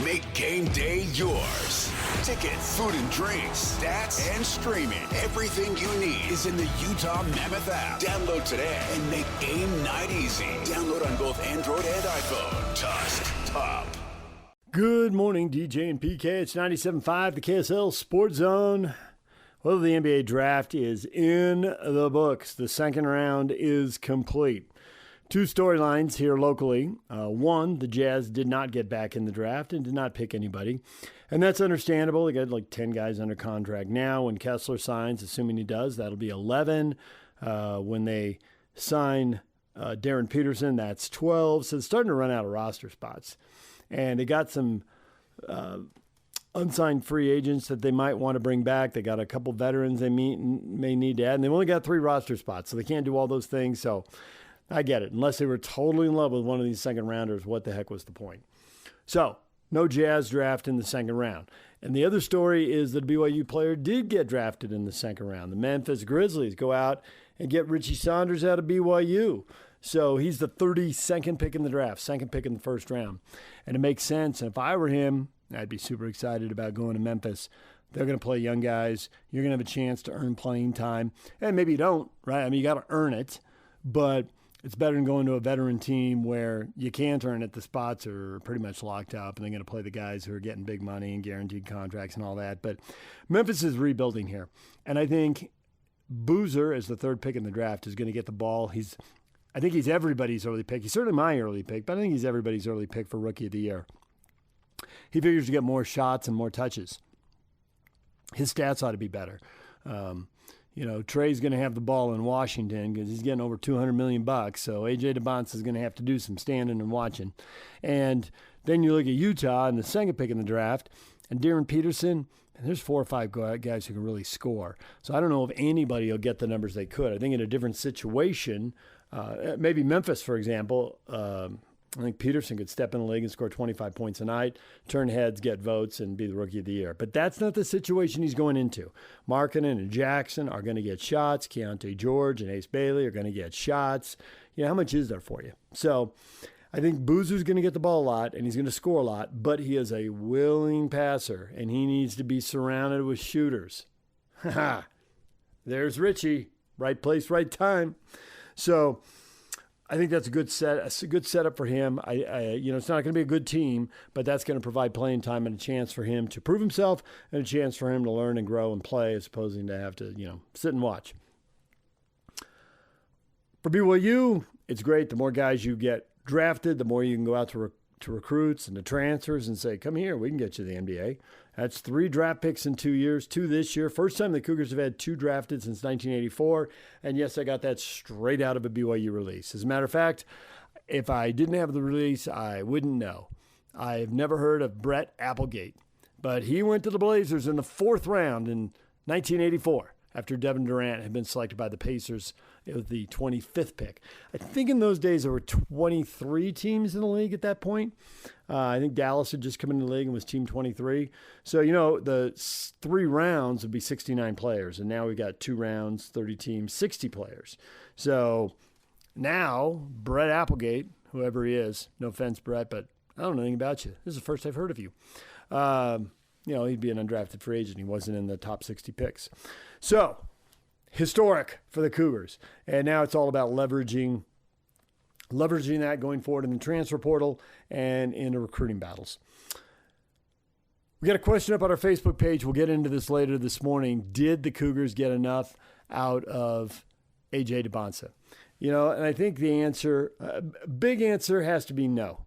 Make game day yours. Tickets, food and drinks, stats, and streaming. Everything you need is in the Utah Mammoth app. Download today and make game night easy. Download on both Android and iPhone. Tusk Top. Good morning, DJ and PK. It's 97.5, the KSL Sports Zone. Well, the NBA draft is in the books. The second round is complete. Two storylines here locally. One, the Jazz did not get back in the draft and did not pick anybody. And that's understandable. They got like 10 guys under contract now. When Kessler signs, assuming he does, that'll be 11. When they sign Darryn Peterson, that's 12. So it's starting to run out of roster spots. And they got some unsigned free agents that they might want to bring back. They got a couple veterans they may need to add. And they've only got 3 roster spots, so they can't do all those things. So I get it. Unless they were totally in love with one of these second rounders, what the heck was the point? So no Jazz draft in the second round. And the other story is that a BYU player did get drafted in the second round. The Memphis Grizzlies go out and get Richie Saunders out of BYU. So he's the 32nd pick in the draft, second pick in the first round. And it makes sense. And if I were him, I'd be super excited about going to Memphis. They're going to play young guys. You're going to have a chance to earn playing time. And maybe you don't, right? I mean, you got to earn it. But it's better than going to a veteran team where you can't earn it. The spots are pretty much locked up, and they're going to play the guys who are getting big money and guaranteed contracts and all that. But Memphis is rebuilding here. And I think Boozer, as the third pick in the draft, is going to get the ball. I think he's everybody's early pick. He's certainly my early pick, but I think he's everybody's early pick for Rookie of the Year. He figures to get more shots and more touches. His stats ought to be better. Trey's going to have the ball in Washington because he's getting over $200 million. So Dybantsa is going to have to do some standing and watching. And then you look at Utah and the second pick in the draft, and Darryn Peterson, and there's 4 or 5 guys who can really score. So I don't know if anybody will get the numbers they could. I think in a different situation, maybe Memphis, for example, I think Peterson could step in the league and score 25 points a night, turn heads, get votes, and be the Rookie of the Year. But that's not the situation he's going into. Markkanen and Jackson are going to get shots. Keontae George and Ace Bailey are going to get shots. How much is there for you? So I think Boozer's going to get the ball a lot, and he's going to score a lot, but he is a willing passer, and he needs to be surrounded with shooters. There's Richie. Right place, right time. So I think that's a good setup for him. It's not going to be a good team, but that's going to provide playing time and a chance for him to prove himself and a chance for him to learn and grow and play as opposed to have to, sit and watch. For BYU, it's great. The more guys you get drafted, the more you can go out to recruits and to transfers and say, come here, we can get you to the NBA. That's 3 draft picks in 2 years, 2 this year. First time the Cougars have had 2 drafted since 1984. And yes, I got that straight out of a BYU release. As a matter of fact, if I didn't have the release, I wouldn't know. I've never heard of Brett Applegate, but he went to the Blazers in the 4th round in 1984 after Devin Durant had been selected by the Pacers. It was the 25th pick. I think in those days there were 23 teams in the league at that point. I think Dallas had just come into the league and was team 23. So, the 3 rounds would be 69 players. And now we've got 2 rounds, 30 teams, 60 players. So now Brett Applegate, whoever he is, no offense, Brett, but I don't know anything about you. This is the first I've heard of you. He'd be an undrafted free agent. He wasn't in the top 60 picks. So historic for the Cougars. And now it's all about leveraging that going forward in the transfer portal and in the recruiting battles. We got a question up on our Facebook page. We'll get into this later this morning. Did the Cougars get enough out of A.J. Dybantsa? And I think the answer, big answer has to be no.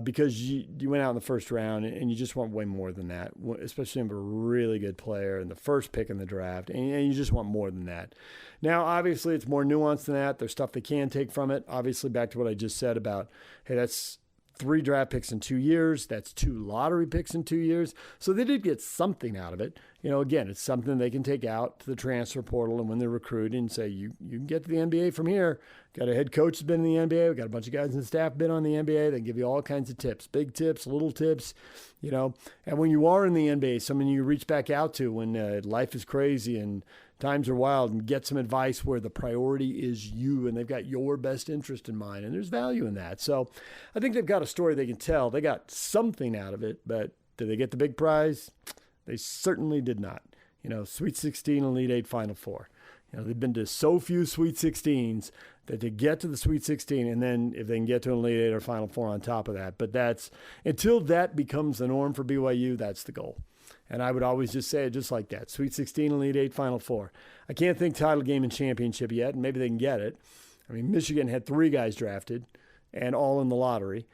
Because you went out in the first round and you just want way more than that, especially if a really good player and the first pick in the draft, and you just want more than that. Now, obviously, it's more nuanced than that. There's stuff they can take from it. Obviously, back to what I just said about, hey, that's 3 draft picks in 2 years. That's 2 lottery picks in 2 years. So they did get something out of it. Again, it's something they can take out to the transfer portal and when they're recruiting and say, you can get to the NBA from here. Got a head coach that's been in the NBA. We've got a bunch of guys in the staff been on the NBA. They give you all kinds of tips, big tips, little tips, And when you are in the NBA, someone you reach back out to when life is crazy and times are wild, and get some advice where the priority is you and they've got your best interest in mind. And there's value in that. So I think they've got a story they can tell. They got something out of it, but did they get the big prize? They certainly did not. Sweet 16, Elite 8, Final Four. They've been to so few Sweet 16s that to get to the Sweet 16, and then if they can get to an Elite 8 or Final Four on top of that. But until that becomes the norm for BYU, that's the goal. And I would always just say it just like that. Sweet 16, Elite 8, Final Four. I can't think title game and championship yet, and maybe they can get it. I mean, Michigan had 3 guys drafted and all in the lottery.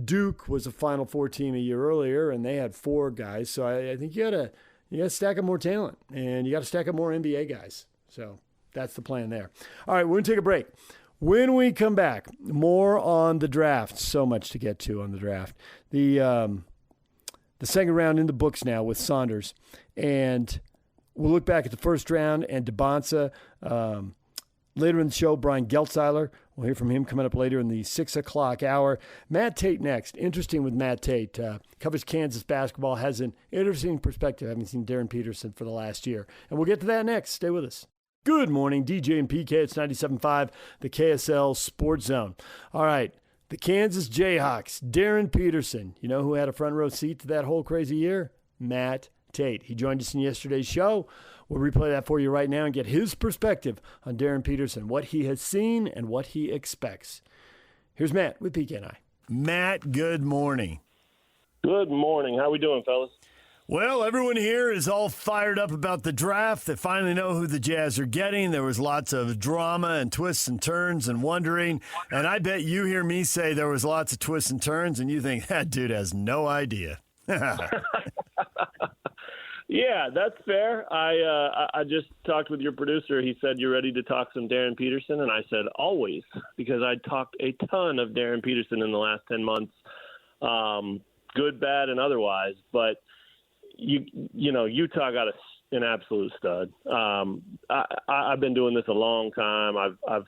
Duke was a Final Four team a year earlier, and they had 4 guys. So I think you got to stack up more talent, and you got to stack up more NBA guys. So that's the plan there. All right, we're going to take a break. When we come back, more on the draft. So much to get to on the draft. The second round in the books now with Saunders. And we'll look back at the first round and Dybantsa. Later in the show, Brian Geltzeiler. We'll hear from him coming up later in the 6 o'clock hour. Matt Tait next. Interesting with Matt Tait. Covers Kansas basketball. Has an interesting perspective, having seen Darryn Peterson for the last year. And we'll get to that next. Stay with us. Good morning, DJ and PK. It's 97.5, the KSL Sports Zone. All right. The Kansas Jayhawks, Darryn Peterson. You know who had a front row seat to that whole crazy year? Matt Tait. He joined us in yesterday's show. We'll replay that for you right now and get his perspective on Darryn Peterson, what he has seen and what he expects. Here's Matt with PK and I. Matt, good morning. Good morning. How we doing, fellas? Well, everyone here is all fired up about the draft. They finally know who the Jazz are getting. There was lots of drama and twists and turns and wondering. And I bet you hear me say there was lots of twists and turns, and you think that dude has no idea. Yeah, that's fair. I just talked with your producer. He said, "You're ready to talk some Darryn Peterson?" And I said, "Always," because I talked a ton of Darryn Peterson in the last 10 months, good, bad, and otherwise. But Utah got an absolute stud. I've been doing this a long time. I've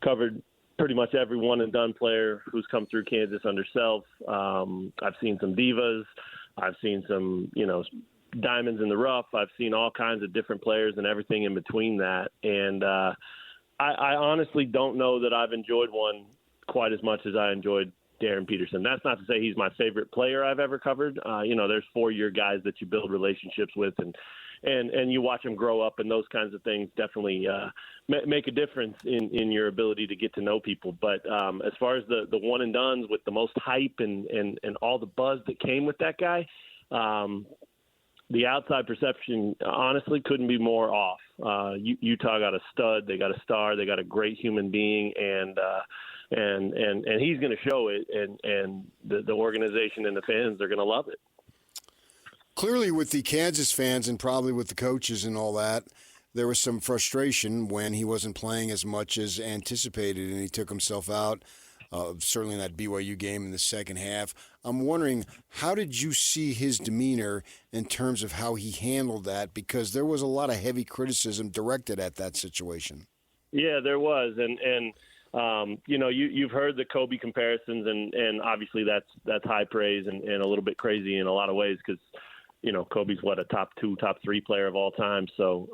covered pretty much every one and done player who's come through Kansas under Self. I've seen some divas. I've seen some, diamonds in the rough. I've seen all kinds of different players and everything in between that. And I honestly don't know that I've enjoyed one quite as much as I enjoyed Darryn Peterson. That's not to say he's my favorite player I've ever covered. There's 4-year guys that you build relationships with and you watch them grow up, and those kinds of things definitely make a difference in your ability to get to know people. But as far as the one and dones with the most hype and all the buzz that came with that guy, the outside perception honestly couldn't be more off. Utah got a stud, they got a star, they got a great human being, and he's going to show it, and the organization and the fans are going to love it. Clearly, with the Kansas fans and probably with the coaches and all that, there was some frustration when he wasn't playing as much as anticipated, and he took himself out, certainly in that BYU game in the second half. I'm wondering, how did you see his demeanor in terms of how he handled that? Because there was a lot of heavy criticism directed at that situation. Yeah, there was, and you've heard the Kobe comparisons, and obviously that's high praise and a little bit crazy in a lot of ways because, Kobe's a top 2, top 3 player of all time. So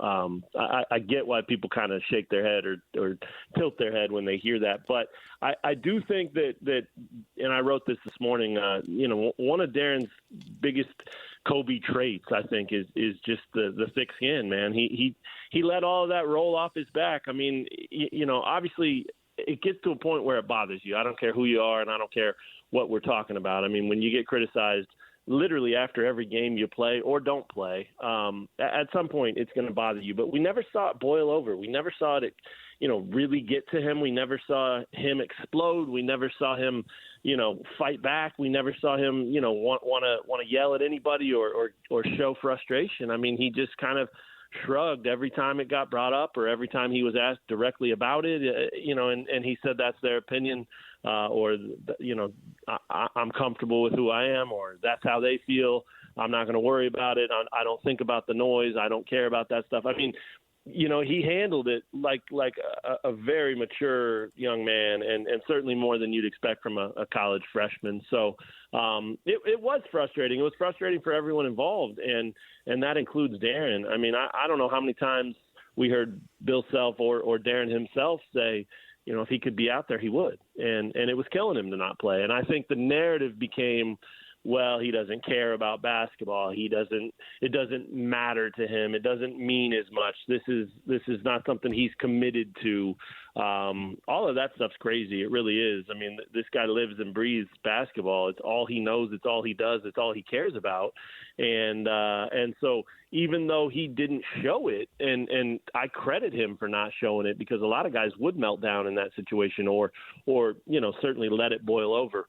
I get why people kind of shake their head or tilt their head when they hear that. But I do think that, and I wrote this morning, one of Darren's biggest Kobe traits, I think, is just the thick skin, man. He let all of that roll off his back. I mean, obviously it gets to a point where it bothers you. I don't care who you are, and I don't care what we're talking about. I mean, when you get criticized literally after every game you play or don't play, at some point it's going to bother you. But we never saw it boil over. We never saw it, really get to him. We never saw him explode. We never saw him, fight back. We never saw him, want to yell at anybody or show frustration. I mean, he just kind of shrugged every time it got brought up or every time he was asked directly about it, and he said that's their opinion, I'm comfortable with who I am, or that's how they feel. I'm not going to worry about it. I don't think about the noise. I don't care about that stuff. I mean, he handled it like a very mature young man, and certainly more than you'd expect from a college freshman. So it was frustrating. It was frustrating for everyone involved, and that includes Darryn. I mean, I don't know how many times we heard Bill Self or Darryn himself say, if he could be out there, he would. And it was killing him to not play. And I think the narrative became, well, he doesn't care about basketball. It doesn't matter to him. It doesn't mean as much. This is not something he's committed to. All of that stuff's crazy. It really is. I mean, this guy lives and breathes basketball. It's all he knows. It's all he does. It's all he cares about. And so even though he didn't show it, and I credit him for not showing it, because a lot of guys would melt down in that situation or certainly let it boil over.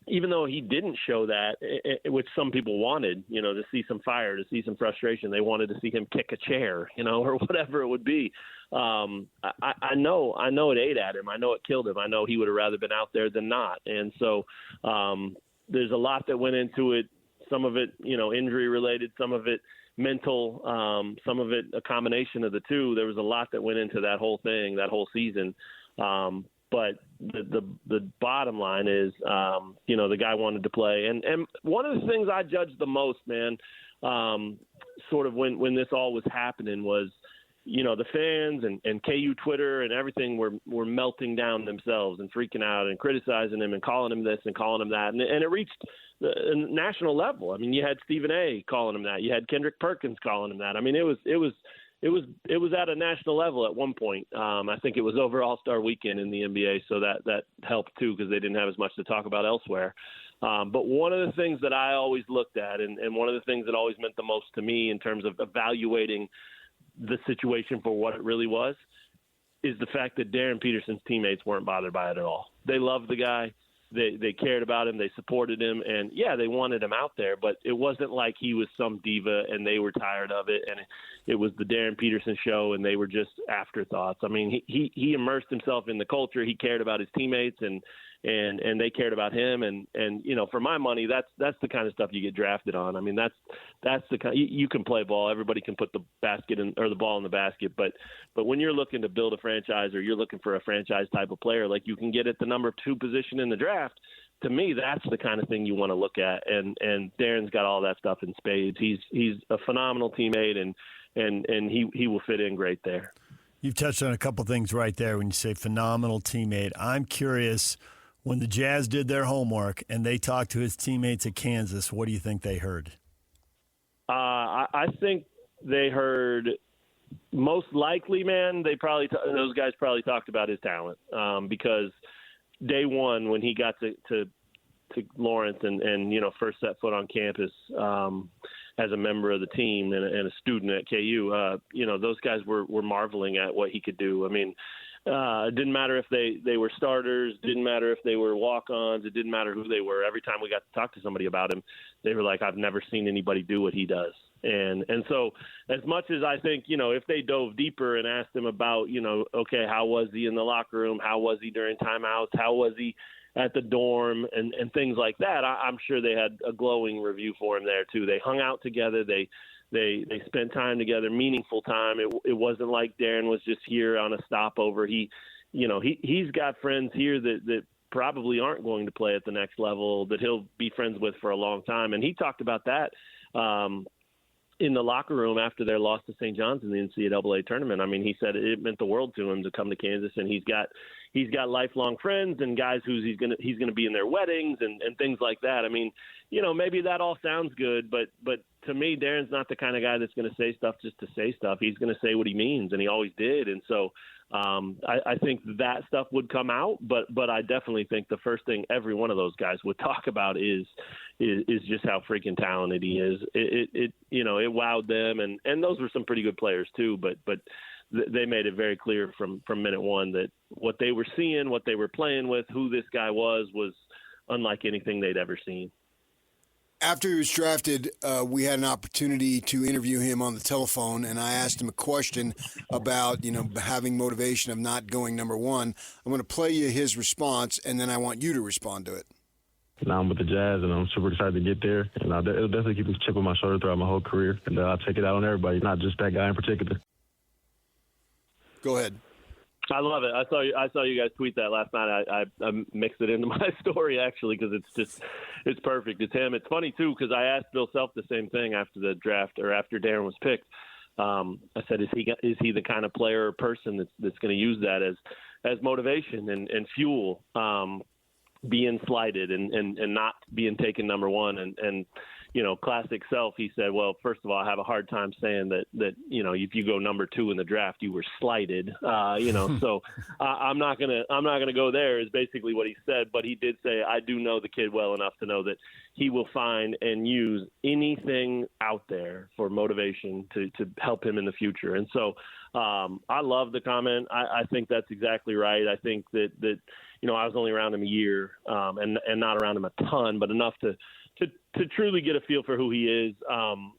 Even though he didn't show that, which some people wanted, to see some fire, to see some frustration, they wanted to see him kick a chair, or whatever it would be. I know it ate at him. I know it killed him. I know he would have rather been out there than not. And so there's a lot that went into it. Some of it, injury related, some of it mental, some of it a combination of the two. There was a lot that went into that whole thing, that whole season. But the bottom line is, the guy wanted to play. And one of the things I judged the most, man, sort of when this all was happening was, the fans and KU Twitter and everything were melting down themselves and freaking out and criticizing him and calling him this and calling him that. And it reached the national level. I mean, you had Stephen A. calling him that. You had Kendrick Perkins calling him that. I mean, it was at a national level at one point. I think it was over All-Star Weekend in the NBA, so that helped too, because they didn't have as much to talk about elsewhere. But one of the things that I always looked at, and one of the things that always meant the most to me in terms of evaluating the situation for what it really was, is the fact that Darryn Peterson's teammates weren't bothered by it at all. They loved the guy. They cared about him. They supported him. And, yeah, they wanted him out there. But it wasn't like he was some diva and they were tired of it. And it was the Darryn Peterson show, and they were just afterthoughts. I mean, he immersed himself in the culture. He cared about his teammates, and they cared about him. And for my money, that's the kind of stuff you get drafted on. I mean, that's the kind. You can play ball. Everybody can put the basket or the ball in the basket. But when you're looking to build a franchise, or you're looking for a franchise type of player, like you can get at the number 2 position in the draft, to me, that's the kind of thing you want to look at. And Darren's got all that stuff in spades. He's a phenomenal teammate, and he will fit in great there. You've touched on a couple things right there when you say phenomenal teammate. I'm curious, when the Jazz did their homework and they talked to his teammates at Kansas, what do you think they heard? I think they heard, most likely, man, those guys probably talked about his talent, because day one when he got to Lawrence and first set foot on campus as a member of the team and a student at KU, those guys were marveling at what he could do. I mean, it didn't matter if they were starters, didn't matter if they were walk-ons, it didn't matter who they were. Every time we got to talk to somebody about him, they were like, I've never seen anybody do what he does. And so as much as I think, if they dove deeper and asked him about, okay, how was he in the locker room? How was he during timeouts? How was he at the dorm and things like that? I'm sure they had a glowing review for him there too. They hung out together. They spent time together, meaningful time. It wasn't like Darryn was just here on a stopover. He's got friends here that probably aren't going to play at the next level, that he'll be friends with for a long time. And he talked about that in the locker room after their loss to St. John's in the NCAA tournament. I mean, he said it meant the world to him to come to Kansas, and he's got lifelong friends and guys he's gonna be in their weddings and things like that. I mean, maybe that all sounds good, but to me, Darren's not the kind of guy that's going to say stuff just to say stuff. He's going to say what he means, and he always did. And so I think that stuff would come out, but I definitely think the first thing every one of those guys would talk about is just how freaking talented he is. It wowed them, and those were some pretty good players too. But they made it very clear from minute one that what they were seeing, what they were playing with, who this guy was unlike anything they'd ever seen. After he was drafted, we had an opportunity to interview him on the telephone, and I asked him a question about, having motivation of not going number 1. I'm going to play you his response, and then I want you to respond to it. now I'm with the Jazz, and I'm super excited to get there. And it'll definitely keep a chip on my shoulder throughout my whole career, and I'll take it out on everybody, not just that guy in particular. Go ahead. I love it. I saw you guys tweet that last night. I mixed it into my story actually because it's perfect. It's him. It's funny too because I asked Bill Self the same thing after the draft or after Darryn was picked. I said, is he the kind of player or person that's going to use that as motivation and fuel, being slighted and not being taken number one and classic Self. He said, well, first of all, I have a hard time saying that if you go number 2 in the draft, you were slighted. So I'm not gonna go there is basically what he said. But he did say, I do know the kid well enough to know that he will find and use anything out there for motivation to help him in the future. And so I love the comment. I think that's exactly right. I think that I was only around him a year and not around him a ton, but enough to truly get a feel for who he is.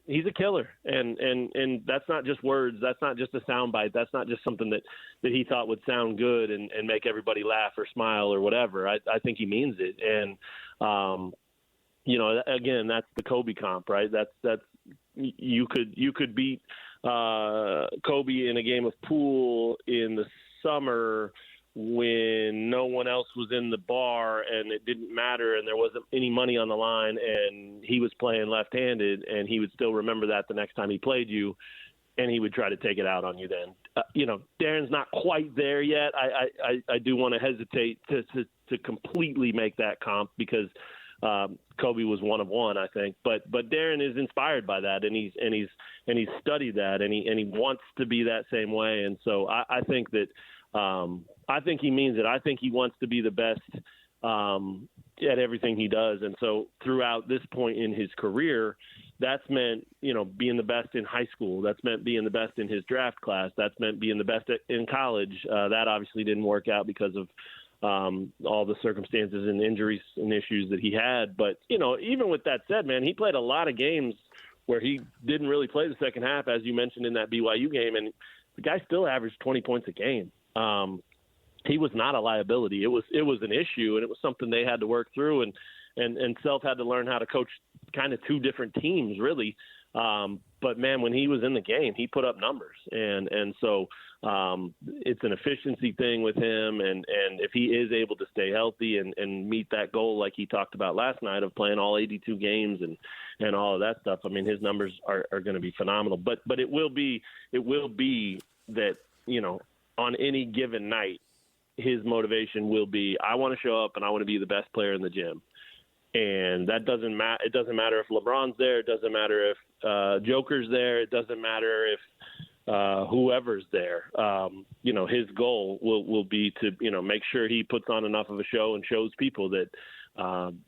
He's a killer, and that's not just words. That's not just a soundbite. That's not just something that he thought would sound good and make everybody laugh or smile or whatever. I think he means it. And again, that's the Kobe comp, right? That's you could beat Kobe in a game of pool in the summer when no one else was in the bar and it didn't matter and there wasn't any money on the line and he was playing left-handed, and he would still remember that the next time he played you, and he would try to take it out on you then. Darren's not quite there yet. I do want to hesitate to completely make that comp because Kobe was one of one, I think. But Darryn is inspired by that, and he's studied that, and he wants to be that same way. And so I think that I think he means it. I think he wants to be the best at everything he does. And so throughout this point in his career, that's meant, being the best in high school. That's meant being the best in his draft class. That's meant being the best in college. That obviously didn't work out because of all the circumstances and injuries and issues that he had. But, even with that said, man, he played a lot of games where he didn't really play the second half, as you mentioned in that BYU game, and the guy still averaged 20 points a game. He was not a liability. It was an issue, and it was something they had to work through, and Self had to learn how to coach kind of two different teams, really. But man, when he was in the game, he put up numbers, and so it's an efficiency thing with him, and if he is able to stay healthy and meet that goal like he talked about last night of playing all 82 games and all of that stuff, I mean, his numbers are going to be phenomenal. But it will be that on any given night, his motivation will be, I want to show up and I want to be the best player in the gym. And that doesn't matter. It doesn't matter if LeBron's there. It doesn't matter if Joker's there. It doesn't matter if whoever's there. His goal will be to, make sure he puts on enough of a show and shows people that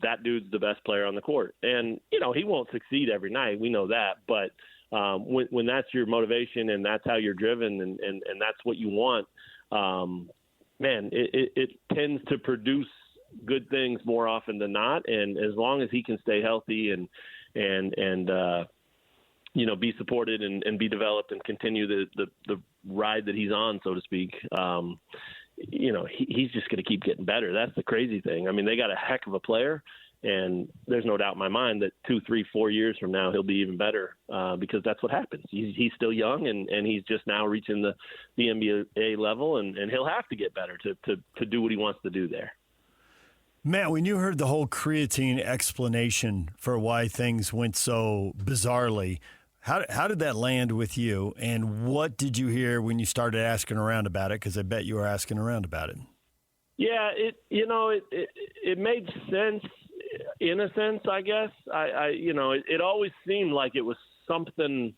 that dude's the best player on the court. And, he won't succeed every night. We know that. But when that's your motivation and that's how you're driven and that's what you want, man, it tends to produce good things more often than not. And as long as he can stay healthy and be supported and be developed and continue the ride that he's on, so to speak, he's just going to keep getting better. That's the crazy thing. I mean, they got a heck of a player, and there's no doubt in my mind that 2, 3, 4 years from now, he'll be even better because that's what happens. He's still young, and he's just now reaching the NBA level, and he'll have to get better to do what he wants to do there. Matt, when you heard the whole creatine explanation for why things went so bizarrely, how did that land with you, and what did you hear when you started asking around about it? Because I bet you were asking around about it. Yeah, it made sense in a sense, I guess. It always seemed like it was something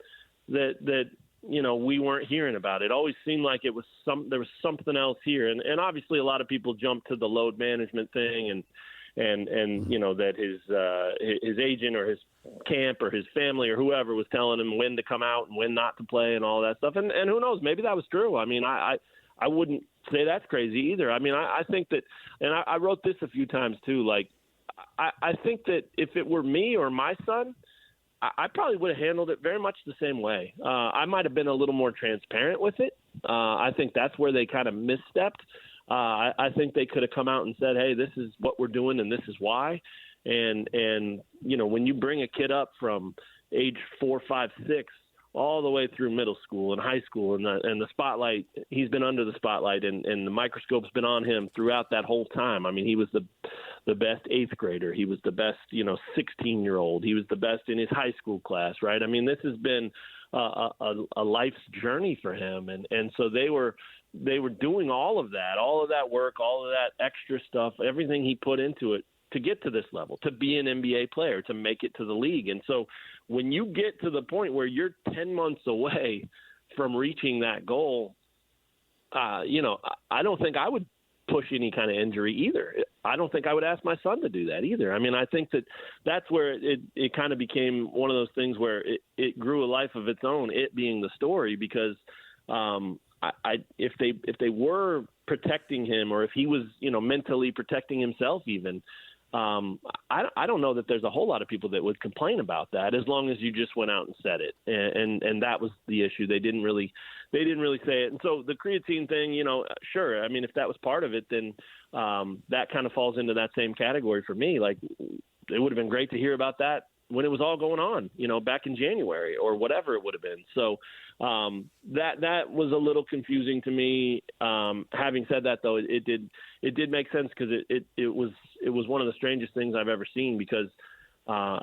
that we weren't hearing about. It always seemed like there was something else here, and obviously a lot of people jumped to the load management thing, and that his agent or his camp or his family or whoever was telling him when to come out and when not to play and all that stuff. And who knows, maybe that was true. I mean, I wouldn't say that's crazy either. I mean, I think that, and I wrote this a few times too, like, I think that if it were me or my son, I probably would have handled it very much the same way. I might have been a little more transparent with it. I think that's where they kind of misstepped. I think they could have come out and said, hey, this is what we're doing and this is why. And when you bring a kid up from age 4, 5, 6 all the way through middle school and high school, and the spotlight, he's been under the spotlight, and the microscope's been on him throughout that whole time. I mean, he was the best 8th grader. He was the best, 16-year-old. He was the best in his high school class, right? I mean, this has been a life's journey for him. And so they were doing all of that work, all of that extra stuff, everything he put into it to get to this level, to be an NBA player, to make it to the league. And so when you get to the point where you're 10 months away from reaching that goal, I don't think I would push any kind of injury either. I don't think I would ask my son to do that either. I mean, I think that's where it kind of became one of those things where it grew a life of its own, it being the story, because if they were protecting him, or if he was, mentally protecting himself even, I don't know that there's a whole lot of people that would complain about that, as long as you just went out and said it. And that was the issue. They didn't really say it. And so the creatine thing, sure. I mean, if that was part of it, then that kind of falls into that same category for me. Like, it would have been great to hear about that when it was all going on, back in January or whatever it would have been. So that was a little confusing to me. Having said that, though, it did make sense, because it was one of the strangest things I've ever seen, because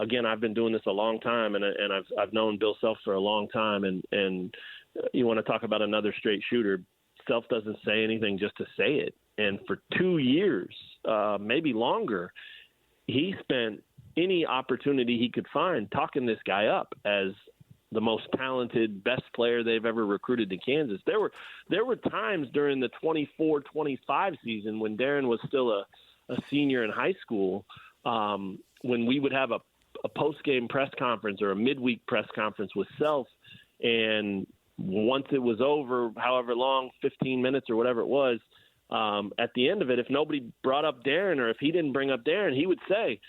again, I've been doing this a long time, and I've known Bill Self for a long time, and you want to talk about another straight shooter. Self doesn't say anything just to say it, and for 2 years, maybe longer, he spent any opportunity he could find talking this guy up as the most talented, best player they've ever recruited to Kansas. There were times during the 24-25 season, when Darryn was still a senior in high school, when we would have a post-game press conference or a midweek press conference with Self, and once it was over, however long, 15 minutes or whatever it was, at the end of it, if nobody brought up Darryn, or if he didn't bring up Darryn, he would say,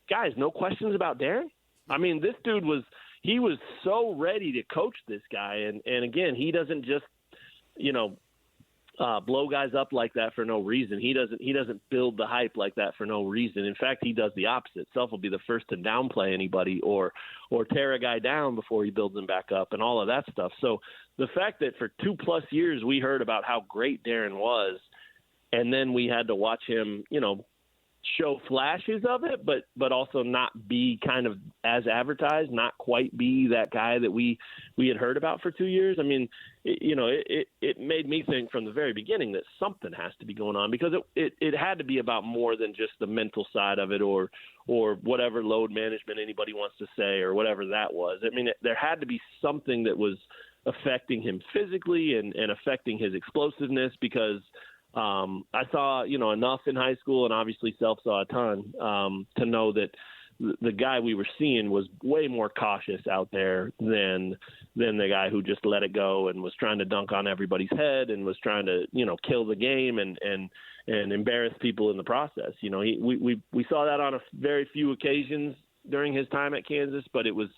"Guys, no questions about Darryn?" I mean, this dude was so ready to coach this guy. And again, he doesn't just, blow guys up like that for no reason. He doesn't build the hype like that for no reason. In fact, he does the opposite. Self will be the first to downplay anybody or tear a guy down before he builds him back up and all of that stuff. So the fact that for 2+ years we heard about how great Darryn was, and then we had to watch him, show flashes of it, but also not be kind of as advertised, not quite be that guy that we had heard about for 2 years. I mean, it made me think from the very beginning that something has to be going on, because it had to be about more than just the mental side of it, or whatever load management anybody wants to say, or whatever that was. I mean, there had to be something that was affecting him physically and affecting his explosiveness, because I saw, enough in high school, and obviously Self saw a ton, to know that the guy we were seeing was way more cautious out there than the guy who just let it go and was trying to dunk on everybody's head and was trying to, kill the game and embarrass people in the process. We saw that on a very few occasions during his time at Kansas, but it was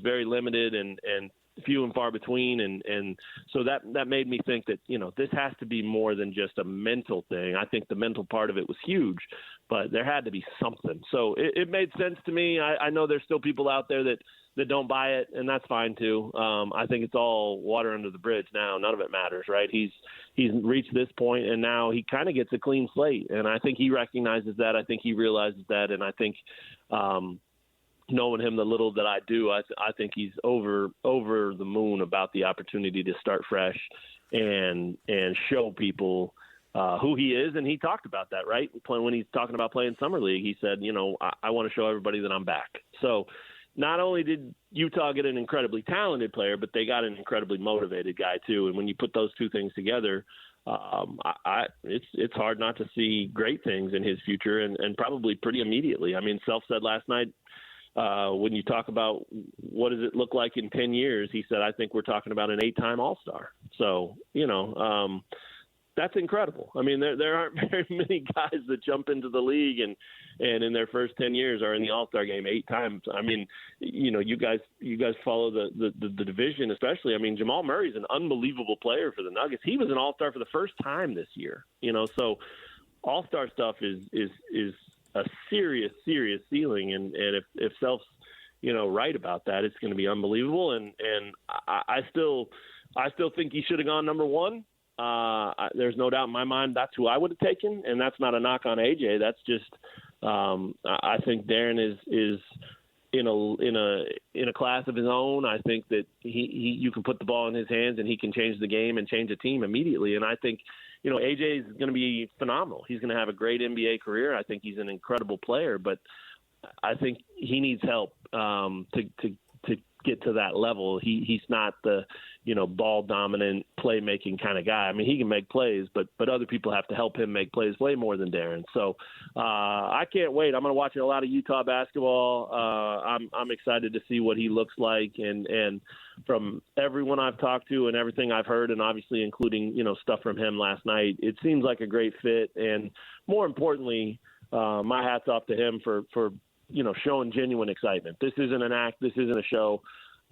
very limited and few and far between, and so that made me think that this has to be more than just a mental thing. I think the mental part of it was huge, but there had to be something. So it made sense to me. I know there's still people out there that don't buy it, and that's fine too. I think it's all water under the bridge now. None of it matters, right? He's reached this point, and now he kind of gets a clean slate, and I think he recognizes that. I think he realizes that, and I think knowing him the little that I do, I think he's over the moon about the opportunity to start fresh and show people who he is. And he talked about that, right? When he's talking about playing Summer League, he said, I want to show everybody that I'm back. So not only did Utah get an incredibly talented player, but they got an incredibly motivated guy too. And when you put those two things together, it's hard not to see great things in his future, and probably pretty immediately. I mean, Self said last night, when you talk about what does it look like in 10 years, he said, I think we're talking about an 8-time All-Star. So, that's incredible. I mean, there aren't very many guys that jump into the league and in their first 10 years are in the All-Star game 8 times. I mean, you guys follow the division, especially. I mean, Jamal Murray's an unbelievable player for the Nuggets. He was an All-Star for the first time this year, so All-Star stuff is a serious ceiling, and if Self's right about that, it's going to be unbelievable. And I still think he should have gone number one. There's no doubt in my mind that's who I would have taken, and that's not a knock on AJ. That's just I think Darryn is in a class of his own. I think that you can put the ball in his hands and he can change the game and change a team immediately. And I think AJ is going to be phenomenal. He's going to have a great NBA career. I think he's an incredible player, but I think he needs help to get to that level. He's not the ball dominant playmaking kind of guy. I mean, he can make plays, but other people have to help him make plays way more than Darryn. So I can't wait. I'm going to watch a lot of Utah basketball. I'm excited to see what he looks like, and from everyone I've talked to and everything I've heard, and obviously including stuff from him last night, it seems like a great fit. And more importantly, my hat's off to him for showing genuine excitement. This isn't an act. This isn't a show.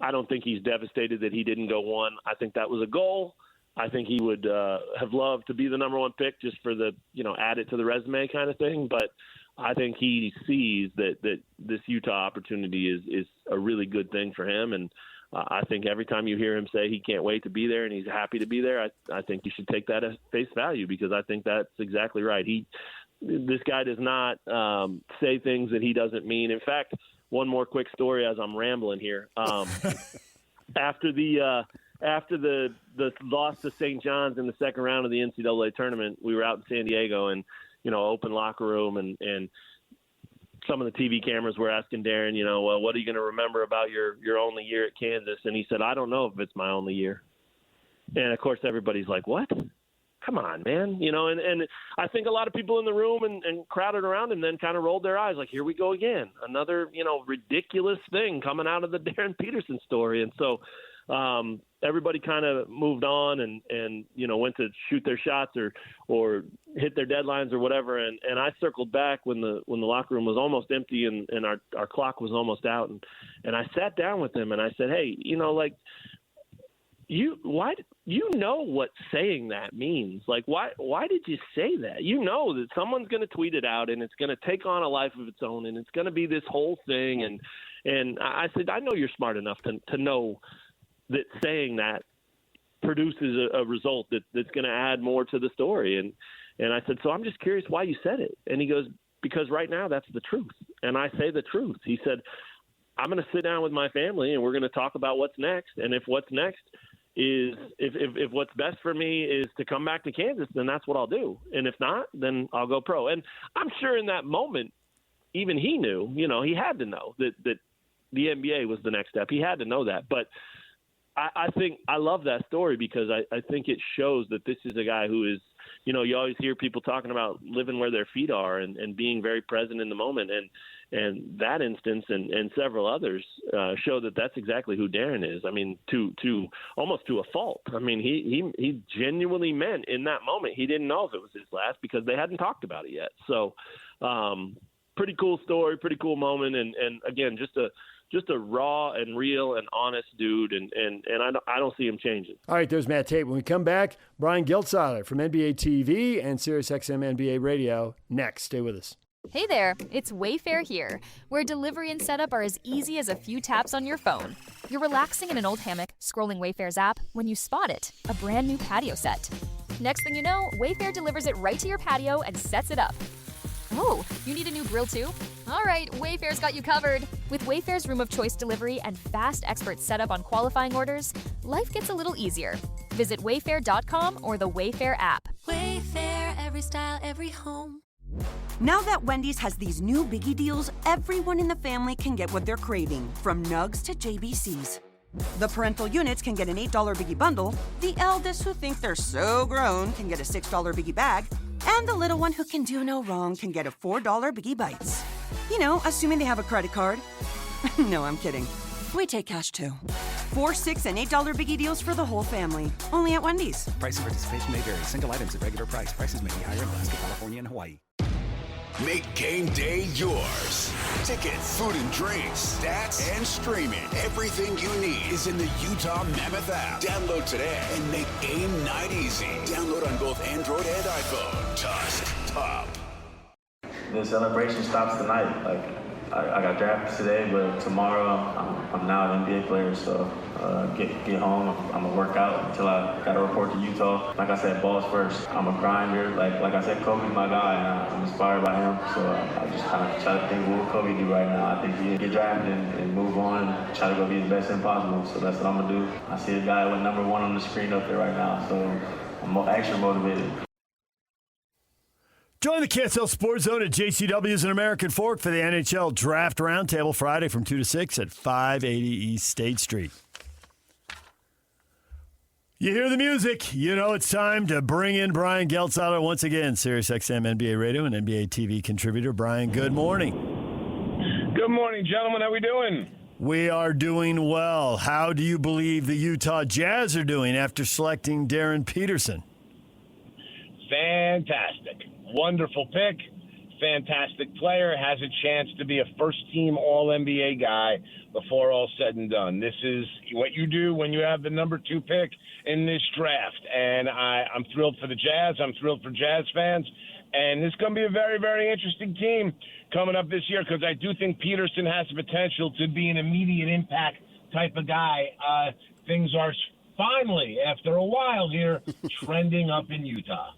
I don't think he's devastated that he didn't go one. I think that was a goal. I think he would have loved to be the number one pick just for the, add it to the resume kind of thing. But I think he sees that this Utah opportunity is a really good thing for him. And I think every time you hear him say he can't wait to be there and he's happy to be there, I think you should take that at face value, because I think that's exactly right. This guy does not say things that he doesn't mean. In fact, one more quick story as I'm rambling here. After the loss to St. John's in the second round of the NCAA tournament, we were out in San Diego and, open locker room, and some of the TV cameras were asking Darryn, well, what are you going to remember about your only year at Kansas? And he said, I don't know if it's my only year. And, of course, everybody's like, what? Come on, man. And I think a lot of people in the room and crowded around him then kind of rolled their eyes like, here we go again. Another, ridiculous thing coming out of the Darryn Peterson story. And so everybody kind of moved on and went to shoot their shots or hit their deadlines or whatever. And I circled back when the locker room was almost empty and our clock was almost out. And I sat down with him and I said, hey, you know what saying that means. Like, why did you say that? You know that someone's going to tweet it out and it's going to take on a life of its own and it's going to be this whole thing. And I said, I know you're smart enough to know that saying that produces a result that's going to add more to the story. And I said, so I'm just curious why you said it. And he goes, because right now that's the truth. And I say the truth. He said, I'm going to sit down with my family and we're going to talk about what's next. And if what's next is if what's best for me is to come back to Kansas, then that's what I'll do. And if not, then I'll go pro. And I'm sure in that moment, even he knew, he had to know that the NBA was the next step. He had to know that. But I think I love that story because I think it shows that this is a guy who is, you always hear people talking about living where their feet are and being very present in the moment. And that instance and several others show that that's exactly who Darryn is. I mean, to almost to a fault. I mean, he genuinely meant in that moment he didn't know if it was his last because they hadn't talked about it yet. So pretty cool story, pretty cool moment. And again, just a raw and real and honest dude, and I don't see him changing. All right, there's Matt Tait. When we come back, Brian Geltzeiler from NBAtv and SiriusXM NBA Radio next. Stay with us. Hey there, it's Wayfair here, where delivery and setup are as easy as a few taps on your phone. You're relaxing in an old hammock, scrolling Wayfair's app, when you spot it, a brand new patio set. Next thing you know, Wayfair delivers it right to your patio and sets it up. Oh, you need a new grill too? All right, Wayfair's got you covered. With Wayfair's Room of Choice delivery and fast expert setup on qualifying orders, life gets a little easier. Visit wayfair.com or the Wayfair app. Wayfair, every style, every home. Now that Wendy's has these new biggie deals, everyone in the family can get what they're craving, from nugs to JBCs. The parental units can get an $8 biggie bundle, the eldest who think they're so grown can get a $6 biggie bag, and the little one who can do no wrong can get a $4 biggie bites. Assuming they have a credit card. No, I'm kidding. We take cash too. 4, 6, and $8 biggie deals for the whole family. Only at Wendy's. Price and participation may vary. Single items at regular price. Prices may be higher in Alaska, California, and Hawaii. Make game day yours. Tickets, food and drinks, stats, and streaming. Everything you need is in the Utah Mammoth app. Download today and make game night easy. Download on both Android and iPhone. Tusk Top. the celebration stops tonight. Like, I got drafted today, but tomorrow I'm now an NBA player. So get home. I'm gonna work out until I got to report to Utah. Like I said, balls first. I'm a grinder. Like I said, Kobe's my guy, and I'm inspired by him. So I just kind of try to think, what would Kobe do right now? I think he'd get drafted and move on and try to go be his best thing possible. So that's what I'm gonna do. I see a guy with number 1 on the screen up there right now. So I'm extra motivated. Join the KSL Sports Zone at JCW's in American Fork for the NHL Draft Roundtable Friday from 2 to 6 at 580 East State Street. You hear the music, you know it's time to bring in Brian Geltzeiler once again, SiriusXM NBA Radio and NBAtv contributor. Brian, good morning. Good morning, gentlemen. How we doing? We are doing well. How do you believe the Utah Jazz are doing after selecting Darryn Peterson? Fantastic. Wonderful pick. Fantastic player. Has a chance to be a first-team All-NBA guy before all said and done. This is what you do when you have the number 2 pick in this draft. And I'm thrilled for the Jazz. I'm thrilled for Jazz fans. And this is going to be a very, very interesting team coming up this year because I do think Peterson has the potential to be an immediate impact type of guy. Things are finally, after a while here, trending up in Utah.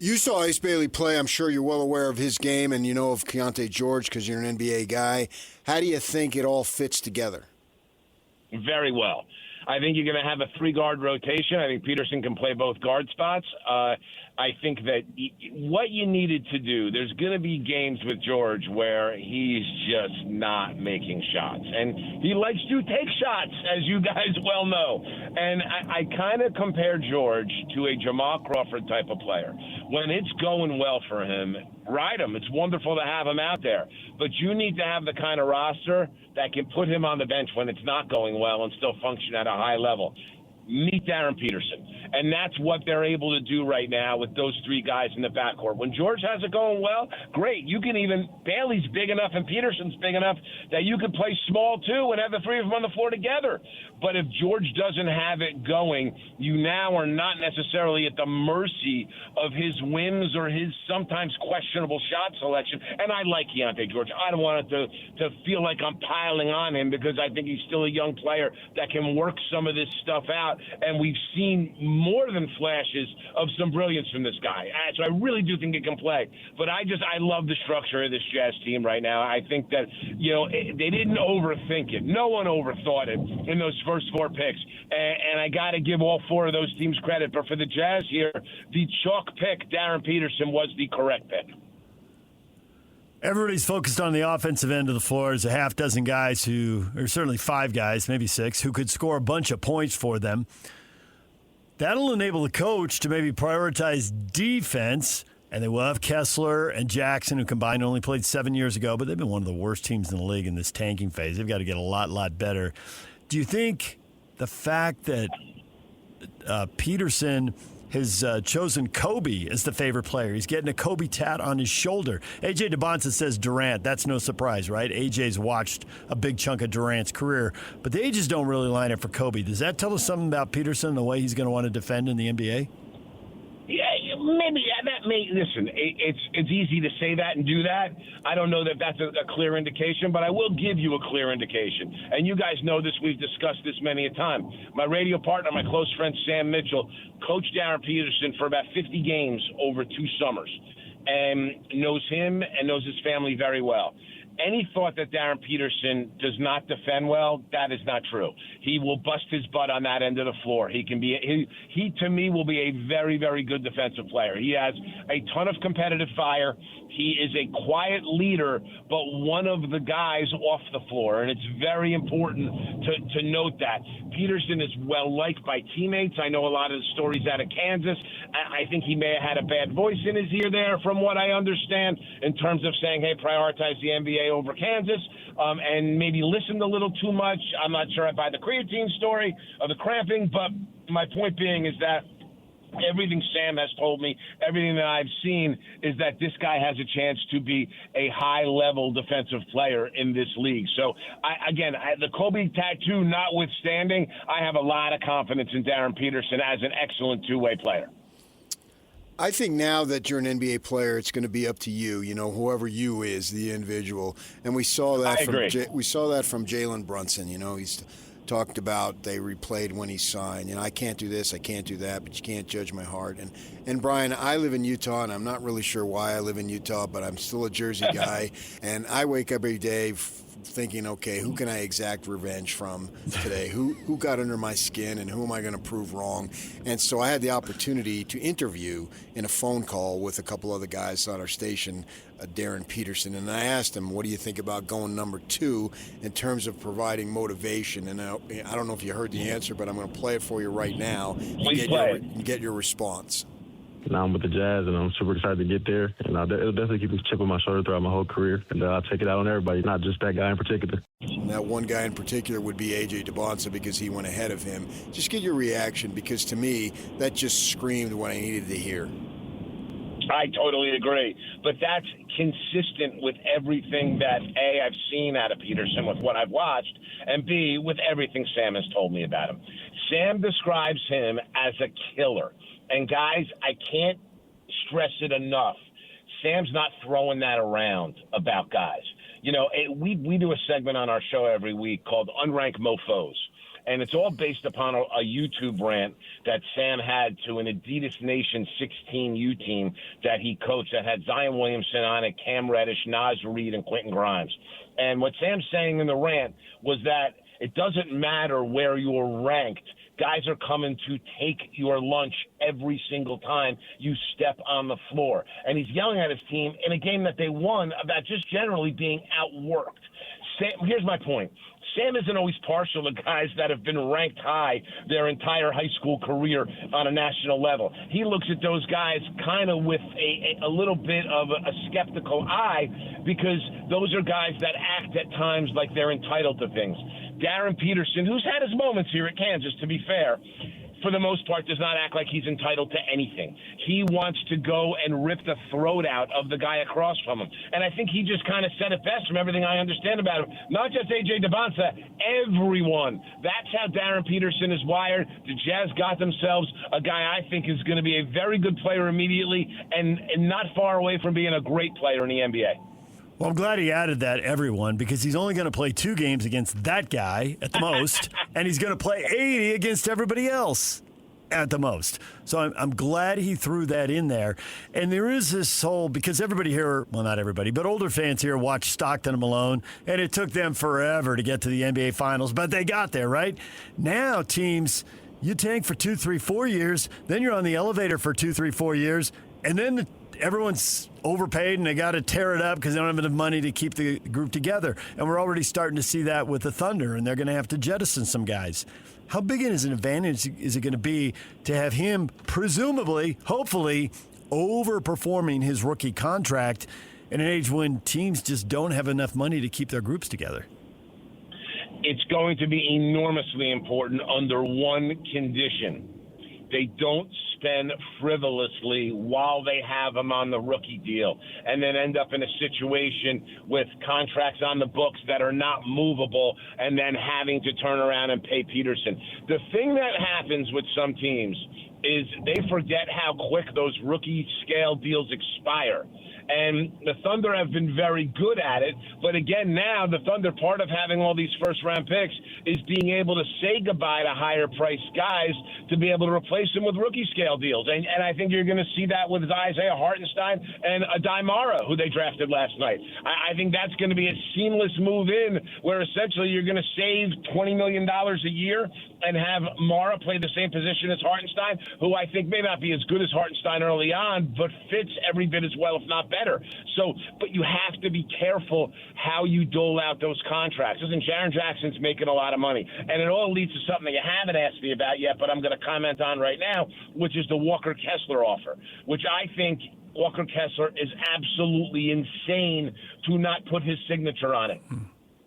You saw Ace Bailey play. I'm sure you're well aware of his game, and you know of Keontae George because you're an NBA guy. How do you think it all fits together? Very well. I think you're going to have a 3-guard rotation. I think Peterson can play both guard spots. I think that what you needed to do, there's going to be games with George where he's just not making shots. And he likes to take shots, as you guys well know. And I kind of compare George to a Jamal Crawford type of player. When it's going well for him, ride him. It's wonderful to have him out there. But you need to have the kind of roster that can put him on the bench when it's not going well and still function at a high level. Meet Darryn Peterson. And that's what they're able to do right now with those 3 guys in the backcourt. When George has it going well, great. You can even – Bailey's big enough and Peterson's big enough that you could play small too and have the 3 of them on the floor together. But if George doesn't have it going, you now are not necessarily at the mercy of his whims or his sometimes questionable shot selection. And I like Keontae George. I don't want it to feel like I'm piling on him because I think he's still a young player that can work some of this stuff out. And we've seen more than flashes of some brilliance from this guy. So I really do think he can play. But I love the structure of this Jazz team right now. I think that, they didn't overthink it. No one overthought it in those first 4 picks. And I got to give all 4 of those teams credit. But for the Jazz here, the chalk pick, Darryn Peterson, was the correct pick. Everybody's focused on the offensive end of the floor. There's a half dozen guys or certainly 5 guys, maybe 6, who could score a bunch of points for them. That'll enable the coach to maybe prioritize defense, and they will have Kessler and Jackson, who combined only played 7 years ago, but they've been one of the worst teams in the league in this tanking phase. They've got to get a lot better. Do you think the fact that Peterson has chosen Kobe as the favorite player, he's getting a Kobe tat on his shoulder? A.J. Dybantsa says Durant. That's no surprise, right? A.J.'s watched a big chunk of Durant's career, but the ages don't really line up for Kobe. Does that tell us something about Peterson, the way he's going to want to defend in the NBA? Yeah, maybe that may listen. It's easy to say that and do that. I don't know that that's a clear indication, but I will give you a clear indication. And you guys know this. We've discussed this many a time. My radio partner, my close friend Sam Mitchell, coached Darryn Peterson for about 50 games over 2 summers, and knows him and knows his family very well. Any thought that Darryn Peterson does not defend well, that is not true. He will bust his butt on that end of the floor. He to me will be a very, very good defensive player. He has a ton of competitive fire. He is a quiet leader, but one of the guys off the floor, and it's very important to note that. Peterson is well-liked by teammates. I know a lot of the stories out of Kansas. I think he may have had a bad voice in his ear there, from what I understand, in terms of saying, hey, prioritize the NBA over Kansas, and maybe listened a little too much. I'm not sure I buy the creatine story or the cramping, but my point being is that everything Sam has told me, everything that I've seen, is that this guy has a chance to be a high-level defensive player in this league. So, the Kobe tattoo notwithstanding, I have a lot of confidence in Darryn Peterson as an excellent two-way player. I think now that you're an NBA player, it's going to be up to you. Whoever you is, the individual, and we saw that from Jalen Brunson. He's talked about they replayed when he signed. I can't do this, I can't do that, but you can't judge my heart. And Brian, I live in Utah, and I'm not really sure why I live in Utah, but I'm still a Jersey guy, and I wake up every day thinking, okay, who can I exact revenge from today? Who got under my skin, and who am I going to prove wrong? And so I had the opportunity to interview in a phone call with a couple other guys on our station, Darryn Peterson, and I asked him, what do you think about going number 2 in terms of providing motivation? And I don't know if you heard the answer, but I'm going to play it for you right now and get your response. Now I'm with the Jazz, and I'm super excited to get there. And it'll definitely keep a chip on my shoulder throughout my whole career. And I'll take it out on everybody, not just that guy in particular. And that one guy in particular would be Dybantsa because he went ahead of him. Just get your reaction, because to me, that just screamed what I needed to hear. I totally agree. But that's consistent with everything that, A, I've seen out of Peterson with what I've watched, and B, with everything Sam has told me about him. Sam describes him as a killer. And, guys, I can't stress it enough. Sam's not throwing that around about guys. We do a segment on our show every week called Unranked Mofos. And it's all based upon a YouTube rant that Sam had to an Adidas Nation 16U team that he coached that had Zion Williamson on it, Cam Reddish, Naz Reid, and Quentin Grimes. And what Sam's saying in the rant was that it doesn't matter where you're ranked. Guys are coming to take your lunch every single time you step on the floor. And he's yelling at his team in a game that they won about just generally being outworked. Here's my point. Sam isn't always partial to guys that have been ranked high their entire high school career on a national level. He looks at those guys kind of with a little bit of a skeptical eye, because those are guys that act at times like they're entitled to things. Darryn Peterson, who's had his moments here at Kansas, to be fair, for the most part, does not act like he's entitled to anything. He wants to go and rip the throat out of the guy across from him. And I think he just kind of said it best from everything I understand about him. Not just Dybantsa, everyone. That's how Darryn Peterson is wired. The Jazz got themselves a guy I think is going to be a very good player immediately and not far away from being a great player in the NBA. Well, I'm glad he added that, everyone, because he's only going to play 2 games against that guy at the most, and he's going to play 80 against everybody else at the most. So I'm glad he threw that in there. And there is this whole, because everybody here, well, not everybody, but older fans here watch Stockton and Malone, and it took them forever to get to the NBA Finals, but they got there, right? Now, teams, you tank for 2, 3, 4 years, then you're on the elevator for 2, 3, 4 years, and then everyone's overpaid and they got to tear it up because they don't have enough money to keep the group together. And we're already starting to see that with the Thunder, and they're going to have to jettison some guys. How big is an advantage is it going to be to have him presumably, hopefully, overperforming his rookie contract in an age when teams just don't have enough money to keep their groups together? It's going to be enormously important under one condition. They don't spend frivolously while they have him on the rookie deal and then end up in a situation with contracts on the books that are not movable and then having to turn around and pay Peterson. The thing that happens with some teams is they forget how quick those rookie scale deals expire. And the Thunder have been very good at it. But again, now the Thunder, part of having all these first-round picks is being able to say goodbye to higher-priced guys to be able to replace them with rookie-scale deals. And I think you're going to see that with Isaiah Hartenstein and Adai Mara, who they drafted last night. I think that's going to be a seamless move in where essentially you're going to save $20 million a year and have Mara play the same position as Hartenstein, who I think may not be as good as Hartenstein early on, but fits every bit as well, if not better. So, but you have to be careful how you dole out those contracts. Listen, Jaren Jackson's making a lot of money, and it all leads to something that you haven't asked me about yet, but I'm going to comment on right now, which is the Walker Kessler offer, which I think Walker Kessler is absolutely insane to not put his signature on it.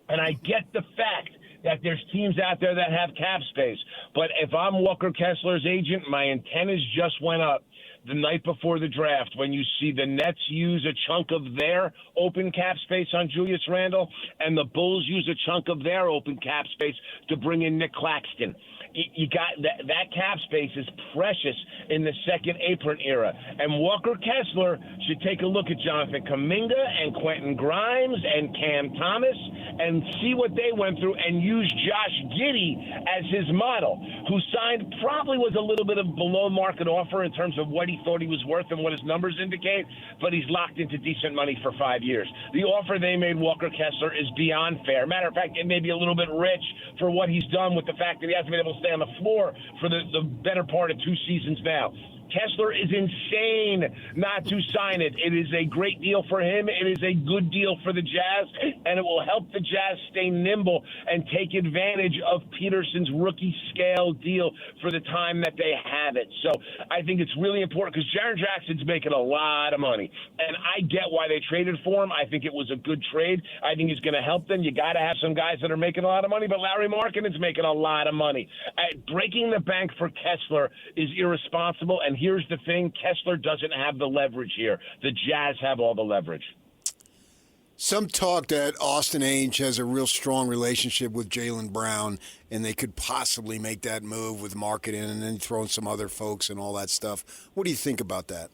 And I get the fact that there's teams out there that have cap space. But if I'm Walker Kessler's agent, my antennas just went up, the night before the draft when you see the Nets use a chunk of their open cap space on Julius Randle and the Bulls use a chunk of their open cap space to bring in Nick Claxton. You got that cap space is precious in the second apron era. And Walker Kessler should take a look at Jonathan Kuminga and Quentin Grimes and Cam Thomas and see what they went through and use Josh Giddey as his model, who signed probably was a little bit of below market offer in terms of what he thought he was worth and what his numbers indicate, but he's locked into decent money for 5 years. The offer they made Walker Kessler is beyond fair. Matter of fact, it may be a little bit rich for what he's done with the fact that he hasn't been able to stay on the floor for the better part of 2 seasons now. Kessler is insane not to sign it. It is a great deal for him. It is a good deal for the Jazz, and it will help the Jazz stay nimble and take advantage of Peterson's rookie scale deal for the time that they have it. So I think it's really important because Jaren Jackson's making a lot of money, and I get why they traded for him. I think it was a good trade. I think he's going to help them. You got to have some guys that are making a lot of money, but Larry Markkanen's making a lot of money. Breaking the bank for Kessler is irresponsible, and here's the thing, Kessler doesn't have the leverage here. The Jazz have all the leverage. Some talk that Austin Ainge has a real strong relationship with Jaylen Brown, and they could possibly make that move with Markkanen and then throw in some other folks and all that stuff. What do you think about that?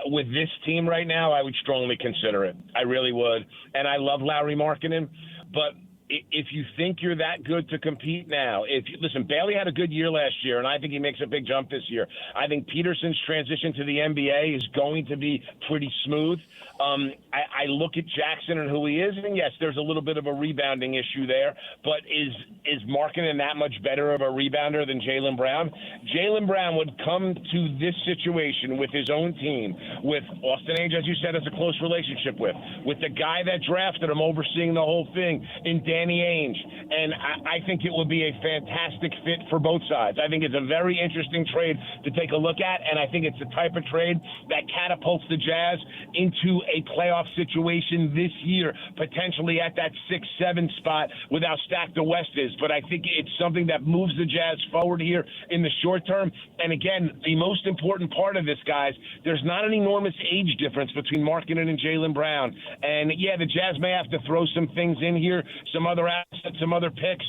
With this team right now, I would strongly consider it. I really would. And I love Larry Markkanen, but if you think you're that good to compete now, listen, Bailey had a good year last year, and I think he makes a big jump this year. I think Peterson's transition to the NBA is going to be pretty smooth. I look at Jackson and who he is, and yes, there's a little bit of a rebounding issue there, but is Markkanen that much better of a rebounder than Jaylen Brown? Jaylen Brown would come to this situation with his own team, with Austin Ainge, as you said, has a close relationship with the guy that drafted him overseeing the whole thing in Danny Ainge, and I think it would be a fantastic fit for both sides. I think it's a very interesting trade to take a look at, and I think it's the type of trade that catapults the Jazz into a playoff situation this year, potentially at that 6-7 spot with how stacked the West is. But I think it's something that moves the Jazz forward here in the short term. And again, the most important part of this, guys, there's not an enormous age difference between Markkanen and Jaylen Brown. And yeah, the Jazz may have to throw some things in here, some other assets, some other picks.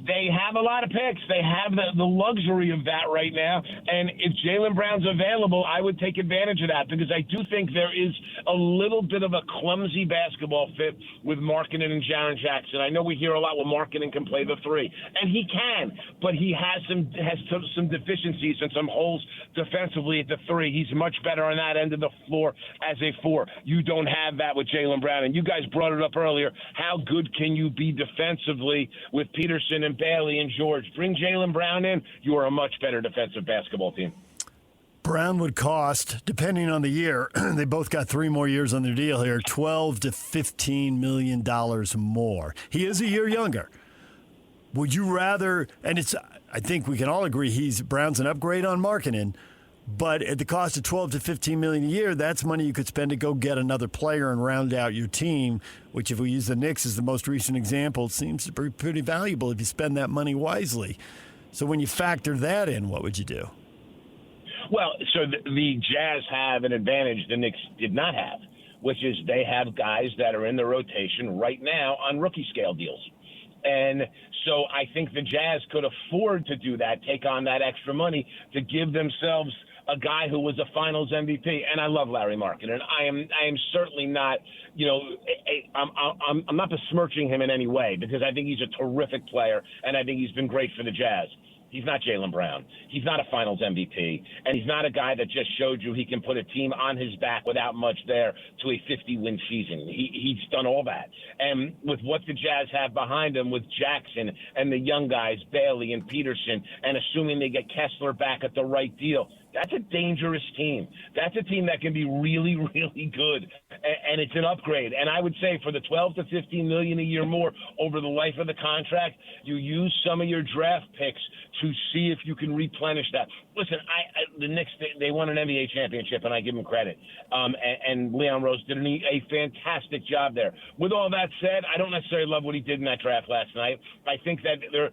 They have a lot of picks. They have the luxury of that right now. And if Jaylen Brown's available, I would take advantage of that because I do think there is a little bit of a clumsy basketball fit with Markkanen and Jaren Jackson. I know we hear a lot when Markkanen can play the 3, and he can, but he has some deficiencies and some holes defensively at the 3. He's much better on that end of the floor as a 4. You don't have that with Jaylen Brown, and you guys brought it up earlier. How good can you be defensively with Peterson and Bailey and George? Bring Jaylen Brown in, you are a much better defensive basketball team. Brown would cost, depending on the year, they both got 3 more years on their deal here, $12 to $15 million more. He is a year younger. Would you rather, and I think we can all agree Brown's an upgrade on Markkanen, but at the cost of $12 to $15 million a year, that's money you could spend to go get another player and round out your team, which if we use the Knicks as the most recent example, seems to be pretty valuable if you spend that money wisely. So when you factor that in, what would you do? Well, so the Jazz have an advantage the Knicks did not have, which is they have guys that are in the rotation right now on rookie scale deals. And so I think the Jazz could afford to do that, take on that extra money to give themselves a guy who was a Finals MVP. And I love Larry Markkanen. I am certainly not, I'm not besmirching him in any way because I think he's a terrific player and I think he's been great for the Jazz. He's not Jaylen Brown. He's not a Finals MVP. And he's not a guy that just showed you he can put a team on his back without much there to a 50-win season. He's done all that. And with what the Jazz have behind him with Jackson and the young guys, Bailey and Peterson, and assuming they get Kessler back at the right deal, that's a dangerous team. That's a team that can be really, really good, and it's an upgrade. And I would say for the $12 to $15 million a year more over the life of the contract, you use some of your draft picks to see if you can replenish that. Listen, the Knicks, they won an NBA championship, and I give them credit. And Leon Rose did a fantastic job there. With all that said, I don't necessarily love what he did in that draft last night. I think that they're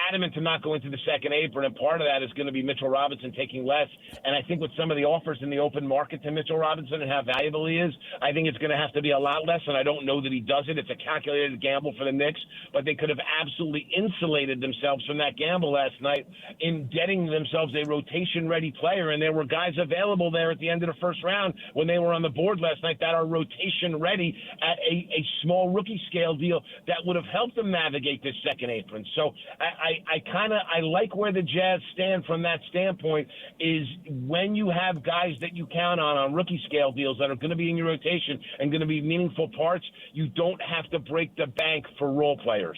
adamant to not go into the second apron, and part of that is going to be Mitchell Robinson taking less And I think with some of the offers in the open market to Mitchell Robinson and how valuable he is, I think it's going to have to be a lot less, and I don't know that he does it. It's a calculated gamble for the Knicks, but they could have absolutely insulated themselves from that gamble last night in getting themselves a rotation-ready player, and there were guys available there at the end of the first round when they were on the board last night that are rotation-ready at a small rookie scale deal that would have helped them navigate this second apron. So I like where the Jazz stand from that standpoint is when you have guys that you count on rookie scale deals that are going to be in your rotation and going to be meaningful parts, you don't have to break the bank for role players.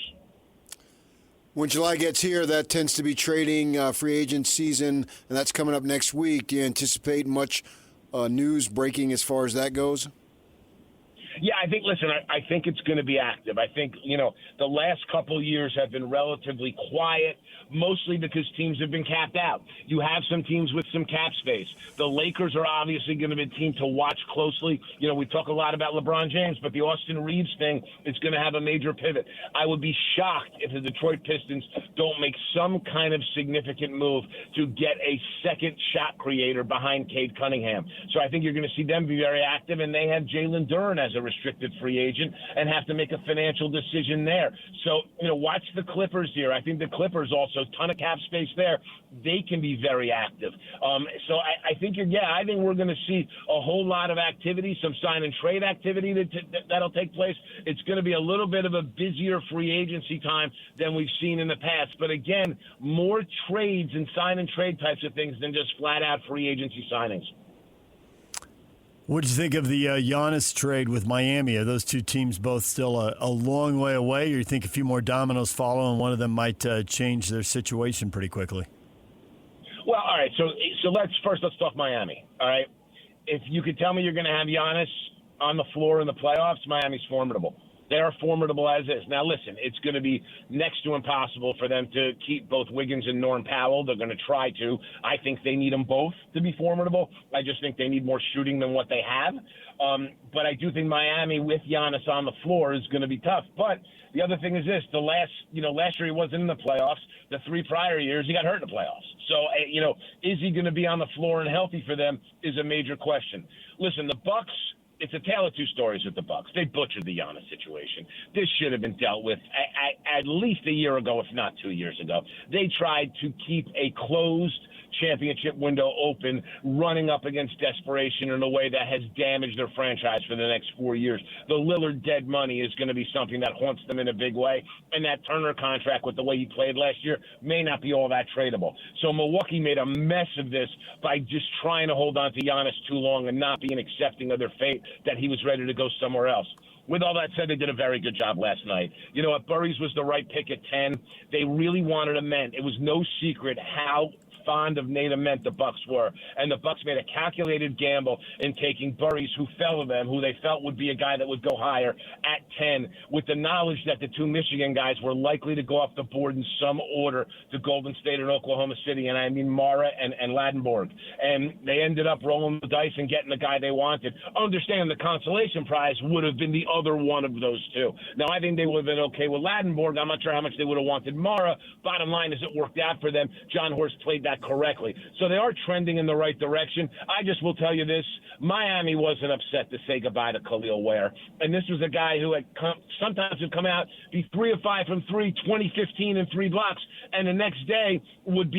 When July gets here, that tends to be trading free agent season, and that's coming up next week. Do you anticipate much news breaking as far as that goes? Yeah, I think it's going to be active. I think, the last couple of years have been relatively quiet, mostly because teams have been capped out. You have some teams with some cap space. The Lakers are obviously going to be a team to watch closely. We talk a lot about LeBron James, but the Austin Reeves thing is going to have a major pivot. I would be shocked if the Detroit Pistons don't make some kind of significant move to get a second shot creator behind Cade Cunningham. So I think you're going to see them be very active, and they have Jalen Duren as a restricted free agent and have to make a financial decision there. So, watch the Clippers here. I think the Clippers also, ton of cap space there. They can be very active. So I think I think we're going to see a whole lot of activity, some sign and trade activity that'll take place. It's going to be a little bit of a busier free agency time than we've seen in the past. But again, more trades and sign and trade types of things than just flat out free agency signings. What did you think of the Giannis trade with Miami? Are those two teams both still a long way away, or you think a few more dominoes follow and one of them might change their situation pretty quickly? Well, all right. So let's talk Miami. All right. If you could tell me you're going to have Giannis on the floor in the playoffs, Miami's formidable. They are formidable as is. Now, listen, it's going to be next to impossible for them to keep both Wiggins and Norm Powell. They're going to try to. I think they need them both to be formidable. I just think they need more shooting than what they have. But I do think Miami with Giannis on the floor is going to be tough. But the other thing is this: last year he wasn't in the playoffs. The 3 prior years he got hurt in the playoffs. So, is he going to be on the floor and healthy for them is a major question. Listen, the Bucks. It's a tale of two stories with the Bucks. They butchered the Giannis situation. This should have been dealt with at least a year ago, if not 2 years ago. They tried to keep a closed championship window open, running up against desperation in a way that has damaged their franchise for the next 4 years. The Lillard dead money is going to be something that haunts them in a big way, and that Turner contract with the way he played last year may not be all that tradable. So Milwaukee made a mess of this by just trying to hold on to Giannis too long and not being accepting of their fate that he was ready to go somewhere else. With all that said, they did a very good job last night. Burries was the right pick at 10. They really wanted a man. It was no secret how fond of Nate Ament the Bucks were, and the Bucks made a calculated gamble in taking Burries, who fell to them, who they felt would be a guy that would go higher at 10, with the knowledge that the 2 Michigan guys were likely to go off the board in some order to Golden State and Oklahoma City, and I mean Mara and Ladenburg. And they ended up rolling the dice and getting the guy they wanted. Understand the consolation prize would have been the other one of those two. Now, I think they would have been okay with Ladenburg. I'm not sure how much they would have wanted Mara. Bottom line is it worked out for them. John Horst played that correctly. So they are trending in the right direction. I just will tell you this. Miami wasn't upset to say goodbye to Khalil Ware. And this was a guy who had sometimes would come out, be 3 of 5 from 3, 20-15 and 3 blocks, and the next day would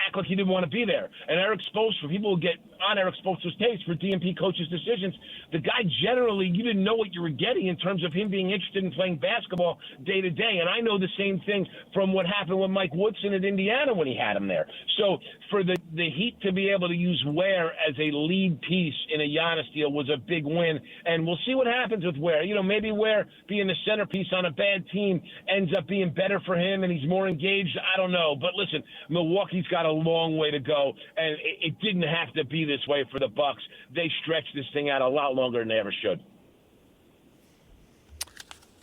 act like he didn't want to be there. And Eric Spoelstra, people will get on Eric Spoelstra's case for DNP coaches' decisions. The guy generally, you didn't know what you were getting in terms of him being interested in playing basketball day to day. And I know the same thing from what happened with Mike Woodson at Indiana when he had him there. So for the Heat to be able to use Ware as a lead piece in a Giannis deal was a big win. And we'll see what happens with Ware. Maybe Ware being the centerpiece on a bad team ends up being better for him and he's more engaged. I don't know. But listen, Milwaukee's got a long way to go, and it didn't have to be this way for the Bucks. They stretched this thing out a lot longer than they ever should.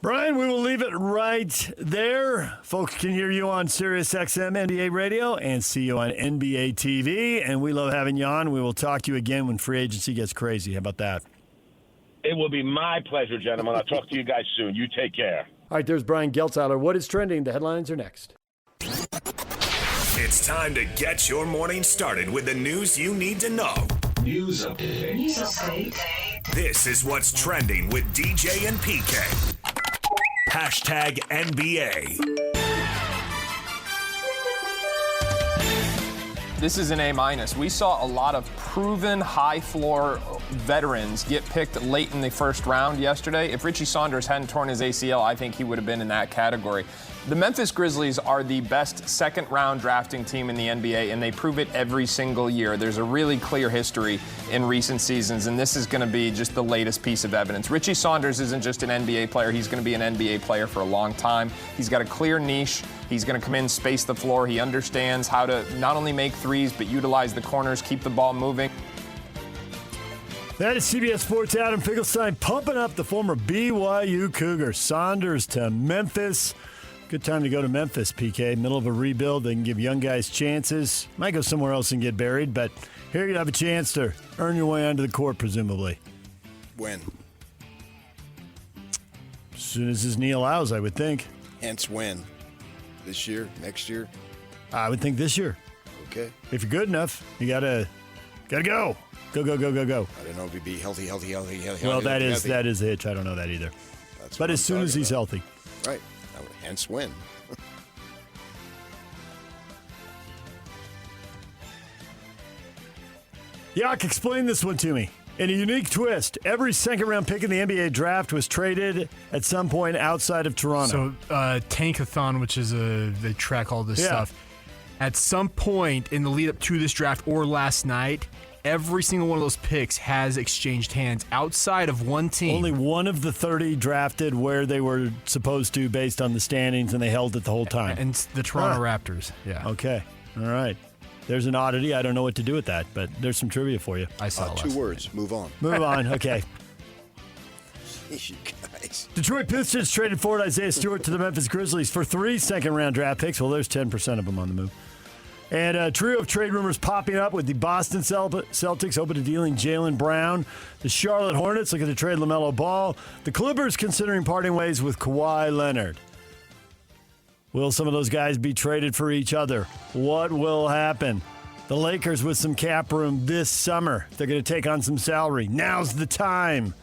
Brian, we will leave it right there. Folks can hear you on SiriusXM NBA Radio and see you on NBAtv. And we love having you on. We will talk to you again when free agency gets crazy. How about that? It will be my pleasure, gentlemen. I'll talk to you guys soon. You take care. All right, there's Brian Geltzeiler. What is trending? The headlines are next. It's time to get your morning started with the news you need to know. News update. This is what's trending with DJ and PK. Hashtag NBA. This is an A-. We saw a lot of proven high-floor veterans get picked late in the first round yesterday. If Richie Saunders hadn't torn his ACL, I think he would have been in that category. The Memphis Grizzlies are the best second-round drafting team in the NBA, and they prove it every single year. There's a really clear history in recent seasons, and this is going to be just the latest piece of evidence. Richie Saunders isn't just an NBA player. He's going to be an NBA player for a long time. He's got a clear niche. He's going to come in, space the floor. He understands how to not only make threes, but utilize the corners, keep the ball moving. That is CBS Sports' Adam Finkelstein pumping up the former BYU Cougar. Saunders to Memphis. Good time to go to Memphis, PK. Middle of a rebuild. They can give young guys chances. Might go somewhere else and get buried, but here you have a chance to earn your way onto the court, presumably. When? As soon as his knee allows, I would think. Hence when? This year? Next year? I would think this year. Okay. If you're good enough, you gotta go. Go. I don't know if he'd be healthy. Well, that is the hitch. I don't know that either. But as soon as he's healthy. Right. Hence when. Yak, explain this one to me. In a unique twist, every second-round pick in the NBA draft was traded at some point outside of Toronto. So, Tankathon, which is they track all this stuff. At some point in the lead-up to this draft or last night, every single one of those picks has exchanged hands outside of one team. Only one of the 30 drafted where they were supposed to based on the standings, and they held it the whole time. And the Toronto Raptors. Yeah. Okay. All right. There's an oddity. I don't know what to do with that, but there's some trivia for you. I saw 2 words. Move on. Move on. Okay. You guys. Detroit Pistons traded forward Isaiah Stewart to the Memphis Grizzlies for 3 second-round draft picks. Well, there's 10% of them on the move. And a trio of trade rumors popping up with the Boston Celtics open to dealing Jaylen Brown. The Charlotte Hornets looking to trade LaMelo Ball. The Clippers considering parting ways with Kawhi Leonard. Will some of those guys be traded for each other? What will happen? The Lakers with some cap room this summer. They're going to take on some salary. Now's the time.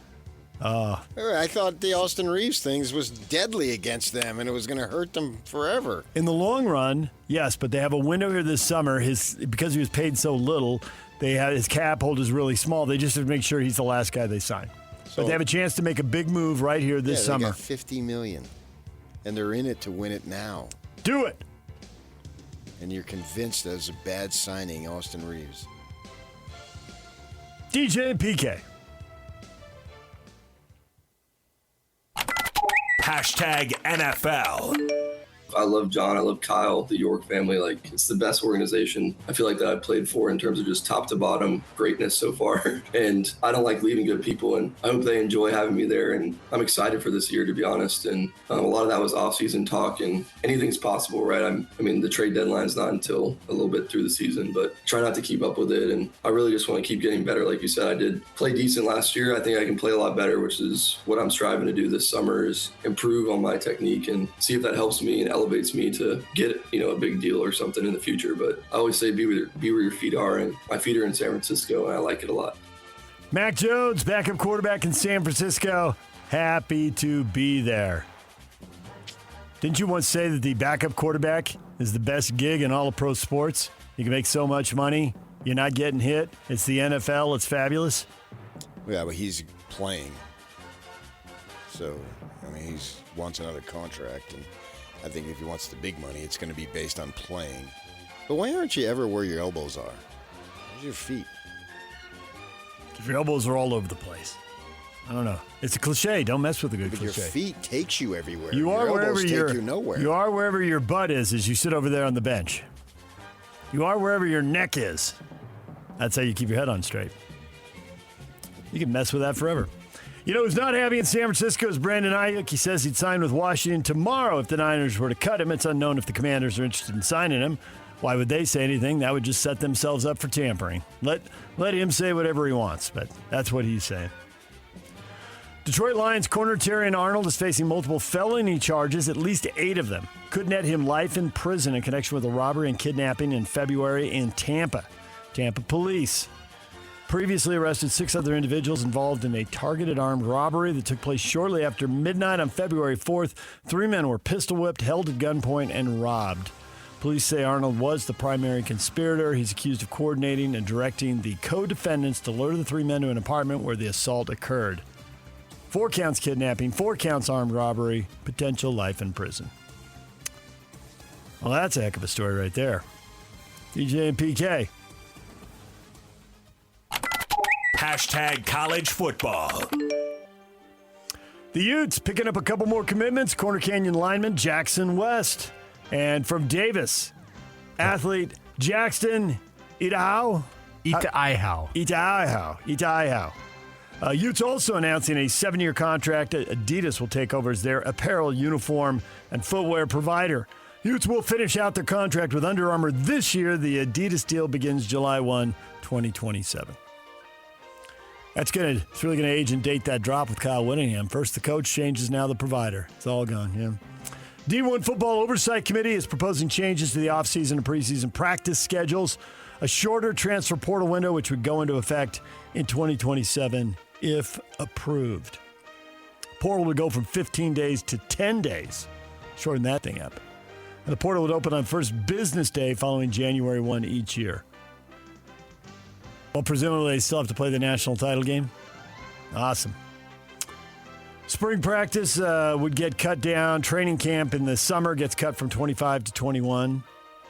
I thought the Austin Reeves things was deadly against them, and it was going to hurt them forever. In the long run, yes, but they have a window here this summer. Because he was paid so little, his cap hold is really small. They just have to make sure he's the last guy they sign. But they have a chance to make a big move right here this summer. Got $50 million, and they're in it to win it now. Do it. And you're convinced that it's a bad signing, Austin Reeves. DJ and PK. Hashtag NFL. I love John. I love Kyle, the York family. Like, it's the best organization I feel like that I've played for in terms of just top to bottom greatness so far. And I don't like leaving good people, and I hope they enjoy having me there. And I'm excited for this year, to be honest. And a lot of that was off-season talk, and anything's possible, right? I mean, the trade deadline's not until a little bit through the season, but try not to keep up with it. And I really just want to keep getting better. Like you said, I did play decent last year. I think I can play a lot better, which is what I'm striving to do this summer, is improve on my technique and see if that helps me and elevates me to get, a big deal or something in the future. But I always say be where your feet are, and my feet are in San Francisco, and I like it a lot. Mac Jones, backup quarterback in San Francisco, happy to be there. Didn't you once say that the backup quarterback is the best gig in all of pro sports? You can make so much money, you're not getting hit. It's the NFL, it's fabulous. Yeah, but he's playing. So, he wants another contract, and I think if he wants the big money, it's going to be based on playing. But why aren't you ever where your elbows are? Where's your feet? If your elbows are all over the place. I don't know. It's a cliche. Don't mess with a good cliche. Your feet takes you everywhere. You are your wherever elbows take you nowhere. You are wherever your butt is as you sit over there on the bench. You are wherever your neck is. That's how you keep your head on straight. You can mess with that forever. Who's not happy in San Francisco is Brandon Ayuk. He says he'd sign with Washington tomorrow if the Niners were to cut him. It's unknown if the Commanders are interested in signing him. Why would they say anything? That would just set themselves up for tampering. Let him say whatever he wants, but that's what he's saying. Detroit Lions corner Darryn Arnold is facing multiple felony charges, at least 8 of them. Could net him life in prison in connection with a robbery and kidnapping in February in Tampa. Tampa police previously arrested 6 other individuals involved in a targeted armed robbery that took place shortly after midnight on February 4th. 3 men were pistol whipped, held at gunpoint, and robbed. Police say Arnold was the primary conspirator. He's accused of coordinating and directing the co-defendants to lure the 3 men to an apartment where the assault occurred. 4 counts kidnapping, 4 counts armed robbery, potential life in prison. Well, that's a heck of a story right there. DJ and PK. Hashtag college football. The Utes picking up a couple more commitments. Corner Canyon lineman Jackson West. And from Davis, athlete Jackson Itahau. Utes also announcing a 7-year contract. Adidas will take over as their apparel, uniform, and footwear provider. Utes will finish out their contract with Under Armour this year. The Adidas deal begins July 1, 2027. It's really going to age and date that drop with Kyle Whittingham. First the coach changes, now the provider. It's all gone, yeah. D1 Football Oversight Committee is proposing changes to the offseason and preseason practice schedules. A shorter transfer portal window, which would go into effect in 2027 if approved. Portal would go from 15 days to 10 days. Shorten that thing up. And the portal would open on first business day following January 1 each year. Well, presumably they still have to play the national title game. Awesome. Spring practice would get cut down. Training camp in the summer gets cut from 25 to 21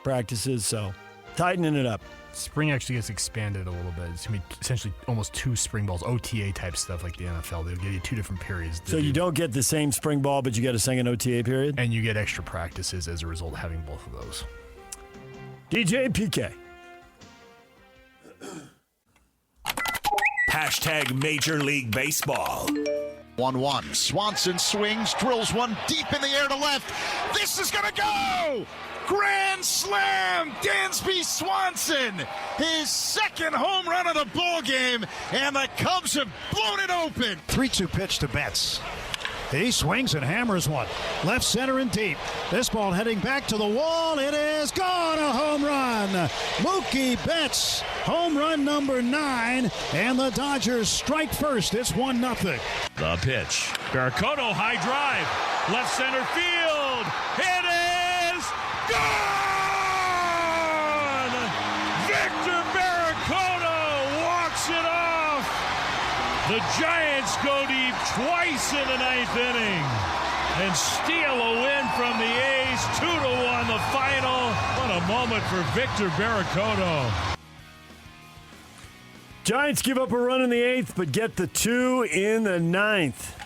practices, so tightening it up. Spring actually gets expanded a little bit. It's going to be essentially almost 2 spring balls, OTA type stuff like the NFL. They'll give you 2 different periods. So you don't get the same spring ball, but you get a second OTA period? And you get extra practices as a result of having both of those. DJ and PK. Hashtag Major League Baseball. 1-1. Swanson swings, drills one deep in the air to left. This is going to go! Grand slam! Dansby Swanson, his second home run of the ball game, and the Cubs have blown it open. 3-2 pitch to Betts. He swings and hammers one. Left center and deep. This ball heading back to the wall. It is gone. A home run. Mookie Betts, home run number 9. And the Dodgers strike first. It's 1-0. The pitch. Barracoto, high drive. Left center field. It is gone! Victor Barracoto walks it off. The Giants go deep twice in the 9th inning and steal a win from the A's. 2-1 the final. What a moment for Victor Barracoto. Giants give up a run in the 8th, but get the 2 in the 9th.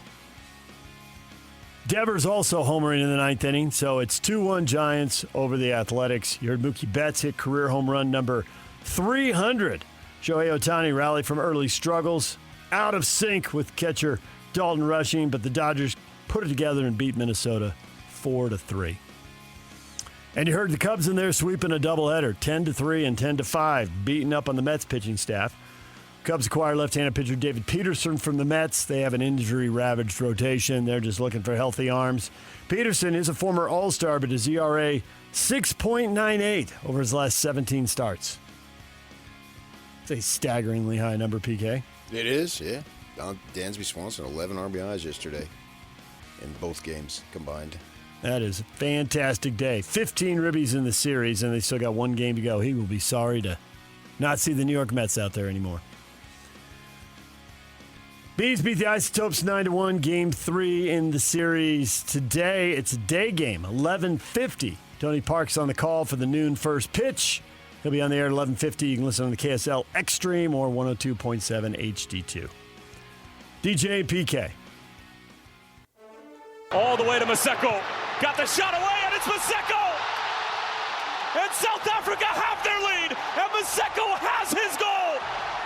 Devers also homering in the 9th inning, so it's 2-1 Giants over the Athletics. You heard Mookie Betts hit career home run number 300. Shohei Ohtani rallied from early struggles. Out of sync with catcher Dalton Rushing, but the Dodgers put it together and beat Minnesota 4-3. And you heard the Cubs in there sweeping a doubleheader, 10-3 and 10-5, beating up on the Mets pitching staff. Cubs acquire left-handed pitcher David Peterson from the Mets. They have an injury-ravaged rotation. They're just looking for healthy arms. Peterson is a former All-Star, but his ERA 6.98 over his last 17 starts. It's a staggeringly high number, PK. It is, yeah. Dansby Swanson, 11 RBIs yesterday in both games combined. That is a fantastic day. 15 ribbies in the series, and they still got 1 game to go. He will be sorry to not see the New York Mets out there anymore. Bees beat the Isotopes 9-1, Game 3 in the series today. It's a day game, 11:50. Tony Park's on the call for the noon first pitch. He'll be on the air at 11:50. You can listen on the KSL Xtreme or 102.7 HD2. DJ PK. All the way to Maseko. Got the shot away, and it's Maseko! And South Africa have their lead, and Maseko has his goal!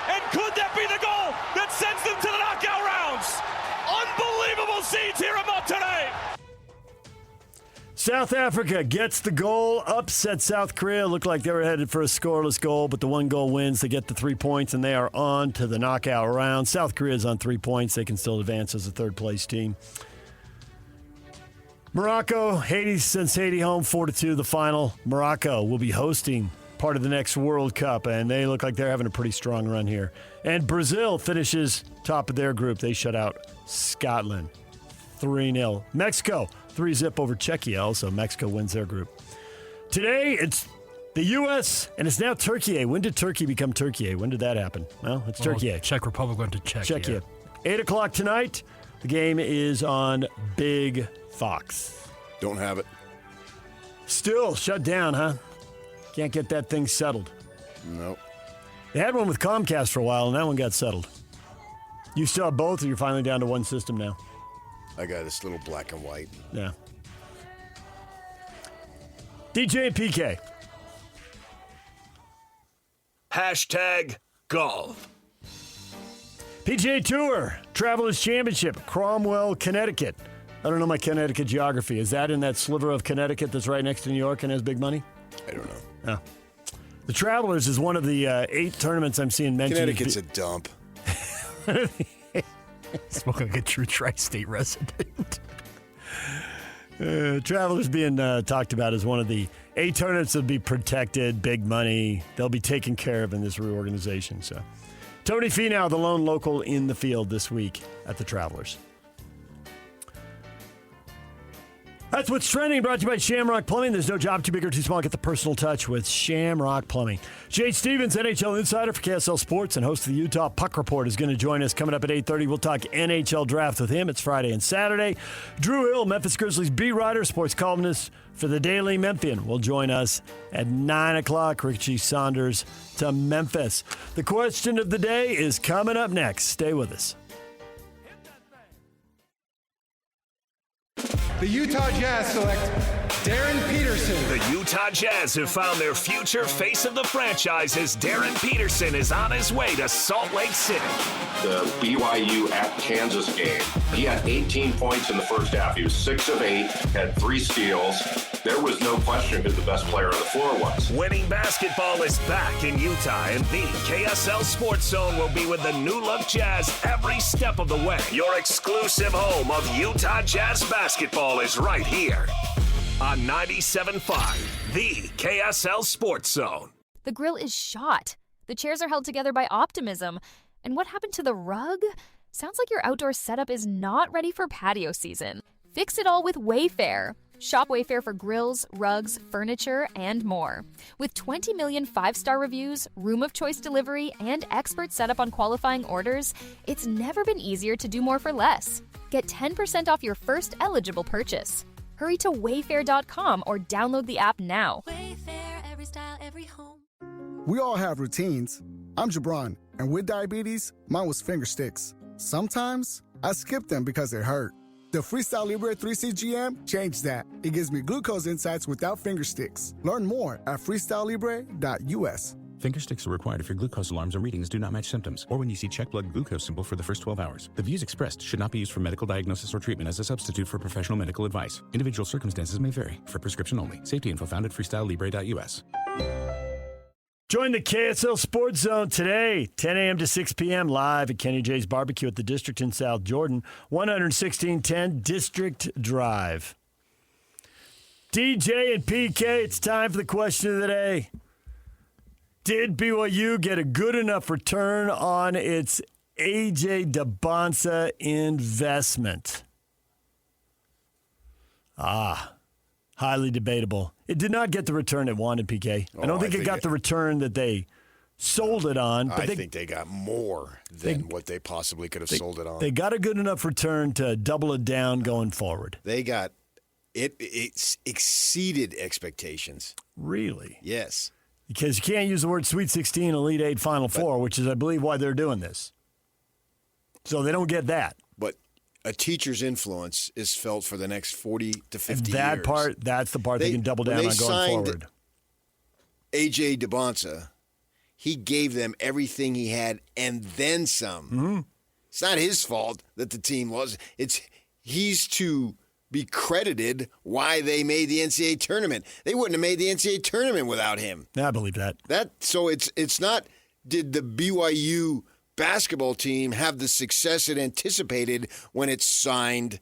And could that be the goal that sends them to the knockout rounds? Unbelievable scenes here at Monterey! South Africa gets the goal, upset South Korea. Looked like they were headed for a scoreless goal, but the 1-goal wins. They get the 3 points, and they are on to the knockout round. South Korea is on 3 points. They can still advance as a third-place team. Morocco, Haiti sends Haiti home 4-2, the final. Morocco will be hosting part of the next World Cup, and they look like they're having a pretty strong run here. And Brazil finishes top of their group. They shut out Scotland 3-0. Mexico 3-0 over Czechia. Also, Mexico wins their group. Today, it's the U.S., and it's now Turkey. When did Turkey become Turkey? When did that happen? Well, it's Turkey. Czech Republic went to Czechia. 8 o'clock tonight. The game is on Big Fox. Don't have it. Still shut down, huh? Can't get that thing settled. Nope. They had one with Comcast for a while, and that one got settled. You still have both, or you're finally down to one system now? I got this little black and white. Yeah. DJ and PK. #golf. PGA Tour Travelers Championship, Cromwell, Connecticut. I don't know my Connecticut geography. Is that in that sliver of Connecticut that's right next to New York and has big money? I don't know. Oh. The Travelers is one of the 8 tournaments I'm seeing mentioned. Connecticut's a dump. Spoken like a true tri-state resident. Travelers being talked about as one of the 8 tournaments that will be protected, big money. They'll be taken care of in this reorganization. So, Tony Finau, the lone local in the field this week at the Travelers. That's what's trending, brought to you by Shamrock Plumbing. There's no job too big or too small. Get the personal touch with Shamrock Plumbing. Jay Stevens, NHL insider for KSL Sports and host of the Utah Puck Report, is going to join us coming up at 8:30. We'll talk NHL draft with him. It's Friday and Saturday. Drew Hill, Memphis Grizzlies beat writer, sports columnist for the Daily Memphian, will join us at 9 o'clock. Richie Saunders to Memphis. The question of the day is coming up next. Stay with us. The Utah Jazz select Darryn Peterson. The Utah Jazz have found their future face of the franchise as Darryn Peterson is on his way to Salt Lake City. The BYU at Kansas game, he had 18 points in the first half. He was 6 of 8, had 3 steals. There was no question who the best player on the floor was. Winning basketball is back in Utah, and the KSL Sports Zone will be with the New Look Jazz every step of the way. Your exclusive home of Utah Jazz basketball is right here on 97.5, the KSL Sports Zone. The grill is shot. The chairs are held together by optimism. And what happened to the rug? Sounds like your outdoor setup is not ready for patio season. Fix it all with Wayfair. Shop Wayfair for grills, rugs, furniture, and more. With 20 million 5-star reviews, room of choice delivery, and expert setup on qualifying orders, it's never been easier to do more for less. Get 10% off your first eligible purchase. Hurry to wayfair.com or download the app now. Wayfair, every style, every home. We all have routines. I'm Jabron, and with diabetes, mine was finger sticks. Sometimes I skip them because they hurt. The Freestyle Libre 3CGM changed that. It gives me glucose insights without finger sticks. Learn more at freestylelibre.us. Finger sticks are required if your glucose alarms or readings do not match symptoms, or when you see check blood glucose symbol for the first 12 hours. The views expressed should not be used for medical diagnosis or treatment as a substitute for professional medical advice. Individual circumstances may vary. For prescription only. Safety info found at freestylelibre.us. Join the KSL Sports Zone today, 10 a.m. to 6 p.m. live at Kenny J's Barbecue at the District in South Jordan, 11610 District Drive. DJ and PK, it's time for the question of the day. Did BYU get a good enough return on its A.J. Dybantsa investment? Highly debatable. It did not get the return it wanted, PK. I don't think it got the return that they sold it on. But I think they got more than what they possibly could have sold it on. They got a good enough return to double it down going forward. They got it exceeded expectations. Really? Yes. Because you can't use the word Sweet 16, Elite 8, Final Four, which is, I believe, why they're doing this. So they don't get that. But a teacher's influence is felt for the next 40 to 50 that years. That's the part they can double down on going forward. A.J. Dybantsa, he gave them everything he had and then some. Mm-hmm. It's not his fault that the team lost. He's to be credited why they made the NCAA tournament. They wouldn't have made the NCAA tournament without him. I believe that. So it's not, did the BYU basketball team have the success it anticipated when it signed?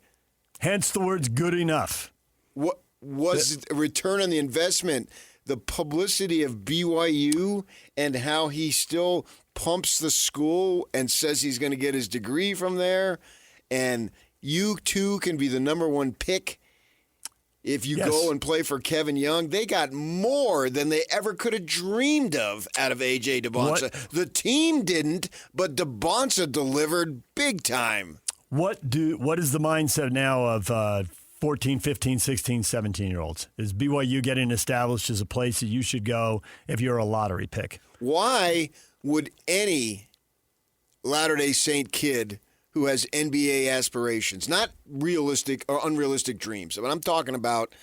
Hence the words good enough. What was a return on the investment? The publicity of BYU and how he still pumps the school and says he's going to get his degree from there. And you, too, can be the number one pick if you go and play for Kevin Young. They got more than they ever could have dreamed of out of A.J. Dybantsa. The team didn't, but Dybantsa delivered big time. What is the mindset now of 14, 15, 16, 17-year-olds? Is BYU getting established as a place that you should go if you're a lottery pick? Why would any Latter-day Saint kid who has NBA aspirations, not realistic or unrealistic dreams, but I'm talking about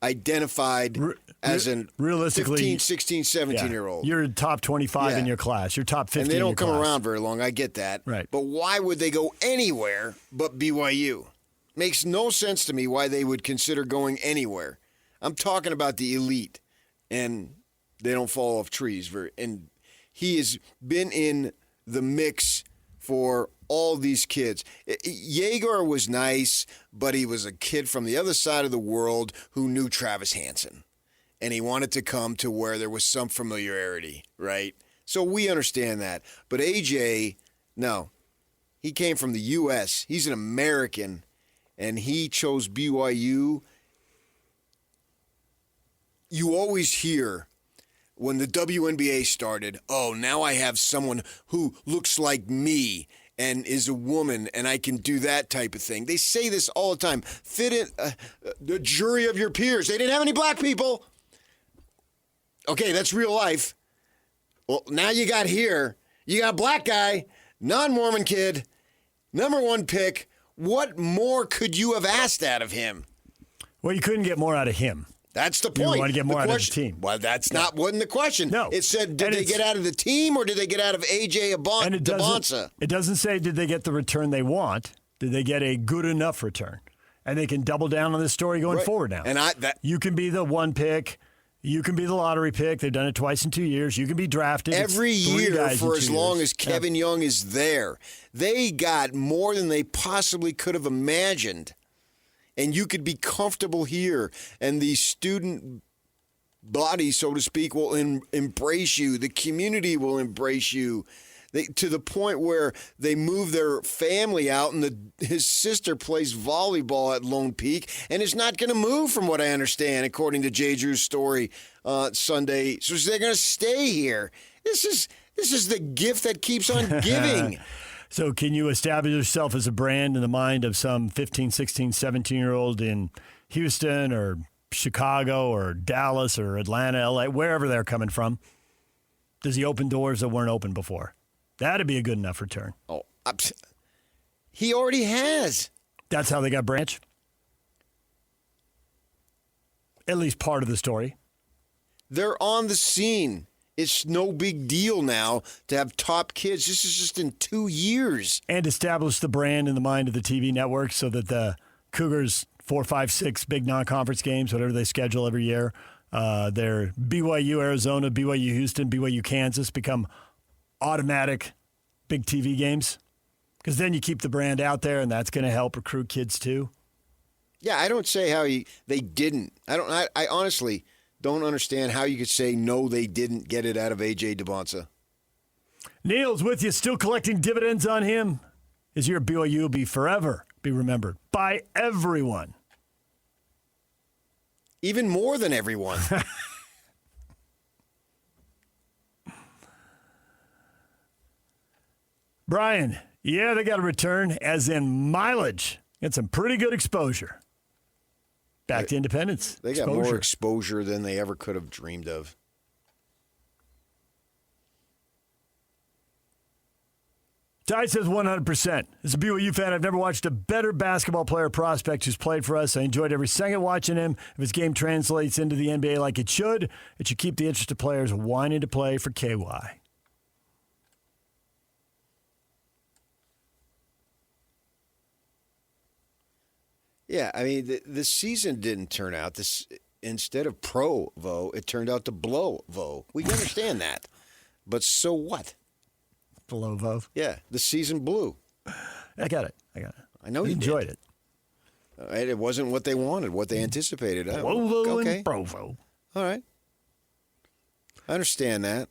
identified as an realistically 15, 16, 17-year-old. You're top 25 in your class. You're top 50 and they don't come class. around very long. I get that. Right. But why would they go anywhere but BYU? Makes no sense to me why they would consider going anywhere. I'm talking about the elite, and they don't fall off trees. And he has been in the mix for all these kids. Jaeger was nice, but he was a kid from the other side of the world who knew Travis Hansen. And he wanted to come to where there was some familiarity, right? So we understand that. But AJ, no. He came from the U.S. He's an American, and he chose BYU. You always hear when the WNBA started, oh, now I have someone who looks like me and is a woman, and I can do that type of thing. They say this all the time. Fit in the jury of your peers. They didn't have any black people. Okay, that's real life. Well, now you got here. You got a black guy, non-Mormon kid, number one pick. What more could you have asked out of him? Well, you couldn't get more out of him. That's the point. You want to get more out of the team. Well, that's wasn't the question. No. It said, did they get out of the team or did they get out of A.J. Dybantsa? It doesn't say, did they get the return they want? Did they get a good enough return? And they can double down on this story going forward now. And you can be the one pick. You can be the lottery pick. They've done it twice in 2 years. You can be drafted. Every year for as long as Kevin Young is there. They got more than they possibly could have imagined. And you could be comfortable here. And the student body, so to speak, will embrace you. The community will embrace you. To the point where they move their family out, and his sister plays volleyball at Lone Peak and is not going to move, from what I understand, according to Jay Drew's story Sunday. So they're going to stay here. This is the gift that keeps on giving. So can you establish yourself as a brand in the mind of some 15, 16, 17-year-old in Houston or Chicago or Dallas or Atlanta, LA, wherever they're coming from? Does he open doors that weren't open before? That'd be a good enough return. Oh, he already has. That's how they got Branch? At least part of the story. They're on the scene. It's no big deal now to have top kids. This is just in 2 years. And establish the brand in the mind of the TV network so that the Cougars 4, 5, 6 big non-conference games, whatever they schedule every year, their BYU Arizona, BYU Houston, BYU Kansas become automatic big TV games, because then you keep the brand out there, and that's going to help recruit kids too. Yeah, I don't say how they didn't. I honestly don't understand how you could say no, they didn't get it out of A.J. Dybantsa. Neil's with you, still collecting dividends on him. His year at BYU will be forever be remembered by everyone. Even more than everyone. Brian, yeah, they got a return, as in mileage. Get some pretty good exposure. Back to Independence. They got more exposure than they ever could have dreamed of. Tait says 100%. As a BYU fan, I've never watched a better basketball player prospect who's played for us. I enjoyed every second watching him. If his game translates into the NBA like it should keep the interested players wanting to play for KY. Yeah, I mean, the season didn't turn out. Instead of pro-Vo, it turned out to blow-Vo. We can understand that. But so what? Blow-Vo? Yeah, the season blew. I got it. I know you enjoyed it. It wasn't what they wanted, what they anticipated. Blow-Vo and Pro-Vo. All right. I understand that.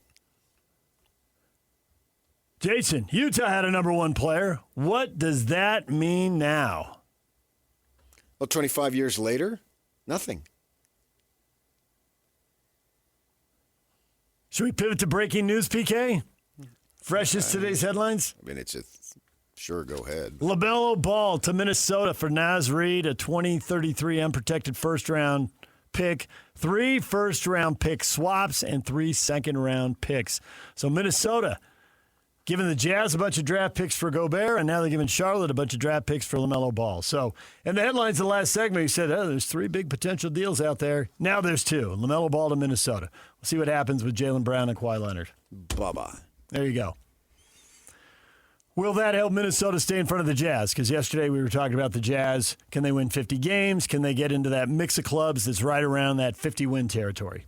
Jason, Utah had a number one player. What does that mean now? Well, 25 years later, nothing. Should we pivot to breaking news, PK? Fresh as today's headlines? I mean, sure, go ahead. LaMelo Ball to Minnesota for Naz Reid, a 2033 unprotected first-round pick, 3 first-round pick swaps, and 3 second-round picks. So Minnesota giving the Jazz a bunch of draft picks for Gobert, and now they're giving Charlotte a bunch of draft picks for LaMelo Ball. So, in the headlines of the last segment, you said, there's 3 big potential deals out there. Now there's 2. LaMelo Ball to Minnesota. We'll see what happens with Jaylen Brown and Kawhi Leonard. Bye-bye. There you go. Will that help Minnesota stay in front of the Jazz? Because yesterday we were talking about the Jazz. Can they win 50 games? Can they get into that mix of clubs that's right around that 50-win territory?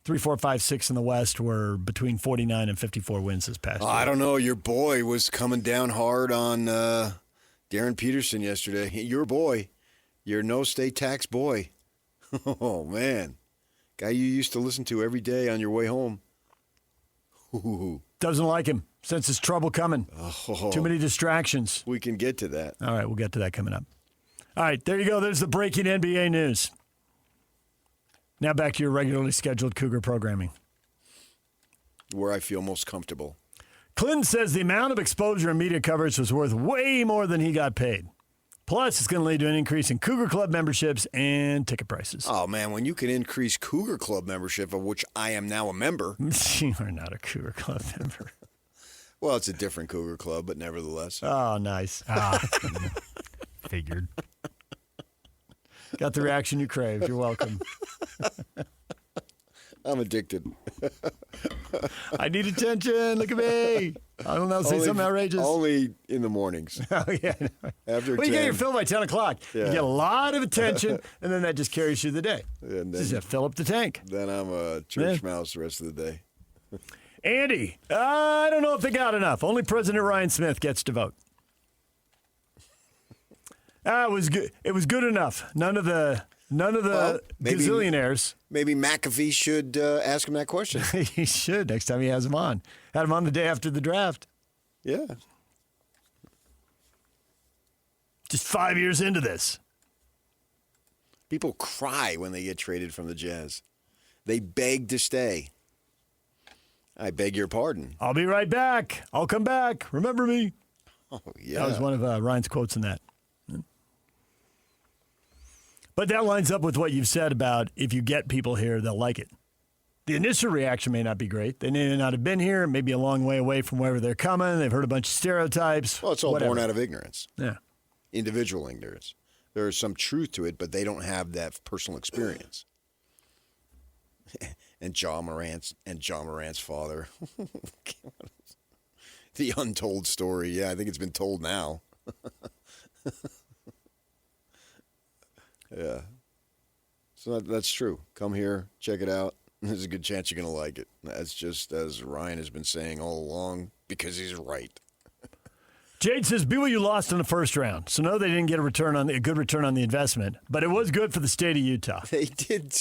3, 4, 5, 6 in the West were between 49 and 54 wins this past year. I don't know. Your boy was coming down hard on Darryn Peterson yesterday. Your boy. Your no-state tax boy. Oh, man. Guy you used to listen to every day on your way home. Doesn't like him. Senses trouble coming. Oh, too many distractions. We can get to that. All right, we'll get to that coming up. All right, there you go. There's the breaking NBA news. Now back to your regularly scheduled Cougar programming. Where I feel most comfortable. Clinton says the amount of exposure and media coverage was worth way more than he got paid. Plus, it's going to lead to an increase in Cougar Club memberships and ticket prices. Oh, man, when you can increase Cougar Club membership, of which I am now a member. You are not a Cougar Club member. Well, it's a different Cougar Club, but nevertheless. Oh, nice. Figured. Got the reaction you craved. You're welcome. I'm addicted. I need attention. Look at me. I don't know. Say something outrageous. Only in the mornings. Oh, yeah. After 10. You get your fill by 10 o'clock. Yeah. You get a lot of attention, and then that just carries you the day. And then, just fill up the tank. Then I'm a church mouse the rest of the day. Andy, I don't know if they got enough. Only President Ryan Smith gets to vote. It was good. It was good enough. None of the gazillionaires. Maybe McAfee should ask him that question. He should next time he has him on. Had him on the day after the draft. Yeah. Just 5 years into this. People cry when they get traded from the Jazz. They beg to stay. I beg your pardon. I'll be right back. I'll come back. Remember me. Oh, yeah. That was one of Ryan's quotes in that. But that lines up with what you've said about if you get people here, they'll like it. The initial reaction may not be great. They may not have been here, maybe a long way away from wherever they're coming. They've heard a bunch of stereotypes. Well, it's all born out of ignorance. Yeah. Individual ignorance. There is some truth to it, but they don't have that personal experience. And John Morant's father. The untold story. Yeah, I think it's been told now. Yeah. So that's true. Come here, check it out. There's a good chance you're going to like it. That's just as Ryan has been saying all along, because he's right. Jade says BYU lost in the first round, so no, they didn't get a good return on the investment, but it was good for the state of Utah. They did.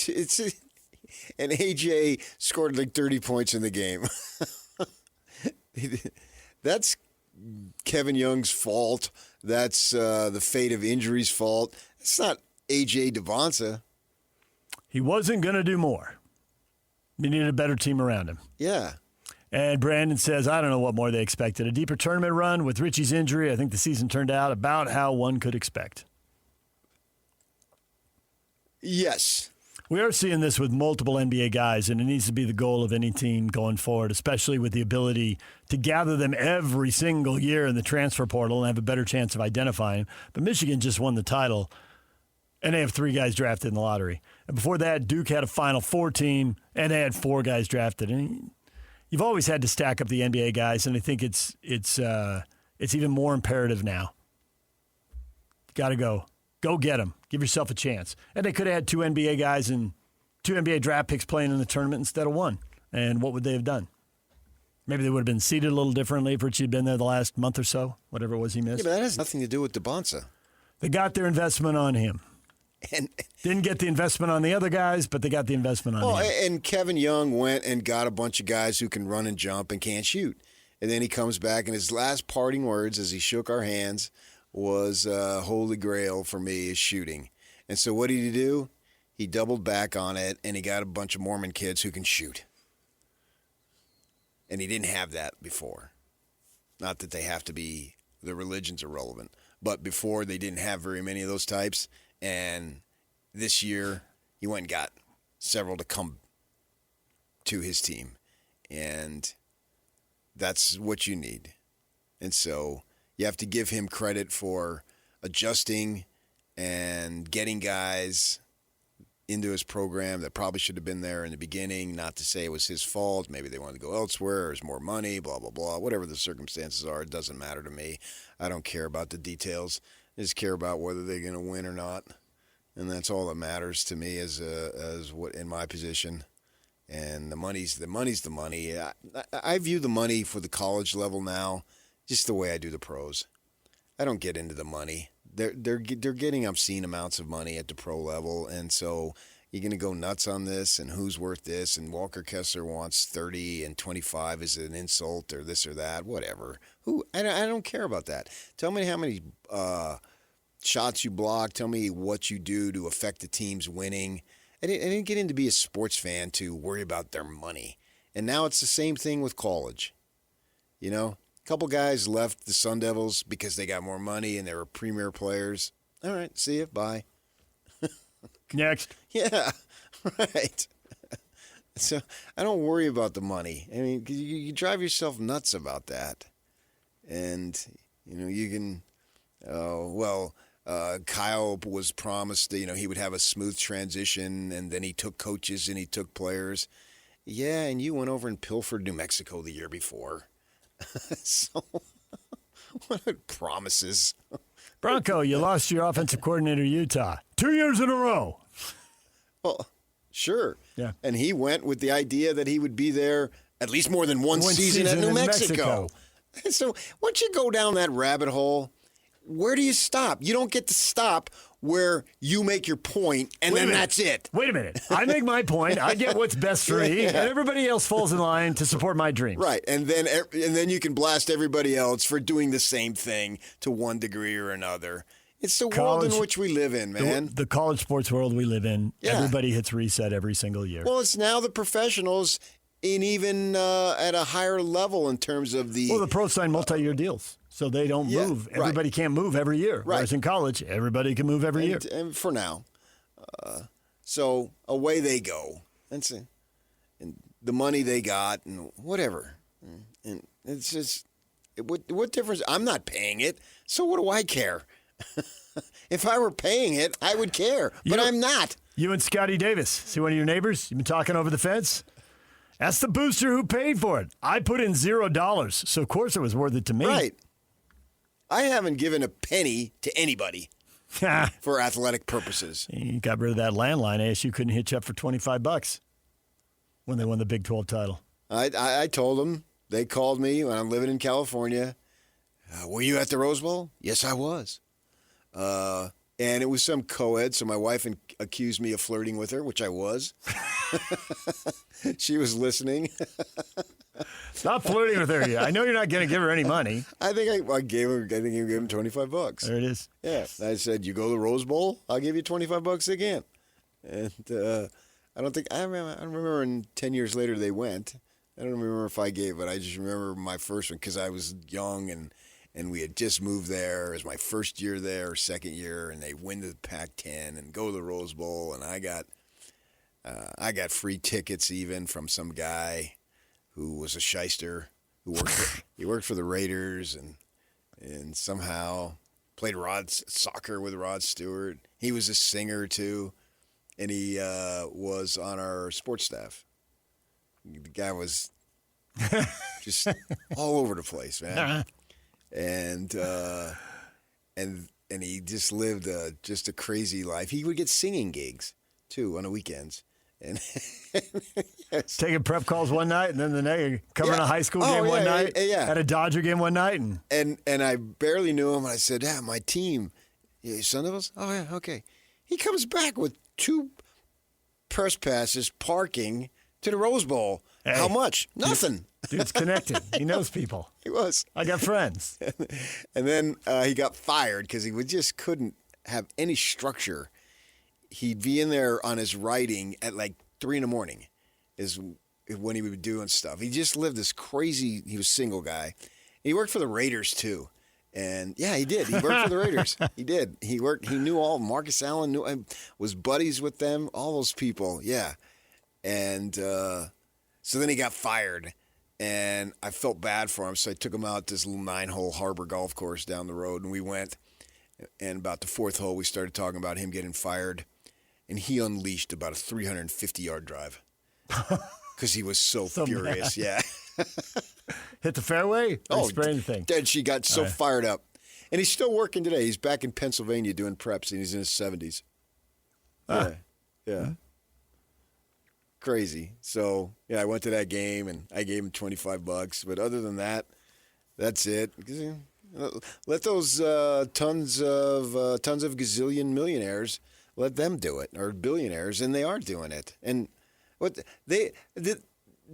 And AJ scored like 30 points in the game. That's Kevin Young's fault. That's the fate of injury's fault. It's not AJ Dybantsa. He wasn't going to do more. He needed a better team around him. Yeah. And Brandon says, I don't know what more they expected. A deeper tournament run with Richie's injury. I think the season turned out about how one could expect. Yes. We are seeing this with multiple NBA guys, and it needs to be the goal of any team going forward, especially with the ability to gather them every single year in the transfer portal and have a better chance of identifying them. But Michigan just won the title, and they have 3 guys drafted in the lottery. And before that, Duke had a Final Four team, and they had 4 guys drafted. And you've always had to stack up the NBA guys, and I think it's even more imperative now. Got to go. Go get him. Give yourself a chance. And they could have had 2 NBA guys and 2 NBA draft picks playing in the tournament instead of 1. And what would they have done? Maybe they would have been seated a little differently if Richie had been there the last month or so, whatever it was he missed. Yeah, but that has nothing to do with Dybantsa. They got their investment on him. And didn't get the investment on the other guys, but they got the investment on him. And Kevin Young went and got a bunch of guys who can run and jump and can't shoot. And then he comes back, and his last parting words as he shook our hands was, holy grail for me is shooting. And so what did he do? He doubled back on it, and he got a bunch of Mormon kids who can shoot. And he didn't have that before. Not that they have to be, the religion's irrelevant. But before, they didn't have very many of those types. And this year, he went and got several to come to his team. And that's what you need. And so you have to give him credit for adjusting and getting guys into his program that probably should have been there in the beginning, not to say it was his fault. Maybe they wanted to go elsewhere, there's more money, blah, blah, blah. Whatever the circumstances are, it doesn't matter to me. I don't care about the details. I just care about whether they're going to win or not. And that's all that matters to me as what in my position. And the money's the money. I view the money for the college level now just the way I do the pros. I don't get into the money. They're getting obscene amounts of money at the pro level, and so you're going to go nuts on this and who's worth this, and Walker Kessler wants 30 and 25 is an insult or this or that, whatever. I don't care about that. Tell me how many shots you block. Tell me what you do to affect the team's winning. I didn't get in to be a sports fan to worry about their money. And now it's the same thing with college. You know? A couple guys left the Sun Devils because they got more money and they were premier players. All right, see you. Bye. Next. Yeah, right. So I don't worry about the money. I mean, you drive yourself nuts about that. And, you can, Kyle was promised that, he would have a smooth transition, and then he took coaches and he took players. Yeah, and you went over and pilfered New Mexico the year before. So, what are promises? Bronco, you lost your offensive coordinator to Utah 2 years in a row. Well, sure. Yeah. And he went with the idea that he would be there at least more than one season at New Mexico. So once you go down that rabbit hole, where do you stop? You don't get to stop where you make your point, and then that's it. Wait a minute. I make my point. I get what's best for me, and everybody else falls in line to support my dreams. Right, and then you can blast everybody else for doing the same thing to one degree or another. It's the world in which we live in, man. The college sports world we live in. Yeah. Everybody hits reset every single year. Well, it's now the professionals in even at a higher level in terms of the... Well, the pros sign multi-year deals. So they don't move. Everybody can't move every year. Right. Whereas in college, everybody can move every year. And for now. So away they go. And the money they got and whatever. And it's just, what difference? I'm not paying it. So what do I care? If I were paying it, I would care. But I'm not. You and Scotty Davis. See one of your neighbors? You've been talking over the fence? That's the booster who paid for it. I put in $0. So of course it was worth it to me. Right. I haven't given a penny to anybody for athletic purposes. You got rid of that landline. ASU couldn't hit you up for $25 when they won the Big 12 title. I told them. They called me when I'm living in California. Were you at the Rose Bowl? Yes, I was. And it was some co-ed, so my wife accused me of flirting with her, which I was. She was listening. Stop flirting with her. I know you're not going to give her any money. I think I gave him $25. There it is. Yeah. I said, you go to the Rose Bowl, I'll give you $25 again. And I remember 10 years later they went. I don't remember if I gave it. I just remember my first one because I was young and we had just moved there. It was my first year there, second year, and they win the Pac-10 and go to the Rose Bowl. And I got free tickets even from some guy who was a shyster who worked for the Raiders and somehow played soccer with Rod Stewart. He was a singer too, and he was on our sports staff. The guy was just all over the place, man. And and he just lived just a crazy life. He would get singing gigs too on the weekends, and yes. Taking prep calls one night, and then the next covering a high school game one night, at a Dodger game one night, and I barely knew him. And I said, "Yeah, my team, your son of us." Oh yeah, okay. He comes back with 2 press passes, parking to the Rose Bowl. Hey, how much? Nothing. Dude's connected. He knows people. He was. I got friends. And then he got fired because he just couldn't have any structure. He'd be in there on his writing at like 3 a.m. is when he would be doing stuff. He just lived this crazy, he was a single guy. He worked for the Raiders too. And yeah, he did. He worked for the Raiders. He did. He knew all, Marcus Allen was buddies with them, all those people. Yeah. And so then he got fired. And I felt bad for him, so I took him out to this little 9-hole Harbor golf course down the road, and we went. And about the 4th hole, we started talking about him getting fired, and he unleashed about a 350-yard drive because he was so furious. Mad. Yeah, hit the fairway. Spraying the thing. Dead. She got so fired up, and he's still working today. He's back in Pennsylvania doing preps, and he's in his 70s. Yeah. Crazy. So, yeah, I went to that game, and I gave him $25. But other than that, that's it. Let those tons of gazillion millionaires, let them do it, or billionaires, and they are doing it. And what they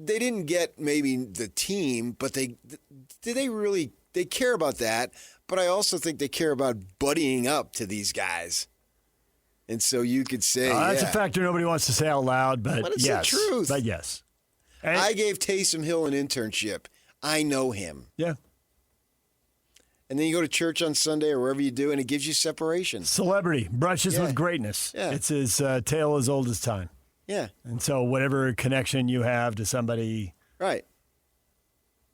didn't get maybe the team, but they care about that. But I also think they care about buddying up to these guys. And so you could say, that's a factor nobody wants to say out loud, but it's yes. the truth. But yes. And I gave Taysom Hill an internship. I know him. Yeah. And then you go to church on Sunday or wherever you do, and it gives you separation. Celebrity brushes with greatness. Yeah. It's his tale as old as time. Yeah. And so whatever connection you have to somebody. Right.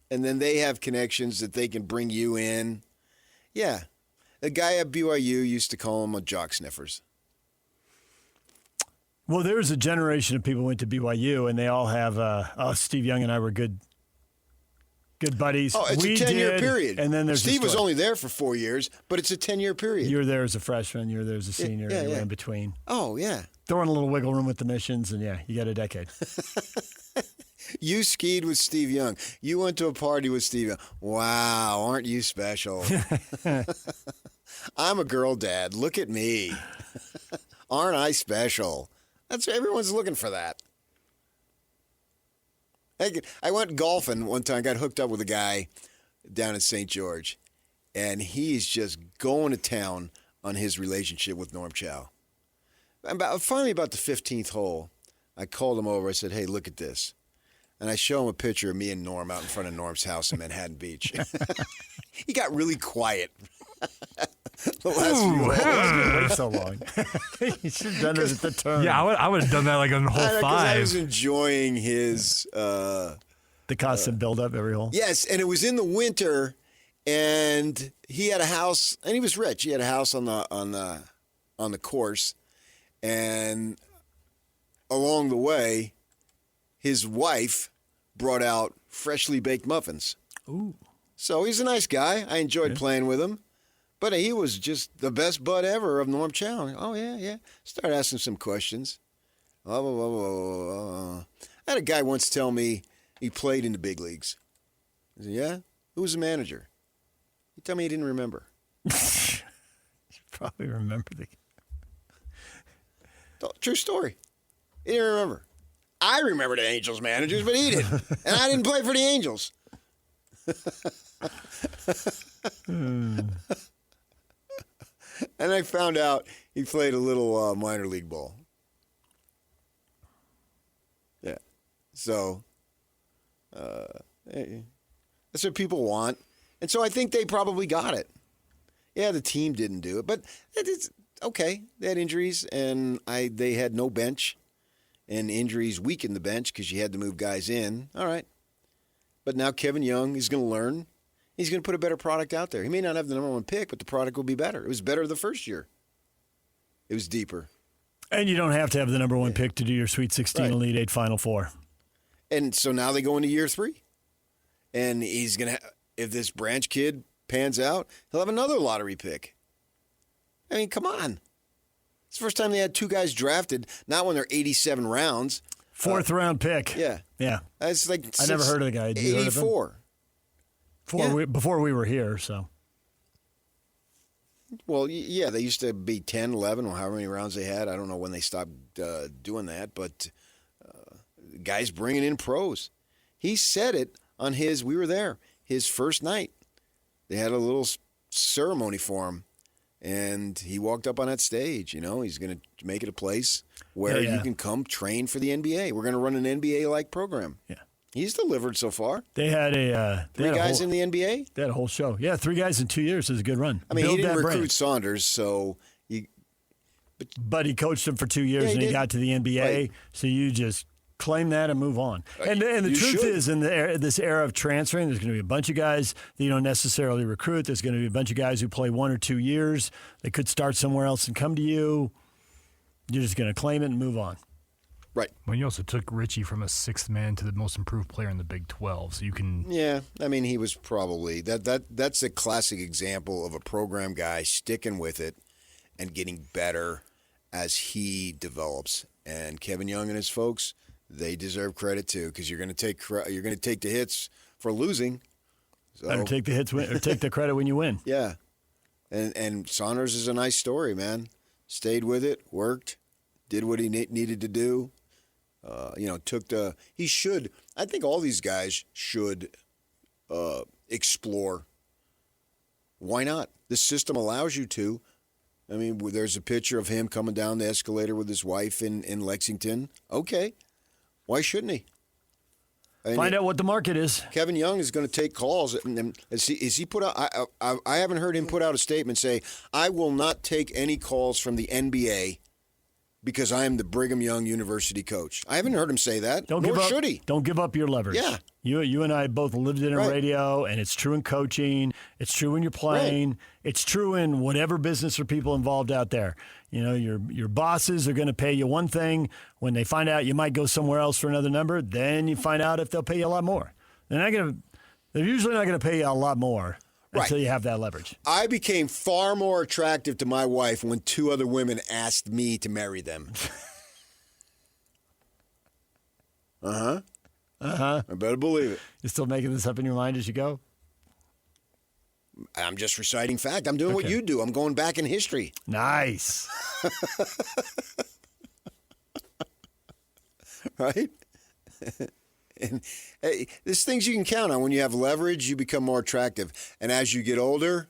And then they have connections that they can bring you in. Yeah. The guy at BYU used to call them jock sniffers. Well, there's a generation of people who went to BYU, and they all have. Steve Young and I were good buddies. Oh, it's a 10-year period. And then there's Steve was only there for 4 years, but it's a 10-year period. You were there as a freshman. You were there as a senior. Yeah, you were yeah. in between. Oh, yeah. Throwing a little wiggle room with the missions, and you got a decade. You skied with Steve Young. You went to a party with Steve Young. Wow, aren't you special? I'm a girl dad. Look at me. Aren't I special? Everyone's looking for that. I went golfing one time. Got hooked up with a guy down in St. George, and he's just going to town on his relationship with Norm Chow. Finally, about the 15th hole, I called him over. I said, "Hey, look at this," and I show him a picture of me and Norm out in front of Norm's house in Manhattan Beach. He got really quiet. The last few holes. Wait so long. You should have done it at the turn. Yeah, I would have done that like on hole 5. I was enjoying his the constant build-up every hole. Yes, and it was in the winter, and he had a house, and he was rich. He had a house on the course, and along the way, his wife brought out freshly baked muffins. Ooh. So he's a nice guy. I enjoyed playing with him. But he was just the best bud ever of Norm Chow. Oh, yeah. Started asking some questions. Blah, blah, blah, blah, blah. I had a guy once tell me he played in the big leagues. I said, yeah? Who was the manager? He told me he didn't remember. You probably remember True story. He didn't remember. I remember the Angels managers, but he didn't. And I didn't play for the Angels. And I found out he played a little minor league ball. Yeah. So, that's what people want. And so I think they probably got it. Yeah, the team didn't do it. But it's okay. They had injuries, and they had no bench. And injuries weakened the bench because you had to move guys in. All right. But now Kevin Young is going to learn. He's going to put a better product out there. He may not have the number 1 pick, but the product will be better. It was better the first year. It was deeper. And you don't have to have the number 1 pick to do your Sweet 16 Elite 8 Final Four. And so now they go into year 3. And he's going to if this Branch kid pans out, he'll have another lottery pick. I mean, come on. It's the first time they had 2 guys drafted, not when they're 87 rounds. 4th round pick. Yeah. Yeah. That's like I never heard of the guy. 84. Before we were here, so. Well, yeah, they used to be 10, 11, or however many rounds they had. I don't know when they stopped doing that, but guys bringing in pros. He said it on we were there, his first night. They had a little ceremony for him, and he walked up on that stage. He's going to make it a place where you can come train for the NBA. We're going to run an NBA-like program. Yeah. He's delivered so far. They had a 3 guys in the NBA. They had a whole show. Yeah, 3 guys in 2 years is a good run. I mean, he didn't recruit Saunders, so but he coached him for 2 years, and he got to the NBA. Right. So you just claim that and move on. And the truth is, in this era of transferring, there's going to be a bunch of guys that you don't necessarily recruit. There's going to be a bunch of guys who play 1 or 2 years. They could start somewhere else and come to you. You're just going to claim it and move on. Right. Well, you also took Richie from a 6th man to the most improved player in the Big 12, so you can. Yeah, I mean, he was probably that's a classic example of a program guy sticking with it and getting better as he develops. And Kevin Young and his folks, they deserve credit too, because you're going to take the hits for losing. So, better take the hits or take the credit when you win. Yeah, and Saunders is a nice story, man. Stayed with it, worked, did what he needed to do. I think all these guys should explore. Why not? The system allows you to. I mean, there's a picture of him coming down the escalator with his wife in Lexington. Okay. Why shouldn't he? Find out what the market is. Kevin Young is going to take calls. And is he put out? I haven't heard him put out a statement say, "I will not take any calls from the NBA because I am the Brigham Young University coach." I haven't heard him say that. Should he? Don't give up your leverage. Yeah. You and I both lived in radio, and it's true in coaching. It's true when you're playing. Right. It's true in whatever business or people involved out there. Your bosses are going to pay you one thing. When they find out you might go somewhere else for another number, then you find out if they'll pay you a lot more. They're usually not going to pay you a lot more until you have that leverage. I became far more attractive to my wife when 2 other women asked me to marry them. Uh-huh. I better believe it. You're still making this up in your mind as you go? I'm just reciting fact. I'm doing what you do. I'm going back in history. Nice. Right? And hey, there's things you can count on. When you have leverage, you become more attractive. And as you get older,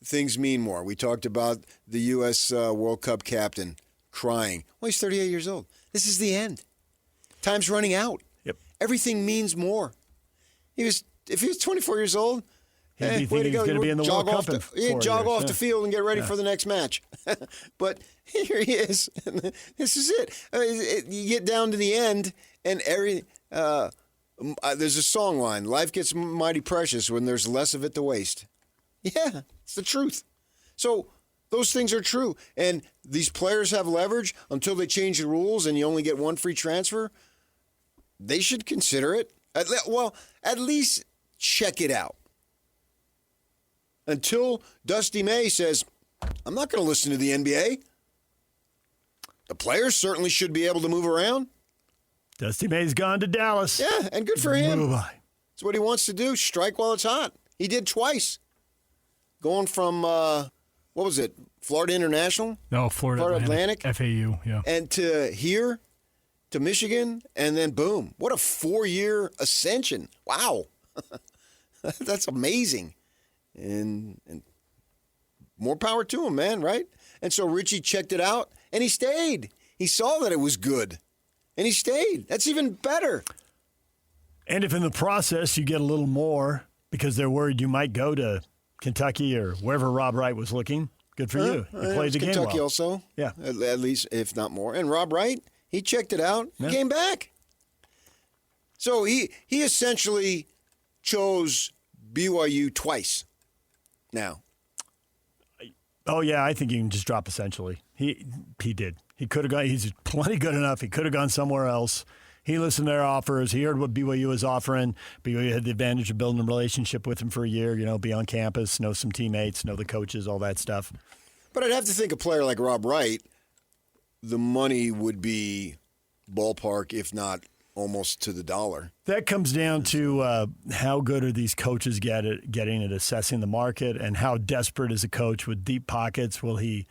things mean more. We talked about the U.S. World Cup captain crying. Well, he's 38 years old. This is the end. Time's running out. Yep. Everything means more. If he was 24 years old, he'd be thinking he's going to be in the World Cup in 4 years. Jog off the field and get ready for the next match. But here he is. This is it. You get down to the end, and there's a song line, life gets mighty precious when there's less of it to waste. Yeah, it's the truth. So those things are true. And these players have leverage until they change the rules and you only get 1 free transfer. They should consider it. At least check it out. Until Dusty May says, I'm not going to listen to the NBA. The players certainly should be able to move around. Dusty May's gone to Dallas. Yeah, and good for him. Bye-bye. It's what he wants to do, strike while it's hot. He did twice. Going from, what was it, Florida International? No, Florida Atlantic. FAU, yeah. And to here, to Michigan, and then boom. What a 4-year ascension. Wow. That's amazing. And more power to him, man, right? And so Richie checked it out, and he stayed. He saw that it was good, and he stayed. That's even better. And if in the process you get a little more because they're worried you might go to Kentucky or wherever Rob Wright was looking, good for you. You played the game Kentucky well. also. Yeah. At least, if not more. And Rob Wright, he checked it out. He came back. So he essentially chose BYU twice now. Oh, yeah, I think you can just drop essentially. He did. He could have gone. He's plenty good enough. He could have gone somewhere else. He listened to their offers. He heard what BYU was offering. BYU had the advantage of building a relationship with him for a year, be on campus, know some teammates, know the coaches, all that stuff. But I'd have to think a player like Rob Wright, the money would be ballpark, if not almost to the dollar. That comes down to how good are these coaches getting at assessing the market, and how desperate is a coach with deep pockets? Will he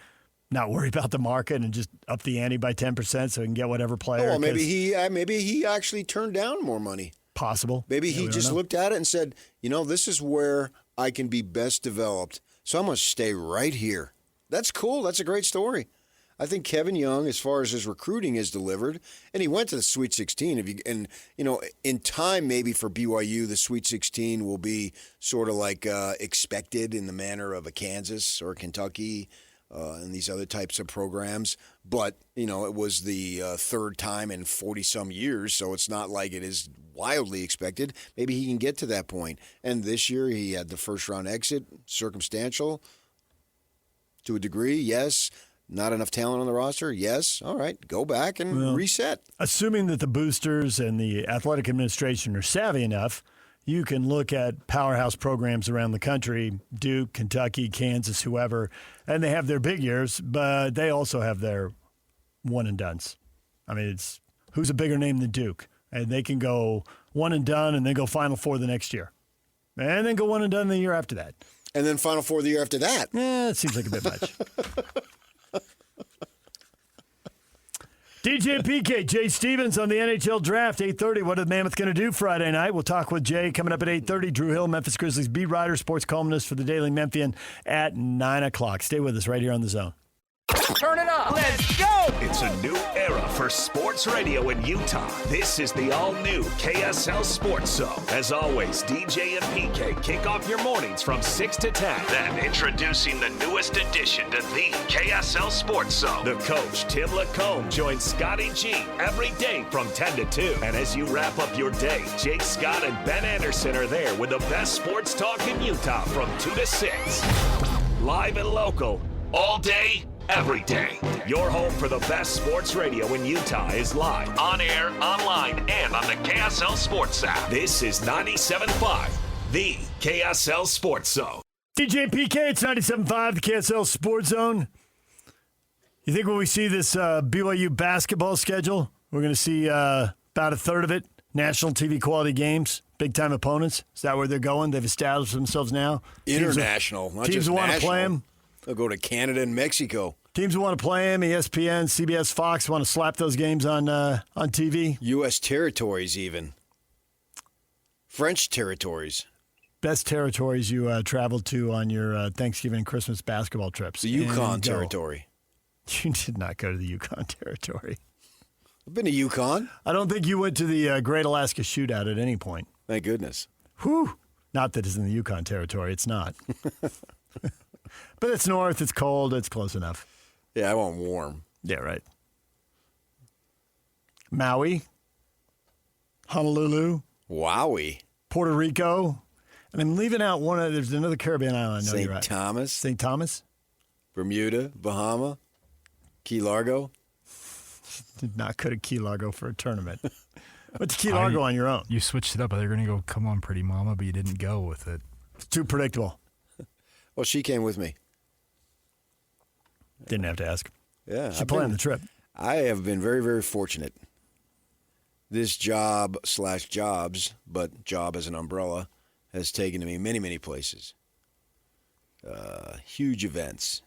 not worry about the market and just up the ante by 10% so he can get whatever player? Well, maybe he actually turned down more money. Possible. Maybe he just looked at it and said, this is where I can be best developed, so I'm going to stay right here. That's cool. That's a great story. I think Kevin Young, as far as his recruiting is delivered, and he went to the Sweet 16. In time, maybe for BYU, the Sweet 16 will be sort of like expected in the manner of a Kansas or a Kentucky and these other types of programs. But, it was the third time in 40-some years, so it's not like it is wildly expected. Maybe he can get to that point. And this year he had the first-round exit, circumstantial to a degree, yes. Not enough talent on the roster? Yes. All right. Go back and reset. Assuming that the boosters and the athletic administration are savvy enough, you can look at powerhouse programs around the country, Duke, Kentucky, Kansas, whoever, and they have their big years, but they also have their one-and-dones. I mean, it's who's a bigger name than Duke? And they can go one and done and then go Final Four the next year. And then go one and done the year after that. And then Final Four the year after that. Yeah, it seems like a bit much. DJ and PK, Jay Stevens on the NHL Draft, 8:30. What are the Mammoth going to do Friday night? We'll talk with Jay coming up at 8:30. Drew Hill, Memphis Grizzlies beat writer, sports columnist for the Daily Memphian at 9 o'clock. Stay with us right here on The Zone. Turn it up. Let's go. It's a new era for sports radio in Utah. This is the all-new KSL Sports Zone. As always, DJ and PK kick off your mornings from 6 to 10. Then introducing the newest addition to the KSL Sports Zone. The coach, Tim Lacombe, joins Scotty G every day from 10 to 2. And as you wrap up your day, Jake Scott and Ben Anderson are there with the best sports talk in Utah from 2 to 6. Live and local, all day, every day. Your home for the best sports radio in Utah is live, on air, online, and on the KSL Sports app. This is 97.5, the KSL Sports Zone. DJ PK, it's 97.5, the KSL Sports Zone. You think when we see this BYU basketball schedule, we're going to see about a third of it, national TV quality games, big-time opponents? Is that where they're going? They've established themselves now? International, not just national. Teams who want to play them. They'll go to Canada and Mexico. Teams who want to play them, ESPN, CBS, Fox, want to slap those games on TV. U.S. territories even. French territories. Best territories you traveled to on your Thanksgiving and Christmas basketball trips. The Yukon territory. You did not go to the Yukon territory. I've been to Yukon. I don't think you went to the Great Alaska Shootout at any point. Thank goodness. Whew. Not that it's in the Yukon territory. It's not. But it's north. It's cold. It's close enough. Yeah, I want warm. Yeah, right. Maui, Honolulu, Wowie, Puerto Rico, and I'm leaving out one. There's another Caribbean island. I know you're right. St. Thomas, Bermuda, Bahama, Key Largo. Did not go to Key Largo for a tournament. Went to Key Largo on your own. You switched it up. They're going to go, come on, Pretty Mama, but you didn't go with it. It's too predictable. Well, she came with me. Didn't have to ask. Yeah. She planned the trip. I have been very, very fortunate. This job/jobs, but job as an umbrella, has taken me many, many places. Huge events.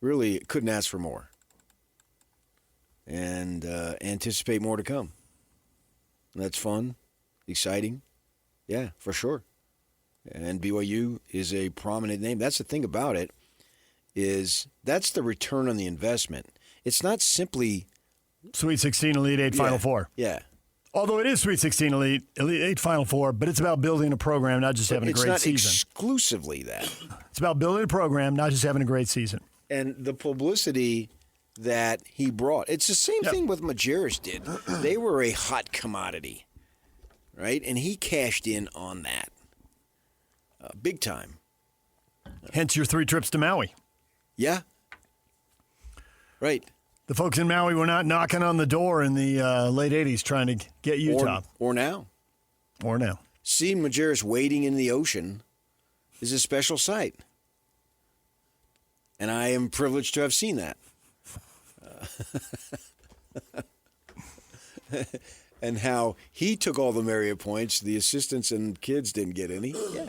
Really couldn't ask for more. And anticipate more to come. That's fun, exciting. Yeah, for sure. And BYU is a prominent name. That's the thing about it, is that's the return on the investment. It's not simply Sweet 16, Elite 8, Final Four. Yeah. Although it is Sweet 16, Elite 8, Final Four, but it's about building a program, not just having a great season. It's not exclusively that. It's about building a program, not just having a great season. And the publicity that he brought. It's the same thing with Majerus did. They were a hot commodity, right? And he cashed in on that. Big time. Hence your 3 trips to Maui. Yeah. Right. The folks in Maui were not knocking on the door in the late 80s trying to get Utah. Or now. Or now. Seeing Majerus wading in the ocean is a special sight. And I am privileged to have seen that. And how he took all the Marriott points, the assistants and kids didn't get any. Yeah.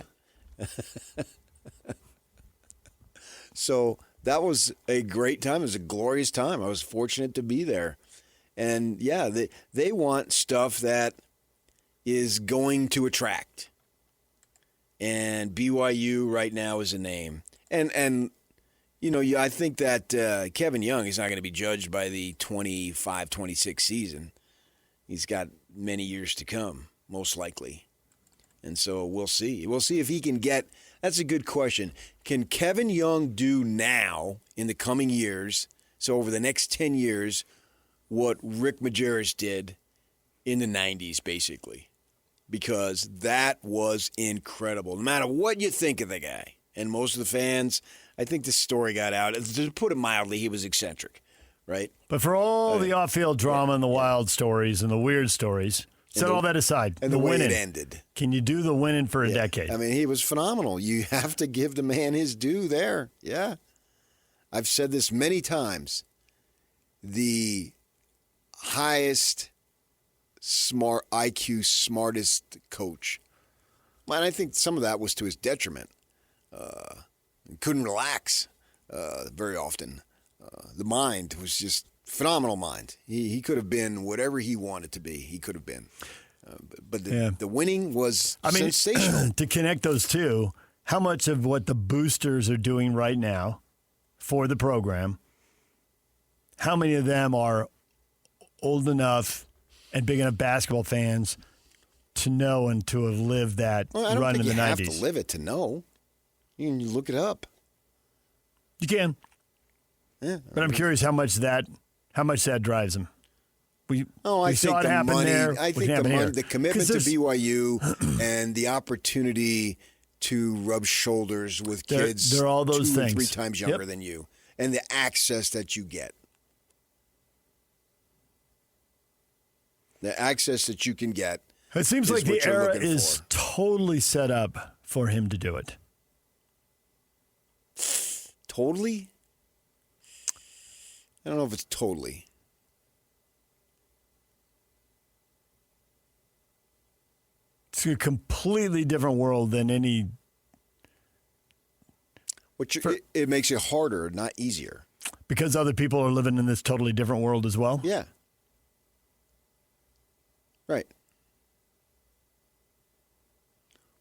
So that was a great time. It was a glorious time. I was fortunate to be there. And, yeah, they want stuff that is going to attract. And BYU right now is a name. And you know, I think that Kevin Young is not going to be judged by the 25-26 season. He's got many years to come, most likely. And so we'll see. We'll see if he can get – that's a good question. Can Kevin Young do now in the coming years, so over the next 10 years, what Rick Majerus did in the 90s, basically? Because that was incredible. No matter what you think of the guy, and most of the fans, I think the story got out. To put it mildly, he was eccentric, right? But for all the off-field drama and the wild stories and the weird stories, set all that aside. And the way it ended. Can you do the winning for a decade? I mean, he was phenomenal. You have to give the man his due there. Yeah. I've said this many times. The highest smartest coach. And I think some of that was to his detriment. Couldn't relax very often. The mind was just phenomenal mind. He could have been whatever he wanted to be. He could have been. But the winning was sensational. To connect those two, how much of what the boosters are doing right now for the program, how many of them are old enough and big enough basketball fans to know and to have lived that run in the 90s? I don't think you have to live it to know. You can look it up. You can. Yeah, but I'm curious how much that drives them. I think the money. I think the commitment to BYU and the opportunity to rub shoulders with kids they're all those 2 or things. 3 times younger than you, and the access that you get. The access that you can get. It seems like the era is totally set up for him to do it. Totally? I don't know if it's totally. It's a completely different world than any. It makes it harder, not easier. Because other people are living in this totally different world as well? Yeah. Right.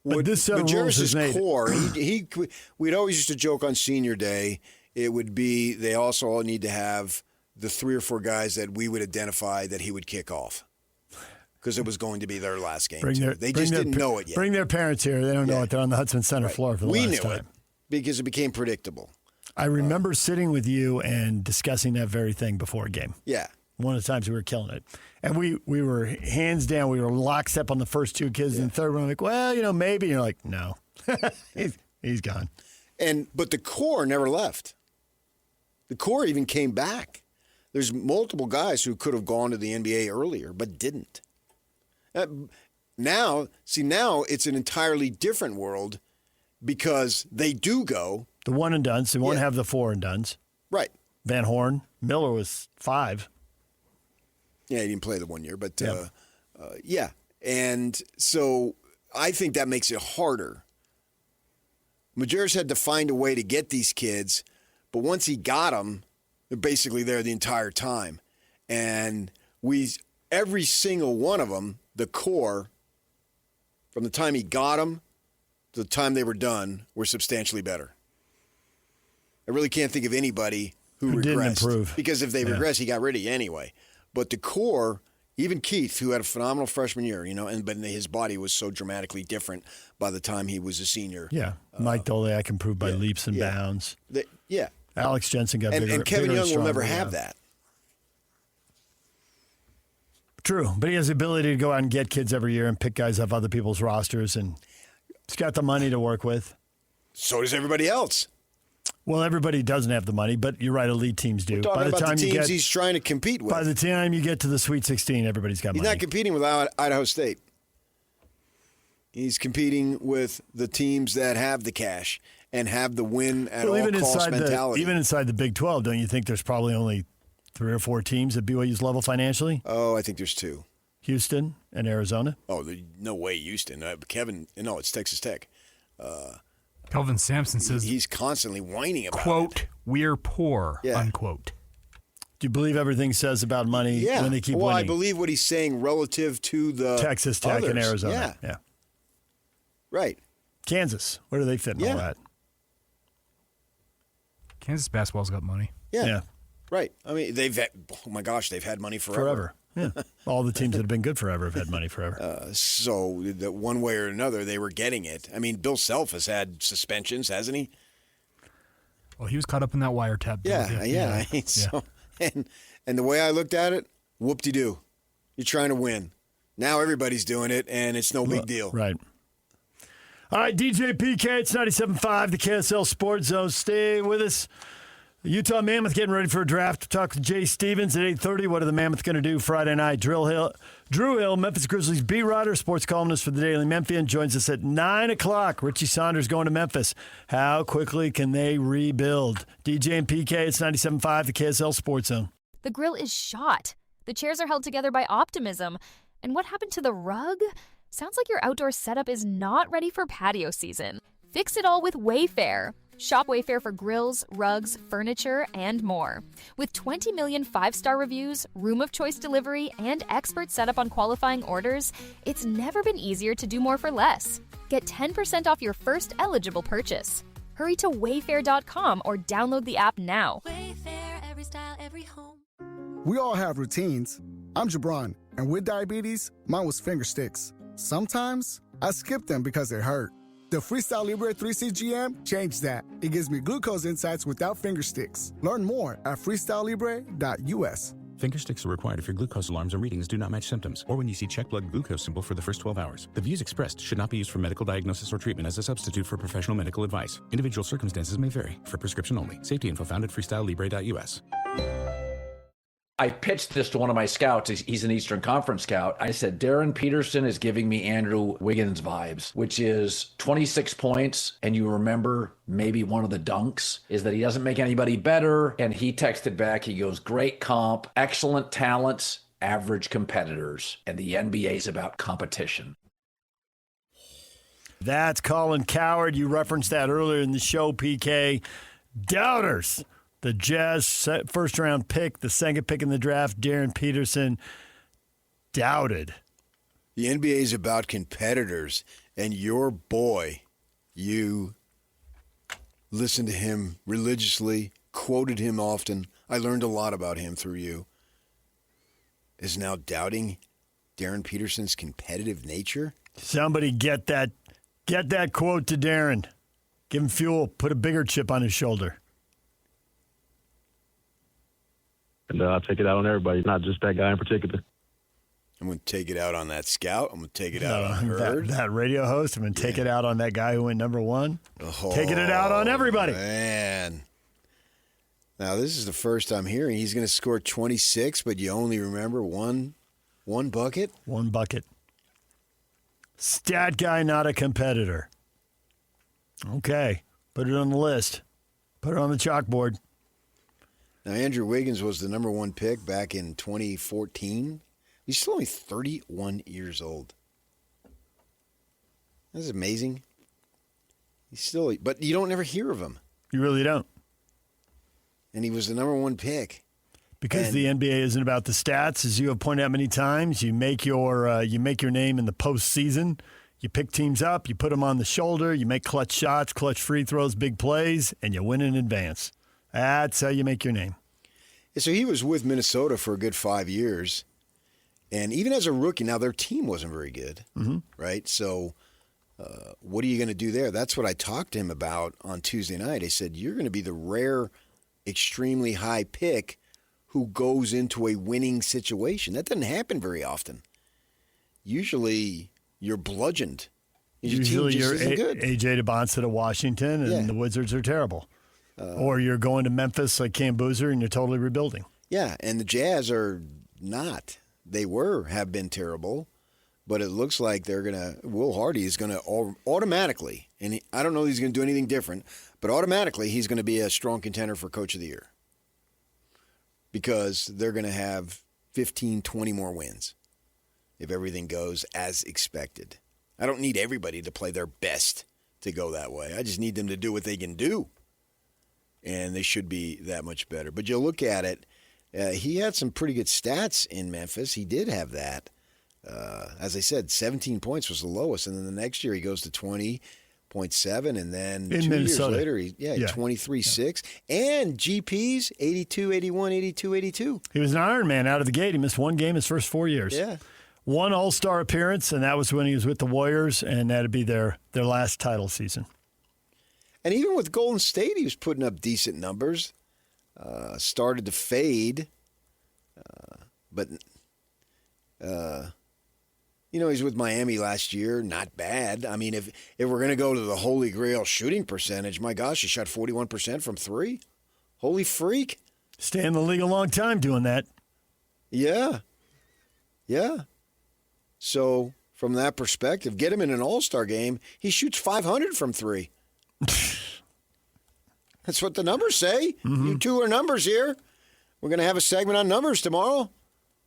Majerus' core, we'd always used to joke on senior day, it would be they also all need to have the 3 or 4 guys that we would identify that he would kick off. Because it was going to be their last game. They just didn't know it yet. Bring their parents here. They don't know it. They're on the Hudson Center floor for the last time. We knew it because it became predictable. I remember sitting with you and discussing that very thing before a game. Yeah. One of the times we were killing it. And we were hands down. We were lockstep on the first 2 kids. And the third one, I'm like, well, maybe. And you're like, no. he's gone. But the core never left. The core even came back. There's multiple guys who could have gone to the NBA earlier, but didn't. Now it's an entirely different world because they do go. The one and dones. They won't have the 4 and dones. Right. Van Horn. Miller was 5. Yeah, he didn't play the 1 year, but yeah. And so I think that makes it harder. Majerus had to find a way to get these kids, but once he got them, they're basically there the entire time. And every single one of them, the core, from the time he got them to the time they were done, were substantially better. I really can't think of anybody who regressed. Didn't improve. Because if they regressed, he got rid of you anyway. But the core, even Keith, who had a phenomenal freshman year, but his body was so dramatically different by the time he was a senior. Yeah. Mike Doliak improved by leaps and bounds. Alex Jensen got bigger. And Kevin Young will never have that. True. But he has the ability to go out and get kids every year and pick guys off other people's rosters. And he's got the money to work with. So does everybody else. Well, everybody doesn't have the money, but you're right, elite teams do. We're talking about the teams he's trying to compete with. By the time you get to the Sweet 16, everybody's got money. He's not competing with Idaho State. He's competing with the teams that have the cash and have the win at all cost mentality. Even inside the Big 12, don't you think there's probably only 3 or 4 teams at BYU's level financially? Oh, I think there's 2. Houston and Arizona? Oh, no way, Houston. It's Texas Tech. Kelvin Sampson says he's constantly whining about quote, it. "We're poor," unquote. Do you believe everything says about money when they keep winning? Well, I believe what he's saying relative to the Texas Tech others. and Arizona. Yeah. Right. Kansas, where do they fit in all that? Kansas basketball's got money. Yeah. Right. I mean, they've had money forever. Yeah. All the teams that have been good forever have had money forever. So that one way or another, they were getting it. I mean, Bill Self has had suspensions, hasn't he? Well, he was caught up in that wiretap. Yeah. So, and the way I looked at it, whoop-de-doo. You're trying to win. Now everybody's doing it, and it's no big deal. Right. All right, DJ PK, it's 97.5, the KSL Sports Zone. Stay with us. Utah Mammoth getting ready for a draft. Talk to Jay Stevens at 8:30. What are the Mammoth going to do Friday night? Drew Hill, Memphis Grizzlies beat writer, sports columnist for the Daily Memphian, joins us at 9 o'clock. Richie Saunders going to Memphis. How quickly can they rebuild? DJ and PK, it's 97.5, the KSL Sports Zone. The grill is shot. The chairs are held together by optimism. And what happened to the rug? Sounds like your outdoor setup is not ready for patio season. Fix it all with Wayfair. Shop Wayfair for grills, rugs, furniture, and more. With 20 million 5-star reviews, room of choice delivery, and expert setup on qualifying orders, it's never been easier to do more for less. Get 10% off your first eligible purchase. Hurry to wayfair.com or download the app now. Wayfair, every style, every home. We all have routines. I'm Jabron, and with diabetes, mine was finger sticks. Sometimes I skip them because they hurt. The Freestyle Libre 3C GM changed that. It gives me glucose insights without finger sticks. Learn more at freestylelibre.us. Finger sticks are required if your glucose alarms or readings do not match symptoms, or when you see check blood glucose symbol for the first 12 hours. The views expressed should not be used for medical diagnosis or treatment as a substitute for professional medical advice. Individual circumstances may vary. For prescription only. Safety info found at freestylelibre.us. I pitched this to one of my scouts. He's an Eastern Conference scout. I said, Darryn Peterson is giving me Andrew Wiggins vibes, which is 26 points. And you remember maybe one of the dunks is that he doesn't make anybody better. And he texted back, he goes, great comp, excellent talents, average competitors. And the NBA is about competition. That's Colin Cowherd. You referenced that earlier in the show, PK. Doubters. The Jazz first-round pick, the second pick in the draft, Darryn Peterson, doubted. The NBA is about competitors, and your boy, you listened to him religiously, quoted him often. I learned a lot about him through you. Is now doubting Darryn Peterson's competitive nature? Somebody get that quote to Darryn. Give him fuel. Put a bigger chip on his shoulder. And I'll take it out on everybody, not just that guy in particular. I'm going to take it out on that scout. I'm going to take it out on Hurd. That radio host. I'm going to take it out on that guy who went number 1. Taking it out on everybody. Man. Now, this is the first I'm hearing. He's going to score 26, but you only remember one bucket? One bucket. Stat guy, not a competitor. Okay. Put it on the list. Put it on the chalkboard. Now, Andrew Wiggins was the number 1 pick back in 2014. He's still only 31 years old. That's amazing. But you don't ever hear of him. You really don't. And he was the number 1 pick. Because the NBA isn't about the stats, as you have pointed out many times. You make your name in the postseason. You pick teams up, you put them on the shoulder, you make clutch shots, clutch free throws, big plays, and you win in advance. That's how you make your name. So he was with Minnesota for a good 5 years. And even as a rookie, now their team wasn't very good, right? So what are you going to do there? That's what I talked to him about on Tuesday night. I said, you're going to be the rare, extremely high pick who goes into a winning situation. That doesn't happen very often. Usually you're bludgeoned. Usually you're AJ Dybantsa to Washington, and the Wizards are terrible. Or you're going to Memphis like Cam Boozer, and you're totally rebuilding. Yeah, and the Jazz are not. They have been terrible, but it looks like they're going to – Will Hardy is going to automatically, And I don't know he's going to do anything different, but automatically he's going to be a strong contender for Coach of the Year because they're going to have 15, 20 more wins if everything goes as expected. I don't need everybody to play their best to go that way. I just need them to do what they can do, and they should be that much better. But you'll look at it. He had some pretty good stats in Memphis. He did have that. As I said, 17 points was the lowest, and then the next year he goes to 20.7, and then in 2 Minnesota. years later, 23.6, and GPs 82, 81, 82, 82. He was an Iron Man out of the gate. He missed one game his first 4 years. Yeah. One All-Star appearance, and that was when he was with the Warriors, and that'd be their last title season. And even with Golden State, he was putting up decent numbers. Started to fade, but he's with Miami last year. Not bad. I mean, if we're going to go to the holy grail shooting percentage, my gosh, he shot 41% from three. Holy freak. Stay in the league a long time doing that. Yeah. So from that perspective, get him in an All-Star game, he shoots 500 from three. That's what the numbers say. Mm-hmm. You two are numbers here. We're going to have a segment on numbers tomorrow.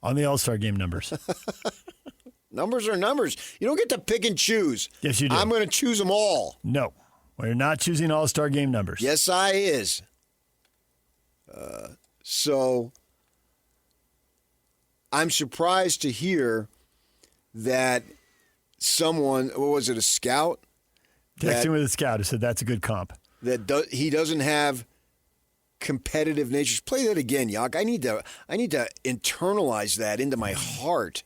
On the All-Star game numbers. Numbers are numbers. You don't get to pick and choose. Yes, you do. I'm going to choose them all. No. We're not choosing All-Star game numbers. Yes, I is. So I'm surprised to hear that someone, what was it, a scout? Texting with a scout who said that's a good comp. That he doesn't have competitive nature. Play that again, Yak. I need to internalize that into my heart.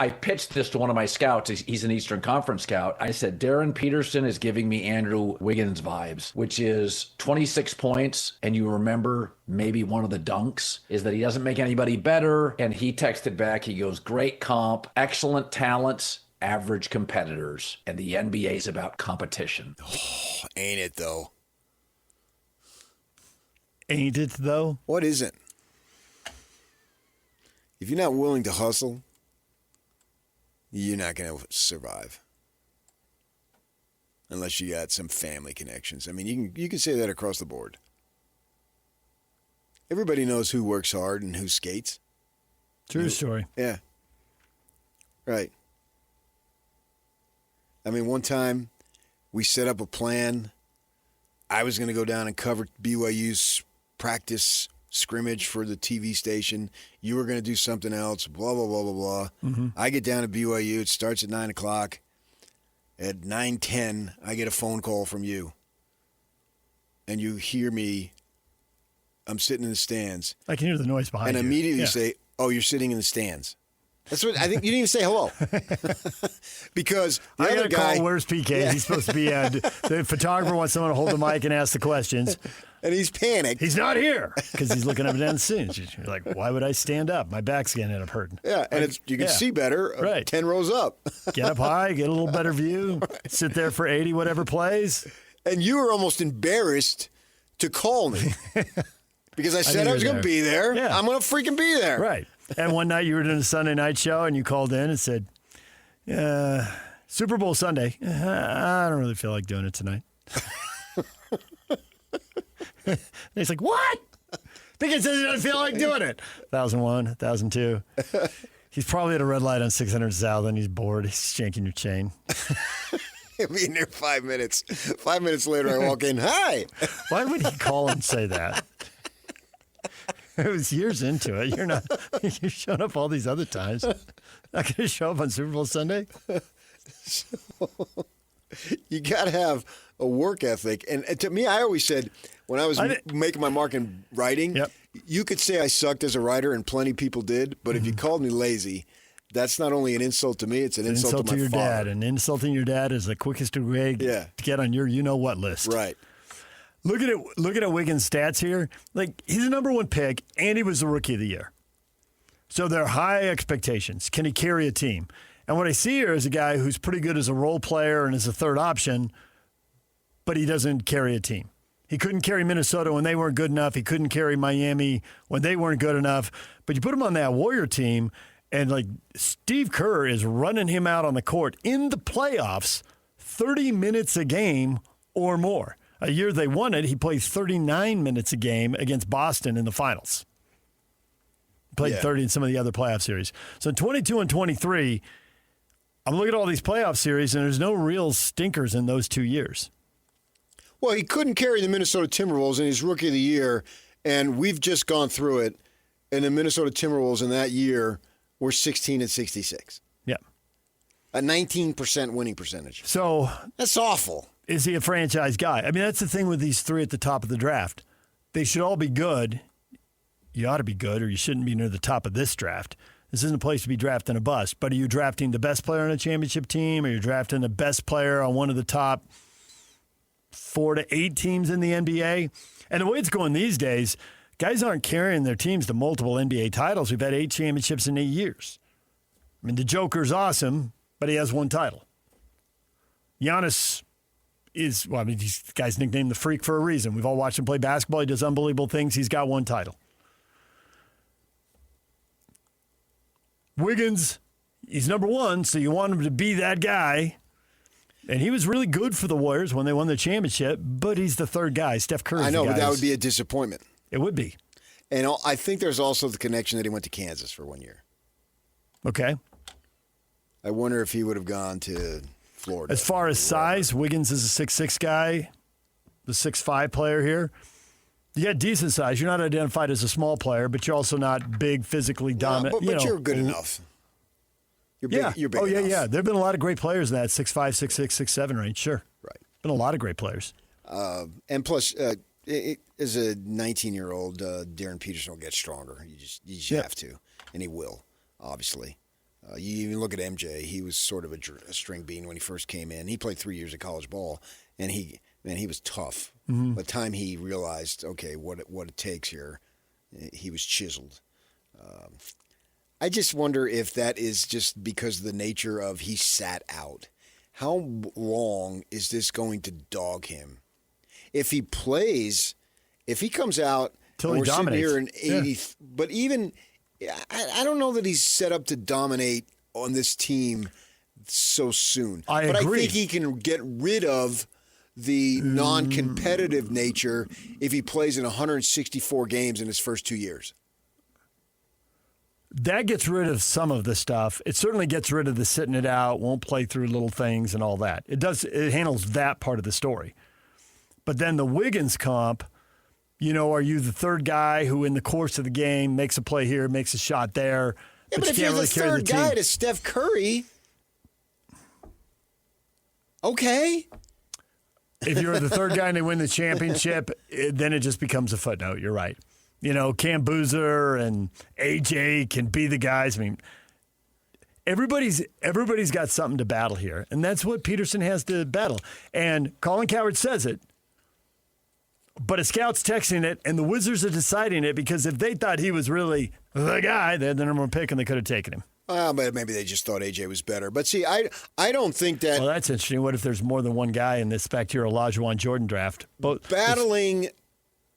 I pitched this to one of my scouts. He's an Eastern Conference scout. I said, Darryn Peterson is giving me Andrew Wiggins vibes, which is 26 points. And you remember maybe one of the dunks is that he doesn't make anybody better. And he texted back, he goes, great comp, excellent talents, average competitors. And the NBA is about competition. Oh, ain't it, though? Ain't it, though? What is it? If you're not willing to hustle, you're not going to survive. Unless you got some family connections. I mean, you can say that across the board. Everybody knows who works hard and who skates. True story. Yeah. Right. I mean, one time we set up a plan. I was going to go down and cover BYU's practice scrimmage for the TV station. You were going to do something else, blah, blah, blah, blah, blah. Mm-hmm. I get down to BYU. It starts at 9 o'clock. At 9:10, I get a phone call from you. And you hear me. I'm sitting in the stands. I can hear the noise behind you. And immediately say, oh, you're sitting in the stands. That's what I think. You didn't even say hello. Because the I other got guy. Call, where's PK? Yeah. He's supposed to be the photographer wants someone to hold the mic and ask the questions. And he's panicked. He's not here because he's looking up and down the scenes. You're like, why would I stand up? My back's going to end up hurting. Yeah, and you can see better 10 rows up. Get up high, get a little better view, sit there for 80 whatever plays. And you were almost embarrassed to call me because I said I was going to be there. Yeah. I'm going to freaking be there. Right. And one night you were doing a Sunday night show and you called in and said, Super Bowl Sunday. I don't really feel like doing it tonight. And he's like, what? Because he doesn't feel like doing it. 1001, 1002. He's probably at a red light on 600 South and he's bored. He's shanking your chain. He'll be in there 5 minutes. 5 minutes later, I walk in. Hi. Why would he call and say that? It was years into it. You're showing up all these other times. Not going to show up on Super Bowl Sunday? So, you got to have a work ethic. And to me, I always said, when I was making my mark in writing, you could say I sucked as a writer, and plenty of people did. But if you called me lazy, that's not only an insult to me, it's an insult to my your father. dad. And insulting your dad is the quickest way to get on your you-know-what list. Right. Look at Wiggins' stats here. Like, he's a number one pick, and he was the Rookie of the Year. So there are high expectations. Can he carry a team? And what I see here is a guy who's pretty good as a role player and as a third option, but he doesn't carry a team. He couldn't carry Minnesota when they weren't good enough. He couldn't carry Miami when they weren't good enough. But you put him on that Warrior team, and like Steve Kerr is running him out on the court in the playoffs 30 minutes a game or more. A year they won it, he played 39 minutes a game against Boston in the finals. Played 30 in some of the other playoff series. So 22 and 23, I'm looking at all these playoff series, and there's no real stinkers in those 2 years. Well, he couldn't carry the Minnesota Timberwolves in his rookie of the year, and we've just gone through it, and the Minnesota Timberwolves in that year were 16 and 66. Yeah. A 19% winning percentage. So that's awful. Is he a franchise guy? I mean, that's the thing with these three at the top of the draft. They should all be good. You ought to be good, or you shouldn't be near the top of this draft. This isn't a place to be drafting a bust. But are you drafting the best player on a championship team? Or are you drafting the best player on one of the top 4 to 8 teams in the NBA? And the way it's going these days, guys aren't carrying their teams to multiple NBA titles. We've had 8 championships in 8 years. I mean, the Joker's awesome, but he has 1 title. Giannis is, well, I mean, this guy's nicknamed the Freak for a reason. We've all watched him play basketball. He does unbelievable things. He's got 1 title. Wiggins, he's number 1, so you want him to be that guy. And he was really good for the Warriors when they won the championship, but he's the 3rd guy. Steph Curry's I know, the guy. but that would be a disappointment. It would be. And I think there's also the connection that he went to Kansas for 1 year. Okay. I wonder if he would have gone to Florida. As far as size, Wiggins is a 6'6" guy, the 6'5" player here. You got decent size. You're not identified as a small player, but you're also not big, physically dominant. But you're good enough. You're big, you're big enough. Yeah. There have been a lot of great players in that 6'5", 6'6", 6'7" range, sure. Right. Been a lot of great players. And plus, as a 19-year-old, Darryn Peterson will get stronger. You just have to, and he will, obviously. You even look at MJ. He was sort of a string bean when he first came in. He played 3 years of college ball, and he was tough. Mm-hmm. By the time he realized, okay, what it takes here, he was chiseled. I just wonder if that is just because of the nature of he sat out. How long is this going to dog him? If he plays, if he comes out, till and he we're dominates. sitting here in 80, but even I don't know that he's set up to dominate on this team so soon. I agree. agree. I think he can get rid of the non-competitive nature if he plays in 164 games in his first 2 years. That gets rid of some of the stuff. It certainly gets rid of the sitting it out, won't play through little things and all that. It handles that part of the story. But then the Wiggins comp, are you the 3rd guy who in the course of the game makes a play here, makes a shot there? Yeah, but if you're the 3rd guy to Steph Curry, okay. If you're the 3rd guy and they win the championship, then it just becomes a footnote. You're right. Cam Boozer and AJ can be the guys. I mean, everybody's got something to battle here, and that's what Peterson has to battle. And Colin Cowherd says it, but a scout's texting it, and the Wizards are deciding it because if they thought he was really the guy, they had the number 1 pick, and they could have taken him. But maybe they just thought AJ was better. But see, I don't think that. Well, that's interesting. What if there's more than one guy in this back to your Olajuwon Jordan draft? Battling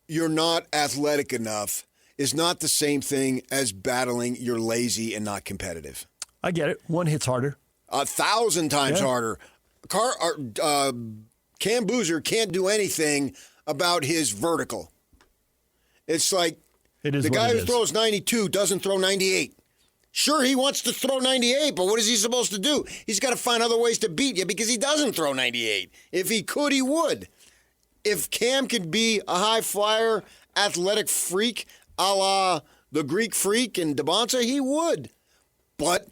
you're not athletic enough is not the same thing as battling you're lazy and not competitive. I get it. One hits harder. 1,000 times harder. Cam Boozer can't do anything about his vertical. It's like the guy who throws 92 doesn't throw 98. Sure, he wants to throw 98, but what is he supposed to do? He's got to find other ways to beat you because he doesn't throw 98. If he could, he would. If Cam could be a high flyer, athletic freak, a la the Greek freak and Dybantsa, he would. But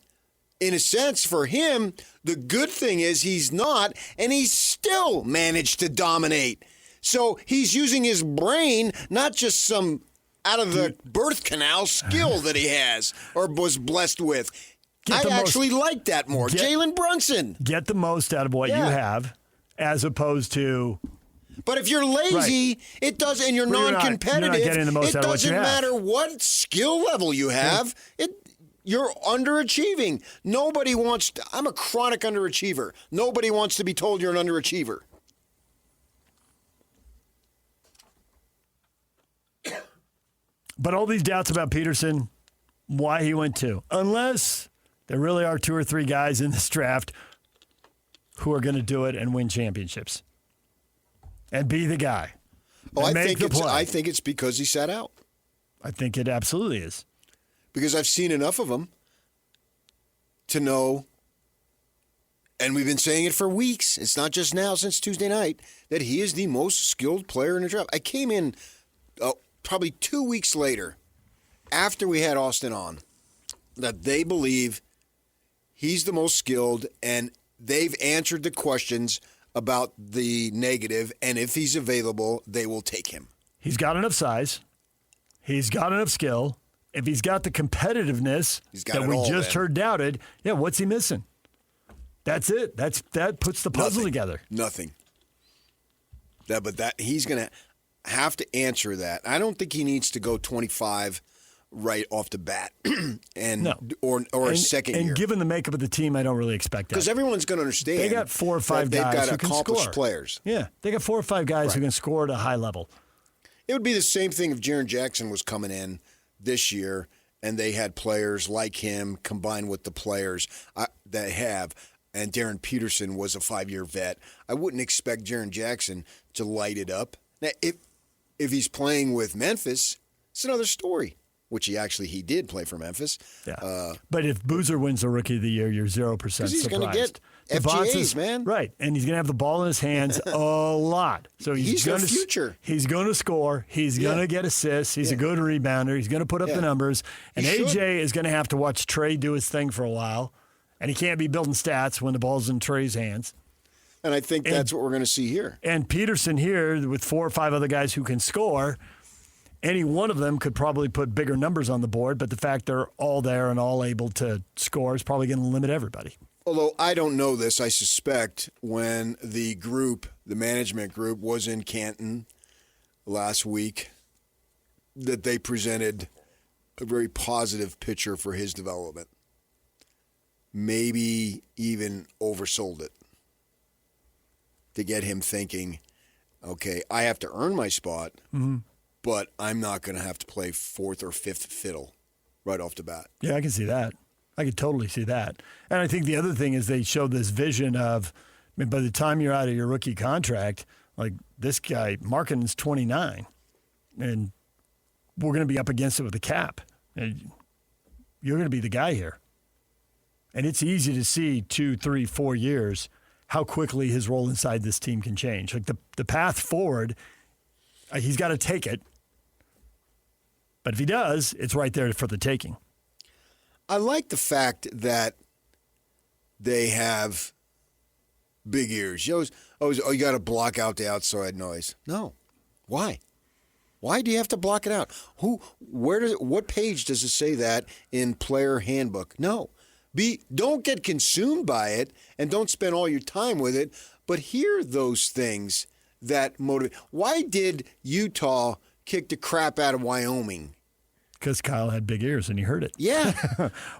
in a sense, for him, the good thing is he's not, and he's still managed to dominate. So he's using his brain, not just some out of the birth canal skill that he has or was blessed with. I actually like that more. Jalen Brunson. Get the most out of what you have as opposed to... But if you're lazy, it does, and you're non-competitive, you're not getting the most it out of what you doesn't have. matter what skill level you have. You're underachieving. Nobody wants to, I'm a chronic underachiever. Nobody wants to be told you're an underachiever. But all these doubts about Peterson, why he went 2. Unless there really are 2 or 3 guys in this draft who are going to do it and win championships and be the guy. Oh, I think it's because he sat out. I think it absolutely is. Because I've seen enough of him to know, and we've been saying it for weeks, it's not just now, since Tuesday night, that he is the most skilled player in the draft. I came in probably 2 weeks later, after we had Austin on, that they believe he's the most skilled, and they've answered the questions about the negative, and if he's available, they will take him. He's got enough size. He's got enough skill. If he's got the competitiveness that we just heard doubted, what's he missing? That's it. That puts the puzzle together. Nothing. But he's going to have to answer that. I don't think he needs to go 25 right off the bat, or a second year. And given the makeup of the team, I don't really expect that. Because everyone's going to understand. They got 4 or 5 guys who can score. Accomplished players. Yeah, they got 4 or 5 guys who can score at a high level. It would be the same thing if Jaren Jackson was coming in this year and they had players like him combined with the players that have, and Darryn Peterson was a 5-year vet. I wouldn't expect Jaren Jackson to light it up. Now, if he's playing with Memphis, it's another story. Which he did play for Memphis. Yeah. But if Boozer wins the Rookie of the Year, you're 0% surprised. Because he's going to get FGAs, man. Right, and he's going to have the ball in his hands a lot. So he's the future. He's going to score. He's going to get assists. He's a good rebounder. He's going to put up the numbers. And AJ is going to have to watch Trey do his thing for a while. And he can't be building stats when the ball's in Trey's hands. And I think that's what we're going to see here. And Peterson here with 4 or 5 other guys who can score. Any one of them could probably put bigger numbers on the board, but the fact they're all there and all able to score is probably going to limit everybody. Although I don't know this, I suspect when the management group was in Canton last week, that they presented a very positive picture for his development. Maybe even oversold it to get him thinking, okay, I have to earn my spot. Mm-hmm. But I'm not going to have to play 4th or 5th fiddle right off the bat. Yeah, I can see that. I could totally see that. And I think the other thing is they showed this vision of, by the time you're out of your rookie contract, like this guy, Markkanen's 29, and we're going to be up against it with the cap. And you're going to be the guy here. And it's easy to see 2, 3, 4 years how quickly his role inside this team can change. Like the path forward, he's got to take it. But if he does, it's right there for the taking. I like the fact that they have big ears. You got to block out the outside noise. No. Why? Why do you have to block it out? What page does it say that in player handbook? No. Don't get consumed by it and don't spend all your time with it, but hear those things that motivate. Why did Utah kick the crap out of Wyoming? Because Kyle had big ears and he heard it. Yeah.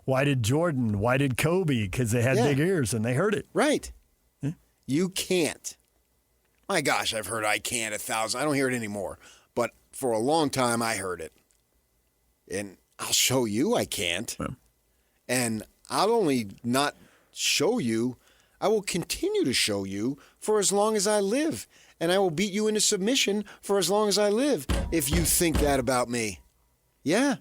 Why did Jordan? Why did Kobe? Because they had big ears and they heard it. Right. Yeah. You can't. My gosh, I've heard I can't 1,000. I don't hear it anymore. But for a long time, I heard it. And I'll show you I can't. Yeah. And I'll only not show you, I will continue to show you for as long as I live. And I will beat you into submission for as long as I live if you think that about me. Yeah.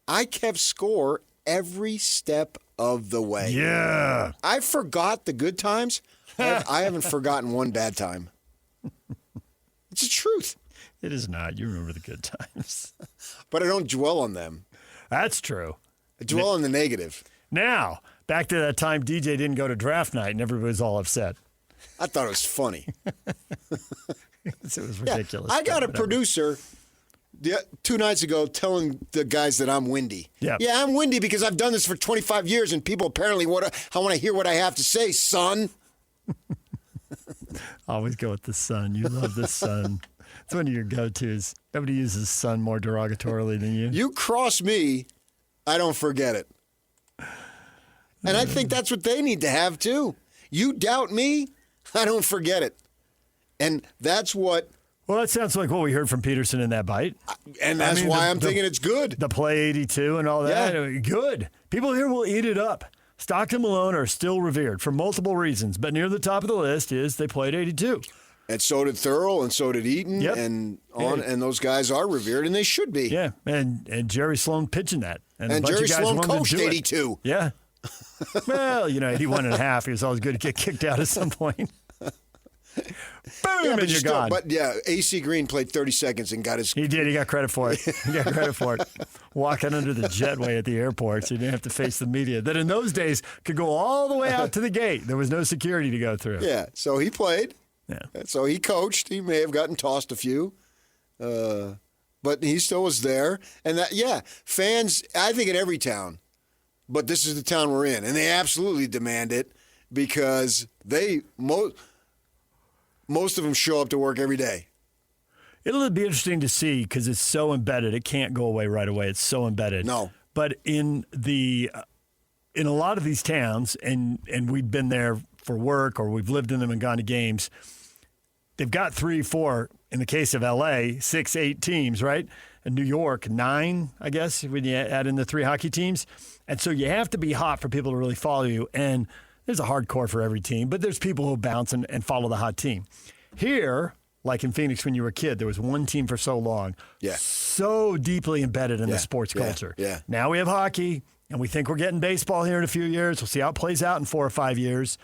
I kept score every step of the way. Yeah. I forgot the good times. I haven't forgotten one bad time. It's the truth. It is not. You remember the good times. But I don't dwell on them. That's true. I dwell on the negative. Now, back to that time DJ didn't go to draft night and everybody was all upset. I thought it was funny. It was ridiculous. Yeah, I got a producer 2 nights ago telling the guys that I'm windy. Yeah, I'm windy because I've done this for 25 years and people apparently want to hear what I have to say, son. Always go with the son. You love the son. It's one of your go-tos. Nobody uses son more derogatorily than you. You cross me, I don't forget it. And I think that's what they need to have, too. You doubt me, I don't forget it. And that's what... Well, that sounds like what we heard from Peterson in that bite. And I'm thinking it's good. The play 82 and all that. Yeah. Good. People here will eat it up. Stockton Malone are still revered for multiple reasons, but near the top of the list is they played 82. And so did Thurl, and so did Eaton, Yep. and those guys are revered, and they should be. Yeah, and Jerry Sloan pitching that. And a bunch Jerry of guys Sloan wanted to coached do it. 82. Yeah. Well, 81 and a half. He was always good to get kicked out at some point. Boom, Yeah, and you're gone. But yeah, AC Green played 30 seconds and got his. He did. He got credit for it. Walking under the jetway at the airport, so you didn't have to face the media. That in those days could go all the way out to the gate. There was no security to go through. Yeah, so he played. Yeah. So he coached. He may have gotten tossed a few, but he still was there. And fans. I think in every town, but this is the town we're in, and they absolutely demand it because most of them show up to work every day. It'll be interesting to see because it's so embedded. It can't go away right away. It's so embedded. No. But in a lot of these towns, and we've been there for work or we've lived in them and gone to games, they've got 3, 4, in the case of L.A., 6, 8 teams, right? And New York, 9, I guess, when you add in the 3 hockey teams. And so you have to be hot for people to really follow you. And there's a hardcore for every team, but there's people who bounce and follow the hot team. Here, like in Phoenix when you were a kid, there was one team for so long, so deeply embedded in the sports culture. Yeah. Now we have hockey, and we think we're getting baseball here in a few years. We'll see how it plays out in 4 or 5 years.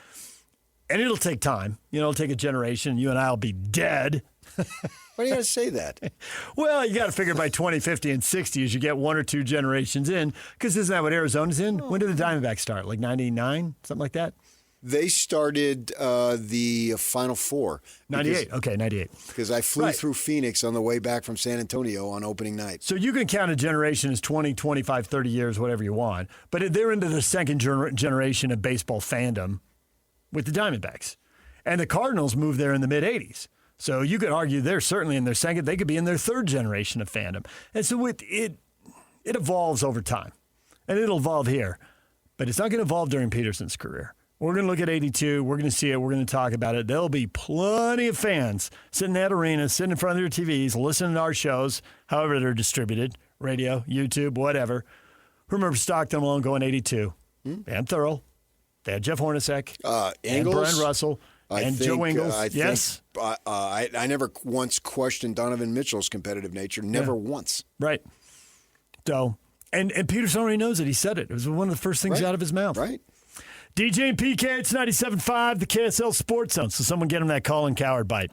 And it'll take time. It'll take a generation. You and I will be dead. Why do you got to say that? Well, you got to figure by 2050 and 60 as you get 1 or 2 generations in, because isn't that what Arizona's in? When did the Diamondbacks start? Like 99, something like that? They started the Final Four. 98. Okay, 98. Because I flew through Phoenix on the way back from San Antonio on opening night. So you can count a generation as 20, 25, 30 years, whatever you want. But they're into the second generation of baseball fandom with the Diamondbacks. And the Cardinals moved there in the mid-'80s. So you could argue they're certainly in their second. They could be in their third generation of fandom. And so it evolves over time. And it'll evolve here. But it's not going to evolve during Peterson's career. We're going to look at 82. We're going to see it. We're going to talk about it. There'll be plenty of fans sitting at arenas, sitting in front of their TVs, listening to our shows, however they're distributed, radio, YouTube, whatever. Who remember Stockton Malone going 82? And Thurl. They had Jeff Hornacek. And Brian Russell. And Joe Ingles. Yes. I never once questioned Donovan Mitchell's competitive nature. Never once. Right. So, and Peterson already knows it. He said it. It was one of the first things out of his mouth. Right. DJ and PK, it's 97.5, the KSL Sports Zone. So someone get him that Colin Cowherd bite.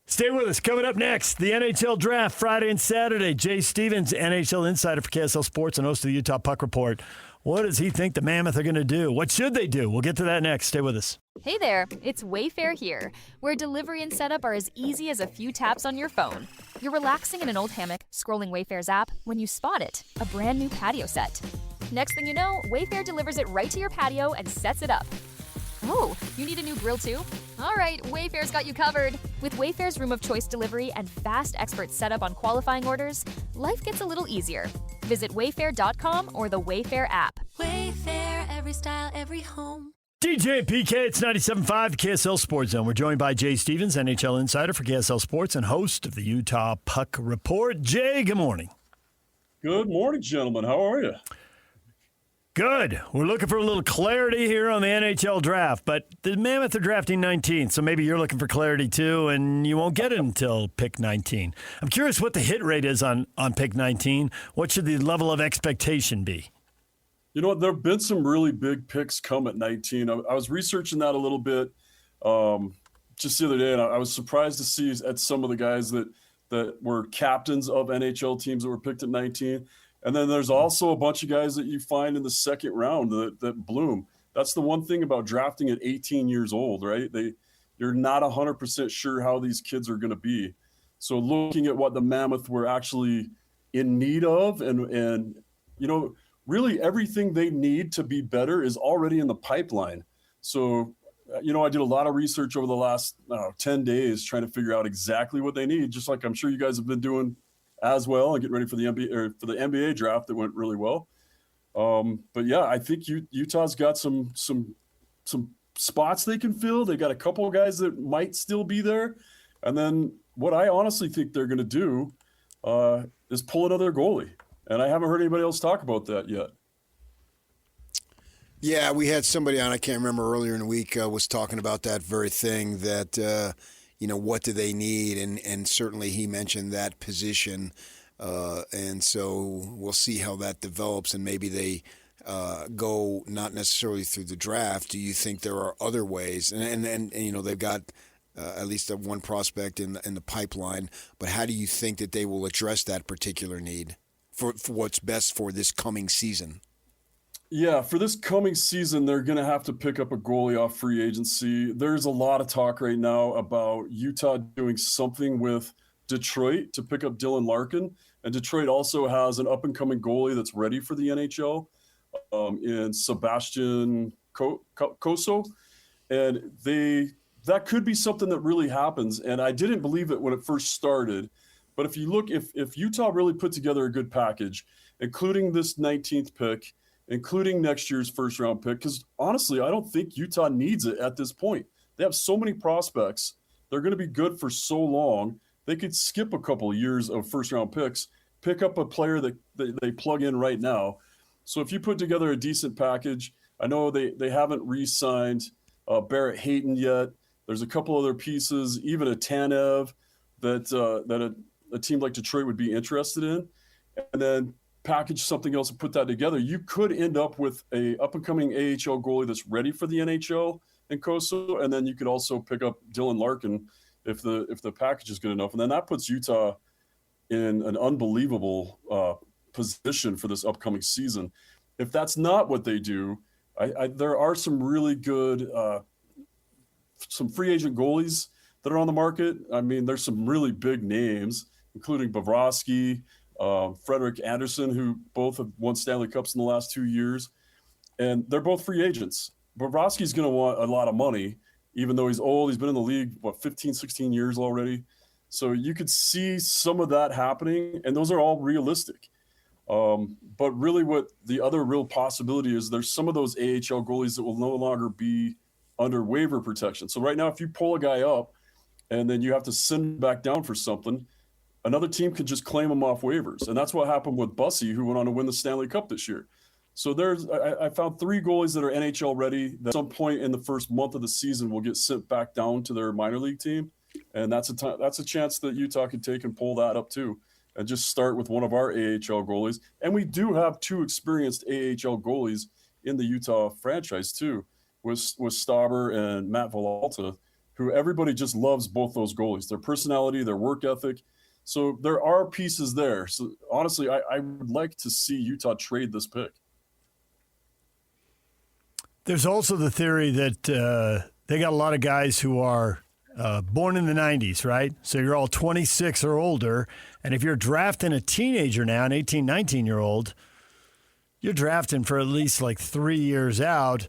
Stay with us. Coming up next, the NHL Draft Friday and Saturday. Jay Stevens, NHL insider for KSL Sports and host of the Utah Puck Report. What does he think the Mammoth are going to do? What should they do? We'll get to that next. Stay with us. Hey there, it's Wayfair here, where delivery and setup are as easy as a few taps on your phone. You're relaxing in an old hammock, scrolling Wayfair's app, when you spot it, a brand new patio set. Next thing you know, Wayfair delivers it right to your patio and sets it up. Oh, you need a new grill too? All right, Wayfair's got you covered. With Wayfair's Room of Choice delivery and fast expert setup on qualifying orders, life gets a little easier. Visit wayfair.com or the Wayfair app. Wayfair, every style, every home. DJ and PK, it's 97.5, the KSL Sports Zone. We're joined by Jay Stevens, NHL insider for KSL Sports and host of the Utah Puck Report. Jay, good morning. Good morning, gentlemen. How are you? Good. We're looking for a little clarity here on the NHL draft, but the Mammoth are drafting 19, so maybe you're looking for clarity too, and you won't get it until pick 19. I'm curious what the hit rate is on pick 19. What should the level of expectation be? You know what? There have been some really big picks come at 19. I was researching that a little bit just the other day, and I was surprised to see at some of the guys that were captains of NHL teams that were picked at 19. And then there's also a bunch of guys that you find in the second round that bloom. That's the one thing about drafting at 18 years old, right? You're not 100% sure how these kids are going to be. So looking at what the Mammoth were actually in need of and you know, really everything they need to be better is already in the pipeline. So, you know, I did a lot of research over the last 10 days trying to figure out exactly what they need, just like I'm sure you guys have been doing as well and getting ready for the NBA or for the NBA draft that went really well. But yeah, I think Utah's got some spots they can fill. They got a couple of guys that might still be there. And then what I honestly think they're going to do is pull another goalie. And I haven't heard anybody else talk about that yet. Yeah, we had somebody on, I can't remember, earlier in the week was talking about that very thing, that, what do they need? And certainly he mentioned that position. And so we'll see how that develops, and maybe they go not necessarily through the draft. Do you think there are other ways? And they've got at least one prospect in the pipeline, but how do you think that they will address that particular need for what's best for this coming season? Yeah, for this coming season, they're going to have to pick up a goalie off free agency. There's a lot of talk right now about Utah doing something with Detroit to pick up Dylan Larkin. And Detroit also has an up-and-coming goalie that's ready for the NHL in Sebastian Koso. And that could be something that really happens. And I didn't believe it when it first started. But if you look, if Utah really put together a good package, including this 19th pick, including next year's first-round pick, because honestly, I don't think Utah needs it at this point. They have so many prospects. They're going to be good for so long. They could skip a couple of years of first-round picks, pick up a player that they plug in right now. So if you put together a decent package, I know they haven't re-signed Barrett Hayton yet. There's a couple other pieces, even a Tanev that a team like Detroit would be interested in. And then package something else and put that together, you could end up with a up-and-coming AHL goalie that's ready for the NHL in Koso, and then you could also pick up Dylan Larkin if the package is good enough. And then that puts Utah in an unbelievable position for this upcoming season. If that's not what they do, there are some really good some free agent goalies that are on the market. I mean, there's some really big names, including Bobrovsky, Frederik Andersen, who both have won Stanley Cups in the last 2 years, and they're both free agents. Bobrovsky's going to want a lot of money, even though he's old. He's been in the league, 15, 16 years already. So you could see some of that happening, and those are all realistic. But really what the other real possibility is, there's some of those AHL goalies that will no longer be under waiver protection. So right now, if you pull a guy up and then you have to send him back down for something, another team could just claim him off waivers. And that's what happened with Bussy, who went on to win the Stanley Cup this year. So I found 3 goalies that are NHL ready that at some point in the first month of the season will get sent back down to their minor league team. And that's a chance that Utah could take and pull that up too, and just start with one of our AHL goalies. And we do have 2 experienced AHL goalies in the Utah franchise too, with Stauber and Matt Villalta, who everybody just loves both those goalies, their personality, their work ethic. So there are pieces there. So honestly, I would like to see Utah trade this pick. There's also the theory that they got a lot of guys who are born in the 90s, right? So you're all 26 or older. And if you're drafting a teenager now, an 18, 19-year-old, you're drafting for at least like 3 years out.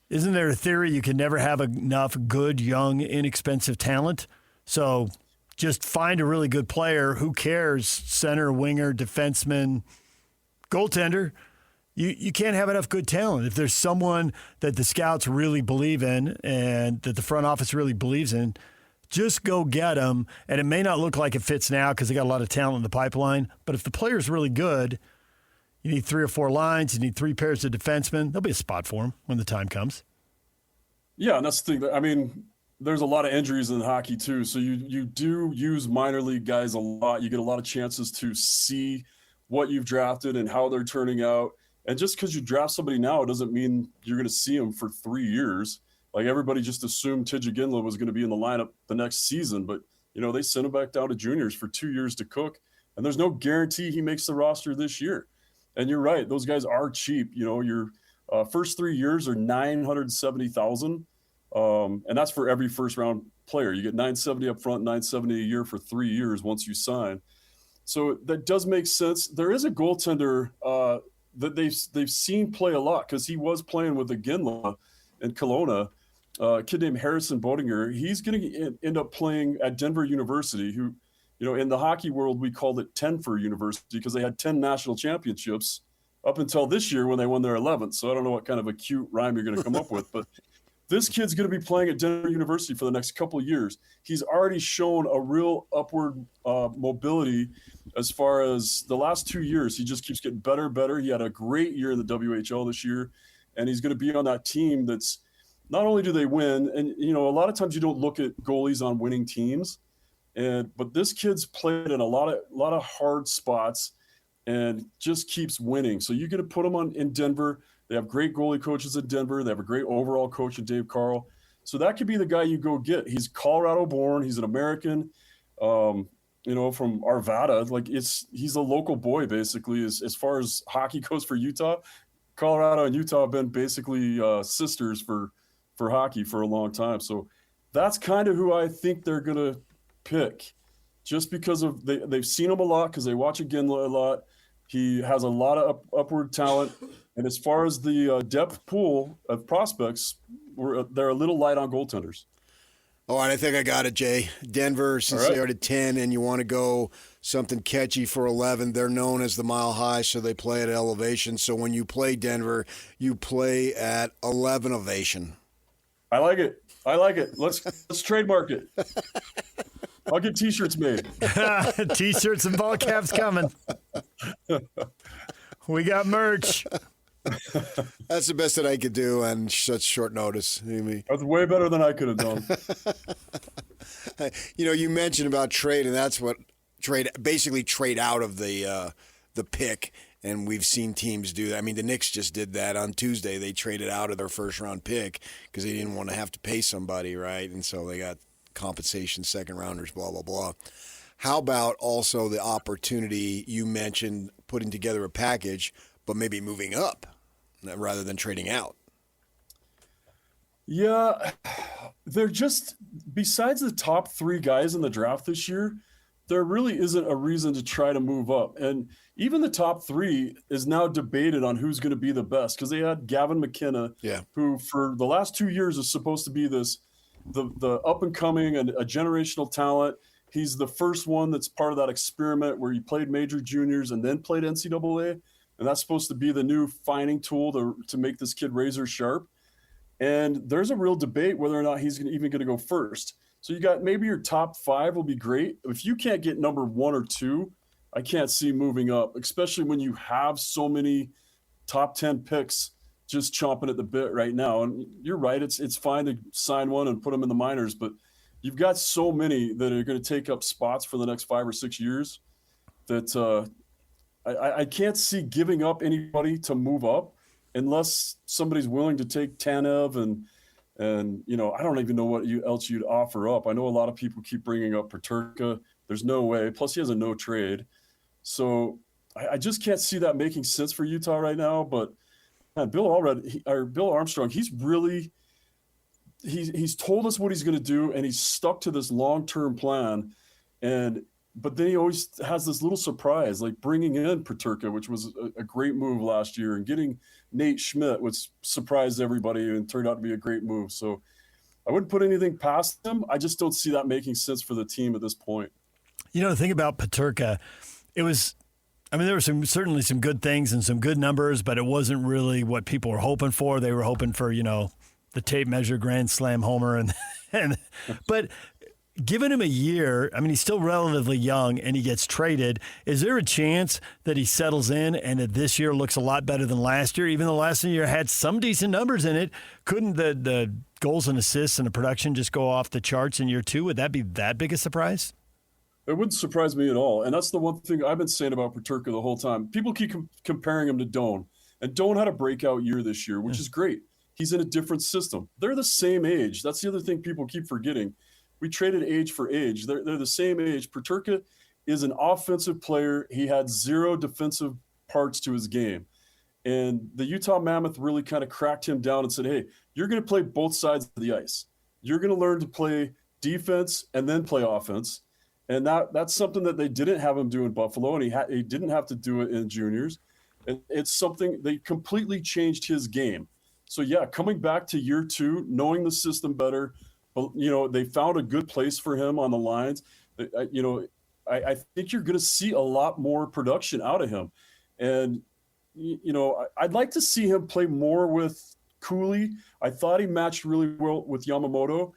Isn't there a theory you can never have enough good, young, inexpensive talent? So just find a really good player. Who cares? Center, winger, defenseman, goaltender. You can't have enough good talent. If there's someone that the scouts really believe in and that the front office really believes in, just go get them. And it may not look like it fits now because they got a lot of talent in the pipeline. But if the player's really good, you need 3 or 4 lines. You need 3 pairs of defensemen. There'll be a spot for them when the time comes. Yeah, and that's the thing. I mean, there's a lot of injuries in hockey too. So you do use minor league guys a lot. You get a lot of chances to see what you've drafted and how they're turning out. And just because you draft somebody now, it doesn't mean you're going to see them for 3 years. Like everybody just assumed Tijagindla was going to be in the lineup the next season, but they sent him back down to juniors for 2 years to cook, and there's no guarantee he makes the roster this year. And you're right; those guys are cheap. Your first 3 years are $970,000, and that's for every first-round player. You get $970 up front, $970 a year for 3 years once you sign. So that does make sense. There is a goaltender that they've seen play a lot because he was playing with the Ginla in Kelowna, a kid named Harrison Bodinger. He's going to end up playing at Denver University, who, in the hockey world, we called it 10 for University because they had 10 national championships up until this year when they won their 11th. So I don't know what kind of a cute rhyme you're going to come up with, but this kid's going to be playing at Denver University for the next couple of years. He's already shown a real upward mobility as far as the last 2 years. He just keeps getting better and better. He had a great year in the WHL this year. and he's going to be on that team that's not only do they win, and a lot of times you don't look at goalies on winning teams, but this kid's played in a lot of hard spots and just keeps winning. So you're going to put him in Denver. They have great goalie coaches in Denver. They have a great overall coach in Dave Carl. So that could be the guy you go get. He's Colorado born. He's an American, from Arvada. Like he's a local boy, basically, as far as hockey goes for Utah. Colorado and Utah have been basically sisters for hockey for a long time. So that's kind of who I think they're going to pick, just because of they've seen him a lot, because they watch again a lot. He has a lot of upward talent. And as far as the depth pool of prospects, they're a little light on goaltenders. Oh, and I think I got it, Jay. Denver, since they are at 10 and you want to go something catchy for 11, they're known as the Mile High, so they play at elevation. So when you play Denver, you play at 11 ovation. I like it. Let's trademark it. I'll get T-shirts made. T-shirts and ball caps coming. We got merch. That's the best that I could do on such short notice. That's way better than I could have done. You mentioned about trade, and that's what trade out of the pick, and we've seen teams do that. I mean, the Knicks just did that on Tuesday. They traded out of their first-round pick because they didn't want to have to pay somebody, right? And so they got compensation, second-rounders, blah, blah, blah. How about also the opportunity you mentioned, putting together a package, but maybe moving up rather than trading out? Yeah, they're just, besides the top 3 guys in the draft this year, there really isn't a reason to try to move up. And even the top 3 is now debated on who's going to be the best, because they had Gavin McKenna, who for the last 2 years is supposed to be the up-and-coming and a generational talent. He's the first one that's part of that experiment where he played major juniors and then played NCAA. And that's supposed to be the new finding tool to make this kid razor sharp. And there's a real debate whether or not he's even going to go first. So you got maybe your top 5 will be great. If you can't get number 1 or 2, I can't see moving up, especially when you have so many top 10 picks just chomping at the bit right now. And you're right, it's fine to sign one and put them in the minors, but you've got so many that are going to take up spots for the next 5 or 6 years that I can't see giving up anybody to move up unless somebody's willing to take Tanev and I don't even know what else you'd offer up. I know a lot of people keep bringing up Peterka. There's no way. Plus, he has a no trade. So I just can't see that making sense for Utah right now. But man, Bill Armstrong, he's told us what he's going to do, and he's stuck to this long-term plan. But then he always has this little surprise, like bringing in Peterka, which was a great move last year, and getting Nate Schmidt, which surprised everybody and turned out to be a great move. So I wouldn't put anything past him. I just don't see that making sense for the team at this point. The thing about Peterka, there were certainly some good things and some good numbers, but it wasn't really what people were hoping for. They were hoping for, the tape measure grand slam homer but given him a year, he's still relatively young and he gets traded. Is there a chance that he settles in and that this year looks a lot better than last year? Even though last year had some decent numbers in it, couldn't the goals and assists and the production just go off the charts in year 2? Would that be that big a surprise? It wouldn't surprise me at all. And that's the one thing I've been saying about Peterka the whole time. People keep comparing him to Doan. And Doan had a breakout year this year, which is great. He's in a different system. They're the same age. That's the other thing people keep forgetting. We traded age for age. They're the same age. Peterka is an offensive player. He had 0 defensive parts to his game. And the Utah Mammoth really kind of cracked him down and said, hey, you're going to play both sides of the ice. You're going to learn to play defense and then play offense. And that's something that they didn't have him do in Buffalo, and he didn't have to do it in juniors. And it's something they completely changed his game. So, yeah, coming back to year 2, knowing the system better, they found a good place for him on the lines. I think you're going to see a lot more production out of him. And, I'd like to see him play more with Cooley. I thought he matched really well with Yamamoto,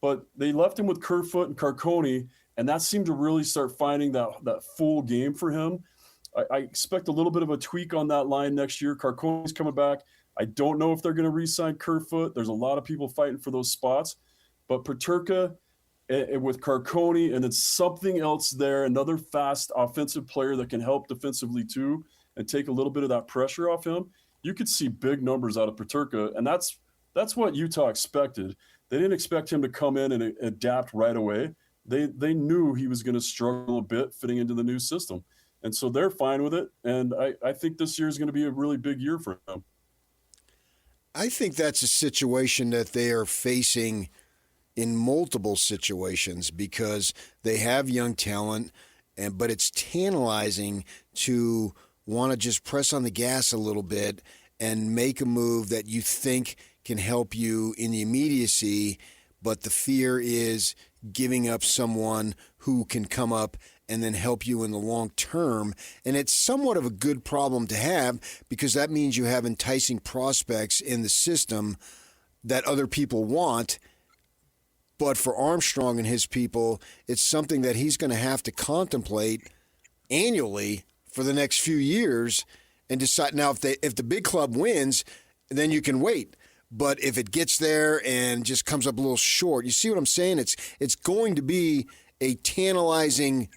but they left him with Kerfoot and Carcone, and that seemed to really start finding that full game for him. I expect a little bit of a tweak on that line next year. Carcone's coming back. I don't know if they're going to re-sign Kerfoot. There's a lot of people fighting for those spots. But Peterka with Carcone, and it's something else there, another fast offensive player that can help defensively too and take a little bit of that pressure off him. You could see big numbers out of Peterka, and that's what Utah expected. They didn't expect him to come in and adapt right away. They knew he was going to struggle a bit fitting into the new system. And so they're fine with it. And I think this year is going to be a really big year for him. I think that's a situation that they are facing in multiple situations because they have young talent, but it's tantalizing to want to just press on the gas a little bit and make a move that you think can help you in the immediacy, but the fear is giving up someone who can come up and then help you in the long term. And it's somewhat of a good problem to have because that means you have enticing prospects in the system that other people want. But for Armstrong and his people, it's something that he's going to have to contemplate annually for the next few years and decide. Now, if the big club wins, then you can wait. But if it gets there and just comes up a little short, you see what I'm saying? It's going to be a tantalizing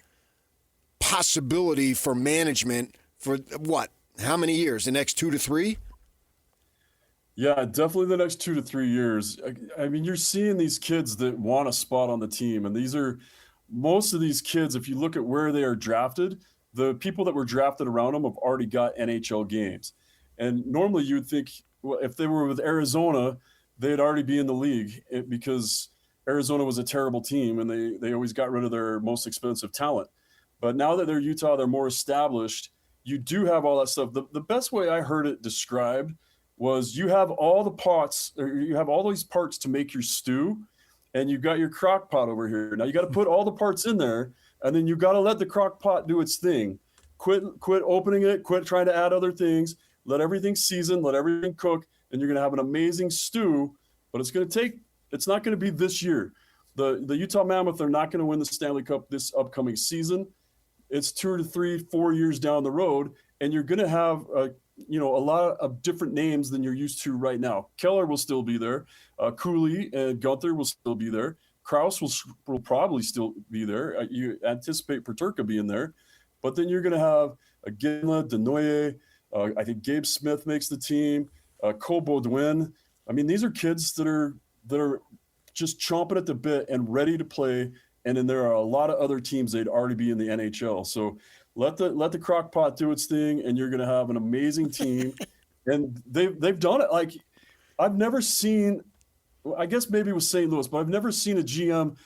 possibility for management for what? How many years? The next 2 to 3? Yeah, definitely the next 2 to 3 years. I mean, you're seeing these kids that want a spot on the team. And most of these kids, if you look at where they are drafted, the people that were drafted around them have already got NHL games. And normally you'd think, well, if they were with Arizona, they'd already be in the league because Arizona was a terrible team and they always got rid of their most expensive talent. But now that they're Utah, they're more established. You do have all that stuff. The best way I heard it described was you have all the pots, or you have all these parts to make your stew, and you've got your crock pot over here. Now you got to put all the parts in there, and then you got to let the crock pot do its thing. Quit opening it, quit trying to add other things, let everything season, let everything cook, and you're going to have an amazing stew, but it's not going to be this year. The Utah Mammoth are not going to win the Stanley Cup this upcoming season. It's 2 to 3, 4 years down the road, and you're going to have a lot of different names than you're used to right now. Keller will still be there. Cooley and Gunther will still be there. Krause will probably still be there. You anticipate Peterka being there. But then you're going to have a Ginla, Denoye. I think Gabe Smith makes the team. Cole Baudouin. I mean, these are kids that are just chomping at the bit and ready to play. And then there are a lot of other teams they'd already be in the NHL. So let the crock pot do its thing, and you're going to have an amazing team. And they've done it. Like, I've never seen, I guess maybe it was St. Louis, but I've never seen a GM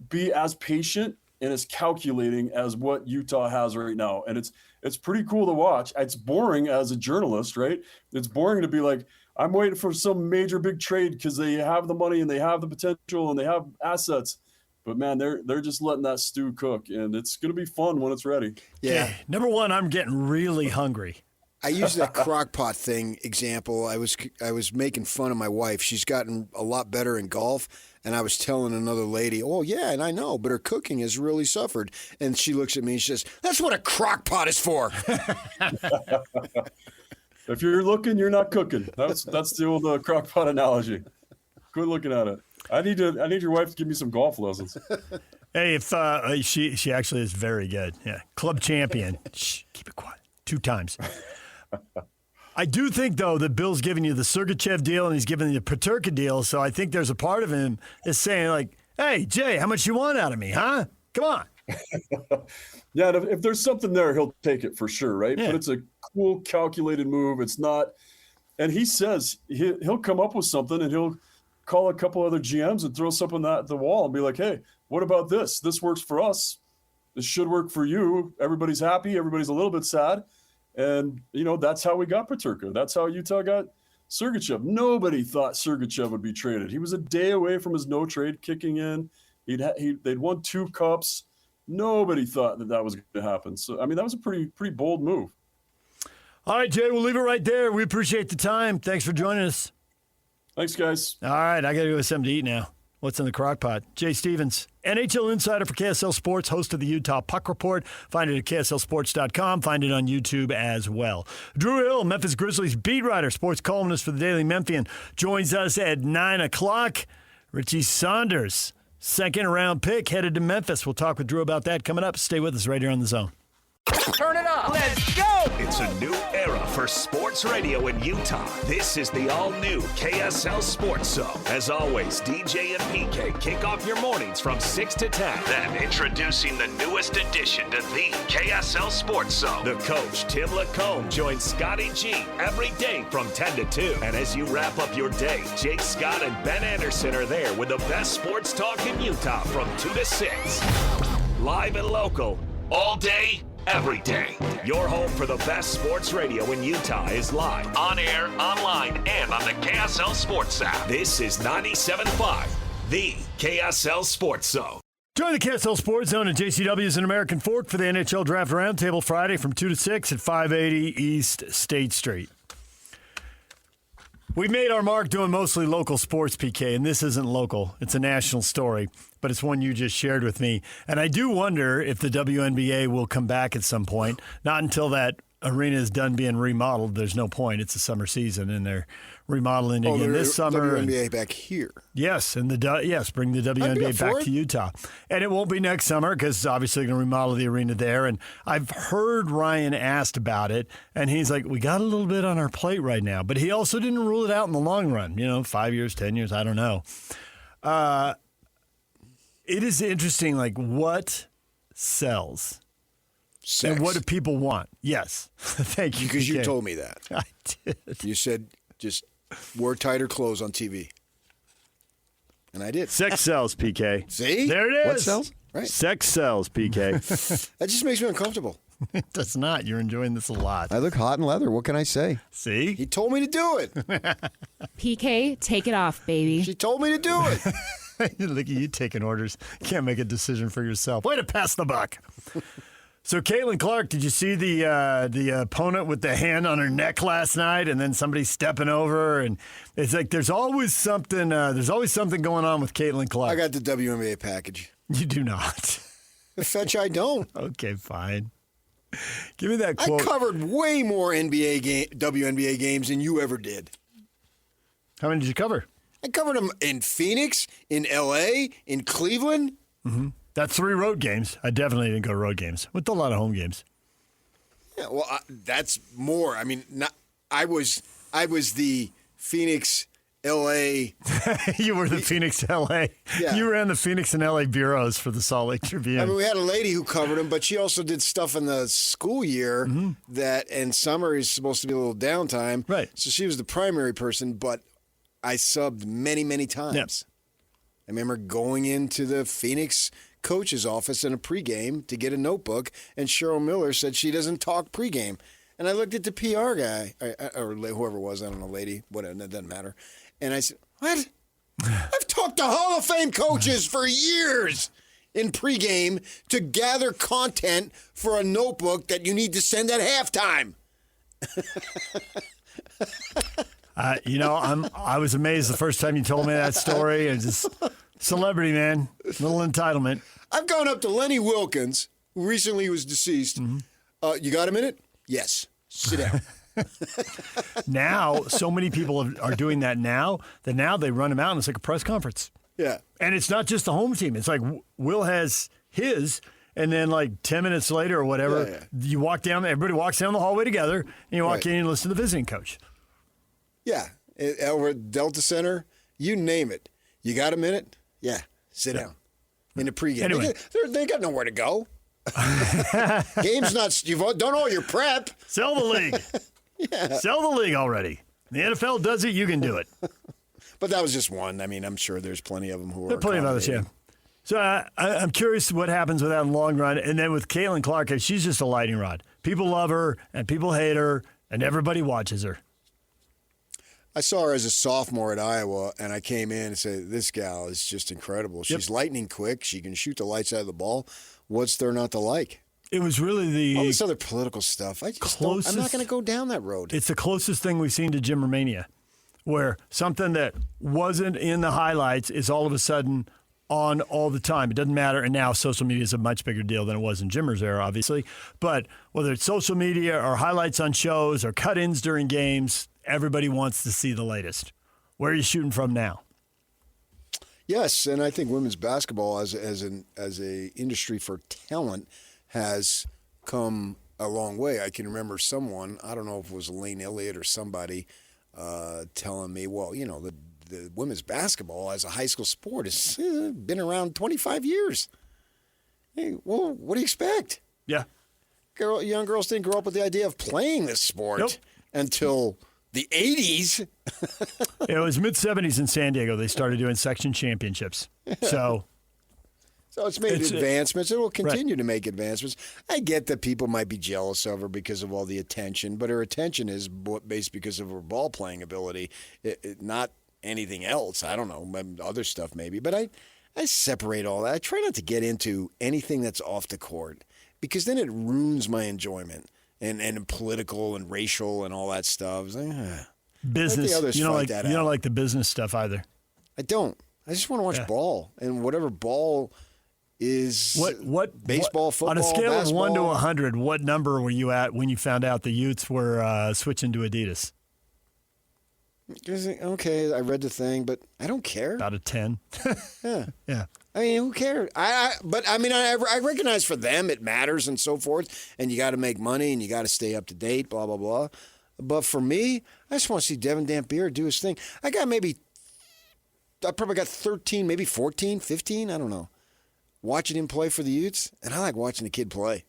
be as patient and as calculating as what Utah has right now. And it's pretty cool to watch. It's boring as a journalist, right? It's boring to be like, I'm waiting for some major big trade because they have the money and they have the potential and they have assets. But, man, they're just letting that stew cook, and it's going to be fun when it's ready. Yeah. Okay. Number one, I'm getting really hungry. I use that crock pot thing example. I was making fun of my wife. She's gotten a lot better in golf, and I was telling another lady, oh, yeah, and I know, but her cooking has really suffered. And she looks at me and she says, that's what a crock pot is for. If you're looking, you're not cooking. That's the old crock pot analogy. Quit looking at it. I need your wife to give me some golf lessons. Hey, if she actually is very good. Yeah, club champion. Shh, keep it quiet. 2 times. I do think though that Bill's giving you the Sergachev deal and he's giving you the Peterka deal. So I think there's a part of him that's saying like, "Hey, Jay, how much you want out of me, huh? Come on." Yeah, if there's something there, he'll take it for sure, right? Yeah. But it's a cool, calculated move. It's not, and he says he'll come up with something and he'll call a couple other GMs and throw something at the wall and be like, hey, what about this? This works for us. This should work for you. Everybody's happy. Everybody's a little bit sad. And, that's how we got Peterka. That's how Utah got Sergachev. Nobody thought Sergachev would be traded. He was a day away from his no trade kicking in. They'd won 2 cups. Nobody thought that was going to happen. So, I mean, that was a pretty bold move. All right, Jay, we'll leave it right there. We appreciate the time. Thanks for joining us. Thanks, guys. All right, I got to go get something to eat now. What's in the crock pot? Jay Stevens, NHL insider for KSL Sports, host of the Utah Puck Report. Find it at KSLSports.com. Find it on YouTube as well. Drew Hill, Memphis Grizzlies beat writer, sports columnist for the Daily Memphian, joins us at 9 o'clock. Richie Saunders, second-round pick, headed to Memphis. We'll talk with Drew about that coming up. Stay with us right here on The Zone. Turn it up. Let's go. It's a new era for sports radio in Utah. This is the all-new KSL Sports Zone. As always, DJ and PK kick off your mornings from 6 to 10. Then introducing the newest addition to the KSL Sports Zone. The coach, Tim Lacombe, joins Scotty G every day from 10 to 2. And as you wrap up your day, Jake Scott and Ben Anderson are there with the best sports talk in Utah from 2 to 6. Live and local, all day, every day. Your home for the best sports radio in Utah is live, on air, online, and on the KSL Sports app. This is 97.5, the KSL Sports Zone. Join the KSL Sports Zone at JCW's in American Fork for the NHL Draft Roundtable Friday from 2 to 6 at 580 East State Street. We made our mark doing mostly local sports, PK, and this isn't local. It's a national story, but it's one you just shared with me. And I do wonder if the WNBA will come back at some point. Not until that arena is done being remodeled. There's no point. It's a summer season, and they're remodeling again this summer. WNBA back here. Yes, and bring the WNBA back to Utah. And it won't be next summer because obviously they're going to remodel the arena there. And I've heard Ryan asked about it, and he's like, we got a little bit on our plate right now. But he also didn't rule it out in the long run. 5 years, 10 years, I don't know. It is interesting, like, what sells? Sex. And what do people want? Yes. Thank you. Because you told me that. I did. You said just wear tighter clothes on TV. And I did. Sex sells, PK. See? There it is. What sells? Right. Sex sells, PK. That just makes me uncomfortable. It does not. You're enjoying this a lot. I look hot in leather. What can I say? See? He told me to do it. PK, take it off, baby. She told me to do it. Look at you taking orders. Can't make a decision for yourself. Way to pass the buck. So, Caitlin Clark, did you see the opponent with the hand on her neck last night, and then somebody stepping over? And it's like there's always something. Going on with Caitlin Clark. I got the WNBA package. You do not. Fetch, I don't. Okay, fine. Give me that quote. I covered way more WNBA games than you ever did. How many did you cover? I covered them in Phoenix, in L.A., in Cleveland. Mm-hmm. That's 3 road games. I definitely didn't go to road games. With a lot of home games. Yeah, well, that's more. I mean, I was the Phoenix, L.A. You were the Phoenix, L.A. Yeah. You ran the Phoenix and L.A. bureaus for the Salt Lake Tribune. I mean, we had a lady who covered them, but she also did stuff in the school year and summer is supposed to be a little downtime. Right. So she was the primary person, but I subbed many, many times. Yep. I remember going into the Phoenix coach's office in a pregame to get a notebook, and Cheryl Miller said she doesn't talk pregame. And I looked at the PR guy, or whoever it was, I don't know, lady, whatever, that doesn't matter. And I said, what? I've talked to Hall of Fame coaches for years in pregame to gather content for a notebook that you need to send at halftime. I was amazed the first time you told me that story. It's just celebrity, man. Little entitlement. I've gone up to Lenny Wilkins, who recently was deceased. You got a minute? Yes. Sit down. Now, so many people are doing that now that now they run them out and it's like a press conference. Yeah. And it's not just the home team. It's like Will has his, and then like 10 minutes later or whatever, you walk down, everybody walks down the hallway together, and you walk in and listen to the visiting coach. Yeah. Over at Delta Center, you name it. You got a minute? Yeah. Sit down. In the pregame. Anyway. They got nowhere to go. Game's not. You've done all your prep. Sell the league. Yeah. Sell the league already. The NFL does it. You can do it. But that was just one. I mean, I'm sure there's plenty of them who are. There are plenty of others, yeah. So I'm curious what happens with that in the long run. And then with Caitlin Clark, she's just a lightning rod. People love her and people hate her and everybody watches her. I saw her as a sophomore at Iowa, and I came in and said, this gal is just incredible. She's lightning quick. She can shoot the lights out of the ball. What's there not to like? It was really all this other political stuff. I'm not going to go down that road. It's the closest thing we've seen to Jim Romania, where something that wasn't in the highlights is all of a sudden on all the time. It doesn't matter. And now social media is a much bigger deal than it was in Jimmer's era, obviously. But whether it's social media or highlights on shows or cut-ins during games, everybody wants to see the latest. Where are you shooting from now? Yes, and I think women's basketball as a industry for talent has come a long way. I can remember someone, I don't know if it was Elaine Elliott or somebody, telling me, well, the women's basketball as a high school sport has been around 25 years. Hey, well, what do you expect? Yeah. Young girls didn't grow up with the idea of playing this sport until the 80s. It was mid-70s in San Diego. They started doing section championships. So it's made advancements. It will continue to make advancements. I get that people might be jealous of her because of all the attention, but her attention is based because of her ball-playing ability, not anything else. I don't know, other stuff maybe. But I separate all that. I try not to get into anything that's off the court because then it ruins my enjoyment. And political and racial and all that stuff. Business. You don't like the business stuff either. I don't. I just want to watch ball. And whatever ball is baseball, football, on a scale basketball. of 1 to 100, what number were you at when you found out the Utes were switching to Adidas? Okay, I read the thing, but I don't care. About a 10. Yeah. Yeah. I mean, who cares? I recognize for them it matters and so forth, and you got to make money and you got to stay up to date, blah, blah, blah. But for me, I just want to see Devin Dampier do his thing. I probably got 13, maybe 14, 15, I don't know, watching him play for the Utes, and I like watching the kid play.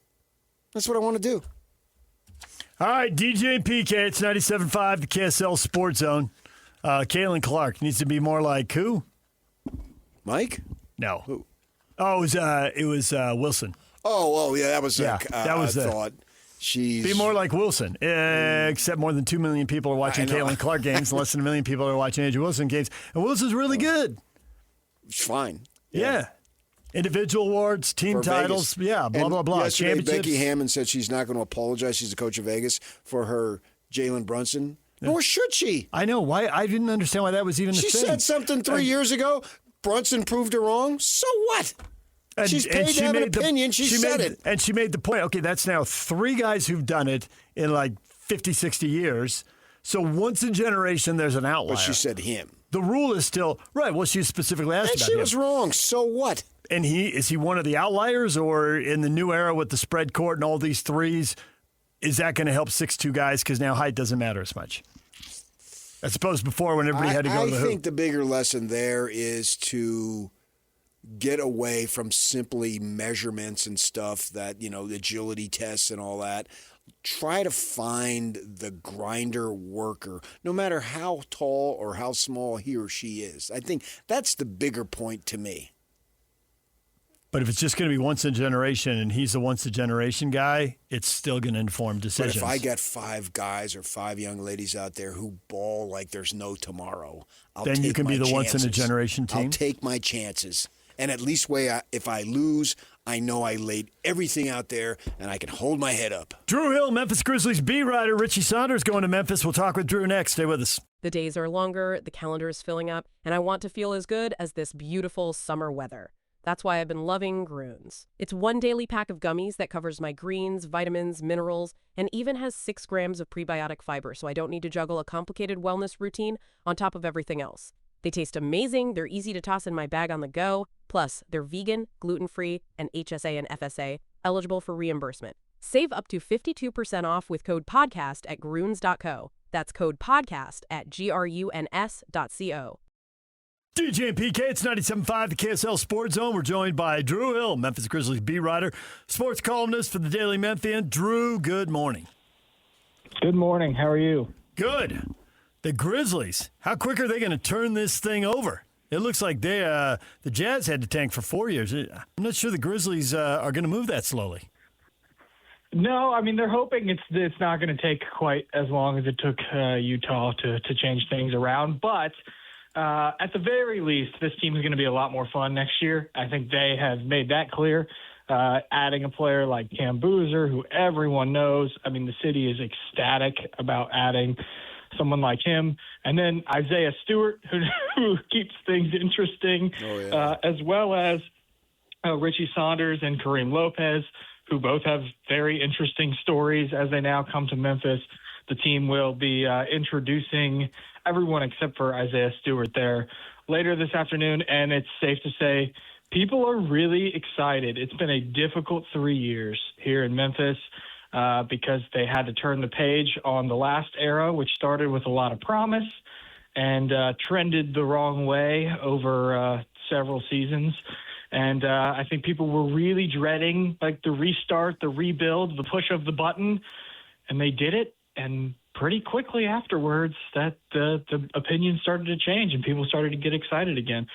That's what I want to do. All right, DJ and PK, it's 97.5, the KSL Sports Zone. Kaylin Clark needs to be more like who? Mike? No. Who? Oh, it was Wilson. Oh, yeah, that was the thought. She's be more like Wilson, except more than 2 million people are watching Kaylin Clark games, and less than 1 million people are watching Angel Wilson games. And Wilson's really good. It's fine. Yeah. Individual awards, team titles, Vegas. Blah, blah. Yesterday, championships. Becky Hammond said she's not going to apologize. She's the coach of Vegas for her Jalen Brunson. Nor should she. I know. Why? I didn't understand why that was even a thing. She said something 3 years ago. Brunson proved her wrong. So what? She's paid to have an opinion. She said it. And she made the point, okay, that's now 3 guys who've done it in like 50, 60 years. So once a generation, there's an outlier. But she said him. The rule is still, right, well, she specifically asked about him. And she was wrong. So what? And is he one of the outliers, or in the new era with the spread court and all these threes, is that going to help 6'2" guys because now height doesn't matter as much? I suppose before when everybody had to go to the hoop. I think the bigger lesson there is to get away from simply measurements and stuff that, agility tests and all that. Try to find the grinder worker, no matter how tall or how small he or she is. I think that's the bigger point to me. But if it's just going to be once in a generation and he's a once in a generation guy, it's still going to inform decisions. But if I got 5 guys or 5 young ladies out there who ball like there's no tomorrow, then you can be the once in a generation team. I'll take my chances. And at least if I lose, I know I laid everything out there and I can hold my head up. Drew Hill, Memphis Grizzlies beat writer Richie Saunders going to Memphis. We'll talk with Drew next. Stay with us. The days are longer, the calendar is filling up, and I want to feel as good as this beautiful summer weather. That's why I've been loving Groons. It's 1 daily pack of gummies that covers my greens, vitamins, minerals, and even has 6 grams of prebiotic fiber, so I don't need to juggle a complicated wellness routine on top of everything else. They taste amazing, they're easy to toss in my bag on the go, plus they're vegan, gluten-free, and HSA and FSA, eligible for reimbursement. Save up to 52% off with code PODCAST at Groons.co. That's code PODCAST at GRUNS.co. DJ and PK, it's 97.5, the KSL Sports Zone. We're joined by Drew Hill, Memphis Grizzlies beat writer, sports columnist for the Daily Memphian. Drew, good morning. Good morning. How are you? Good. The Grizzlies, how quick are they going to turn this thing over? It looks like the Jazz had to tank for 4 years. I'm not sure the Grizzlies are going to move that slowly. No, I mean, they're hoping it's not going to take quite as long as it took Utah to change things around, but at the very least, this team is going to be a lot more fun next year. I think they have made that clear. Adding a player like Cam Boozer, who everyone knows. I mean, the city is ecstatic about adding someone like him. And then Isaiah Stewart, who keeps things interesting, as well as Richie Saunders and Kareem Lopez, who both have very interesting stories as they now come to Memphis. The team will be introducing everyone except for Isaiah Stewart there later this afternoon, and it's safe to say people are really excited. It's been a difficult 3 years here in Memphis because they had to turn the page on the last era, which started with a lot of promise and trended the wrong way over several seasons. And I think people were really dreading like the restart, the rebuild, the push of the button, and they did it. And pretty quickly afterwards, that the opinion started to change and people started to get excited again.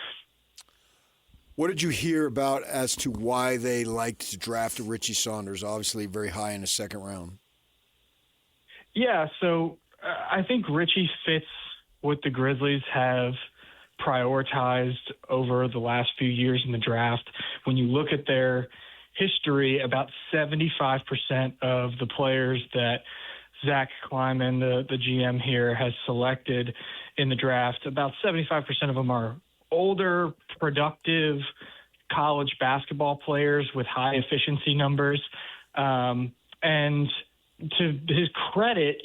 What did you hear about as to why they liked to draft Richie Saunders, obviously very high in the second round? Yeah, so I think Richie fits what the Grizzlies have prioritized over the last few years in the draft. When you look at their history, about 75% of the players that Zach Kleiman, the GM here, has selected in the draft, about 75% of them are older, productive college basketball players with high efficiency numbers. And to his credit,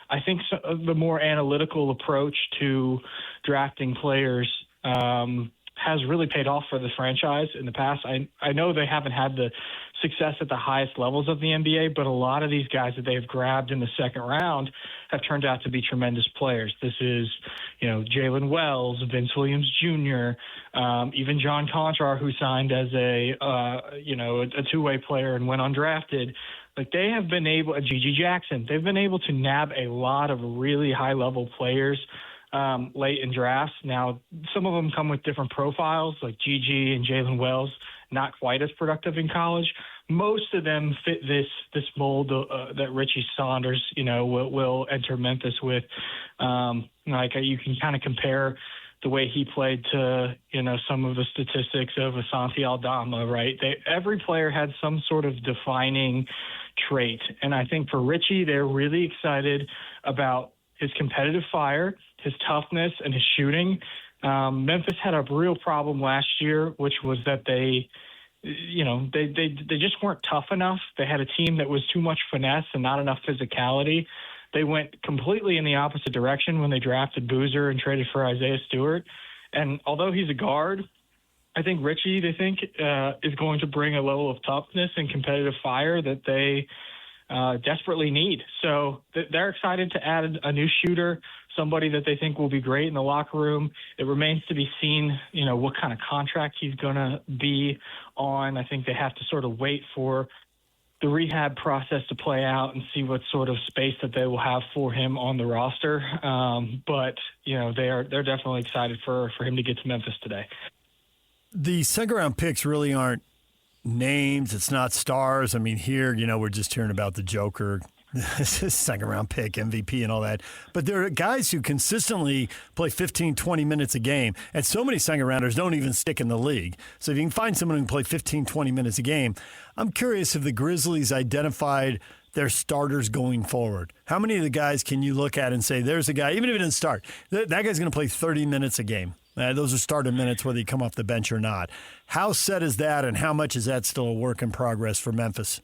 I think the more analytical approach to drafting players has really paid off for the franchise in the past. I know they haven't had the success at the highest levels of the NBA, but a lot of these guys that they've grabbed in the second round have turned out to be tremendous players. This is, Jalen Wells, Vince Williams Jr., even John Conchar, who signed as a two-way player and went undrafted. Like they have been able, Gigi Jackson, they've been able to nab a lot of really high-level players late in drafts. Now, some of them come with different profiles, like Gigi and Jalen Wells, not quite as productive in college. Most of them fit this mold that Richie Saunders, will enter Memphis with. You can kind of compare the way he played to, some of the statistics of Asante Aldama, right? Every player had some sort of defining trait. And I think for Richie, they're really excited about his competitive fire, his toughness, and his shooting. Memphis had a real problem last year, which was that they just weren't tough enough. They had a team that was too much finesse and not enough physicality. They went completely in the opposite direction when they drafted Boozer and traded for Isaiah Stewart. And although he's a guard, I think Richie, they think, is going to bring a level of toughness and competitive fire that they desperately need. So they're excited to add a new shooter, somebody that they think will be great in the locker room. It remains to be seen, what kind of contract he's going to be on. I think they have to sort of wait for the rehab process to play out and see what sort of space that they will have for him on the roster. But they're definitely excited for him to get to Memphis today. The second round picks really aren't names. It's not stars. I mean, here, we're just hearing about the Joker, second round pick, MVP and all that. But there are guys who consistently play 15, 20 minutes a game. And so many second rounders don't even stick in the league. So if you can find someone who can play 15, 20 minutes a game, I'm curious if the Grizzlies identified their starters going forward. How many of the guys can you look at and say, there's a guy, even if he didn't start, that guy's going to play 30 minutes a game? Those are starter minutes whether you come off the bench or not. How set is that, and how much is that still a work in progress for Memphis?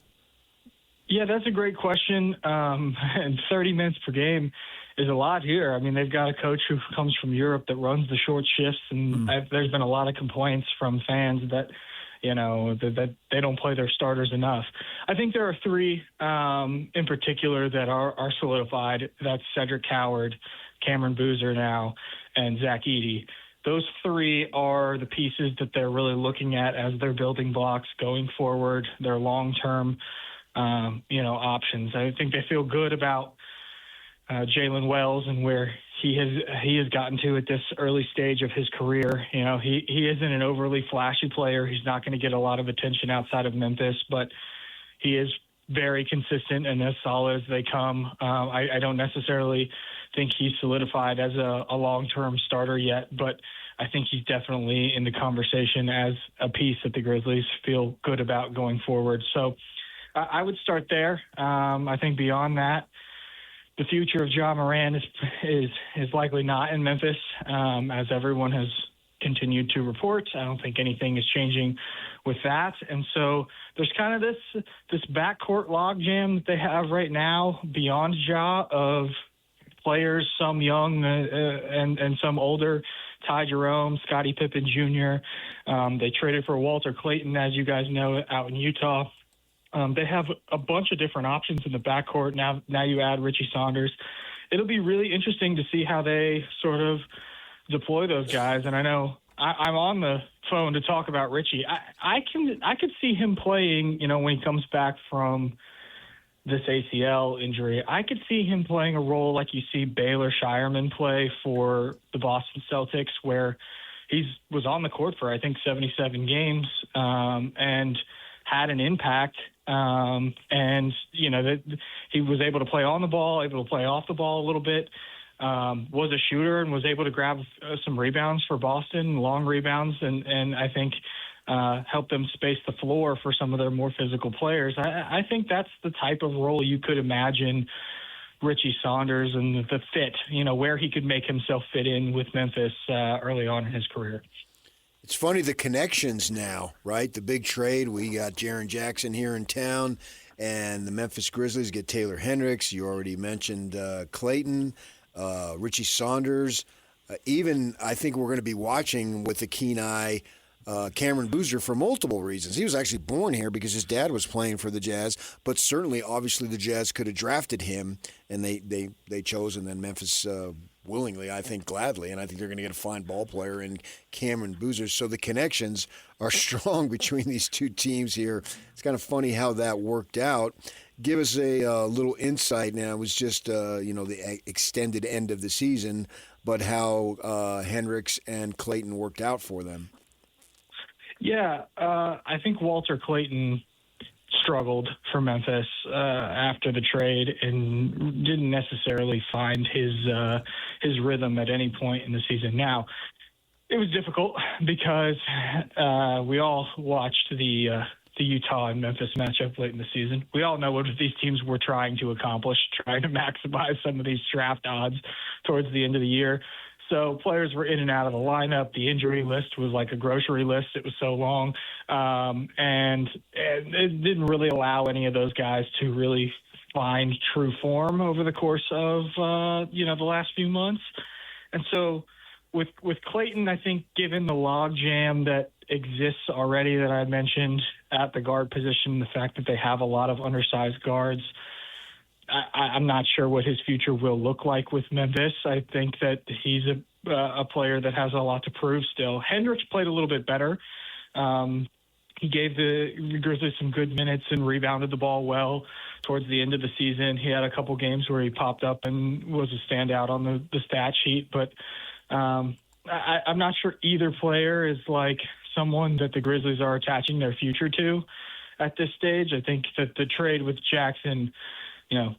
Yeah, that's a great question. And 30 minutes per game is a lot here. I mean, they've got a coach who comes from Europe that runs the short shifts, and there's been a lot of complaints from fans that, that they don't play their starters enough. I think there are three in particular that are solidified. That's Cedric Cowherd, Cameron Boozer now, and Zach Edey. Those three are the pieces that they're really looking at as their building blocks going forward, their long-term options. I think they feel good about Jalen Wells and where he has gotten to at this early stage of his career. He isn't an overly flashy player. He's not going to get a lot of attention outside of Memphis, but he is very consistent and as solid as they come. I don't necessarily think he's solidified as a long-term starter yet, but I think he's definitely in the conversation as a piece that the Grizzlies feel good about going forward. So I would start there. I think beyond that, the future of Ja Morant is likely not in Memphis, as everyone has continued to report. I don't think anything is changing with that. And so there's kind of this backcourt logjam that they have right now beyond Ja of players, some young and some older. Ty Jerome, Scottie Pippen Jr. They traded for Walter Clayton, as you guys know, out in Utah. They have a bunch of different options in the backcourt. Now you add Richie Saunders. It'll be really interesting to see how they sort of deploy those guys. And I know I'm on the phone to talk about Richie. I could see him playing, when he comes back from this ACL injury. I could see him playing a role like you see Baylor Shireman play for the Boston Celtics, where he was on the court for, I think, 77 games and had an impact. That he was able to play on the ball, able to play off the ball a little bit, was a shooter and was able to grab some rebounds for Boston, long rebounds, and I think help them space the floor for some of their more physical players. I think that's the type of role you could imagine Richie Saunders and the fit, where he could make himself fit in with Memphis early on in his career. It's funny, the connections now, right? The big trade, we got Jaren Jackson here in town, and the Memphis Grizzlies get Taylor Hendricks. You already mentioned Clayton, Richie Saunders. Even I think we're going to be watching with a keen eye Cameron Boozer for multiple reasons. He was actually born here because his dad was playing for the Jazz, but certainly, obviously, the Jazz could have drafted him, and they chose, and then Memphis willingly, I think gladly, and I think they're going to get a fine ball player in Cameron Boozer. So the connections are strong between these two teams here. It's kind of funny how that worked out. Give us a little insight now. It was just, the extended end of the season, but how Hendricks and Clayton worked out for them. Yeah, I think Walter Clayton struggled for Memphis after the trade and didn't necessarily find his rhythm at any point in the season. Now, it was difficult because we all watched the Utah and Memphis matchup late in the season. We all know what these teams were trying to accomplish, trying to maximize some of these draft odds towards the end of the year. So players were in and out of the lineup. The injury list was like a grocery list. It was so long. And it didn't really allow any of those guys to really find true form over the course of, the last few months. And so with Clayton, I think given the logjam that exists already that I mentioned at the guard position, the fact that they have a lot of undersized guards, I'm not sure what his future will look like with Memphis. I think that he's a player that has a lot to prove still. Hendricks played a little bit better. He gave the Grizzlies some good minutes and rebounded the ball well towards the end of the season. He had a couple games where he popped up and was a standout on the stat sheet. But I'm not sure either player is like someone that the Grizzlies are attaching their future to at this stage. I think that the trade with Jackson,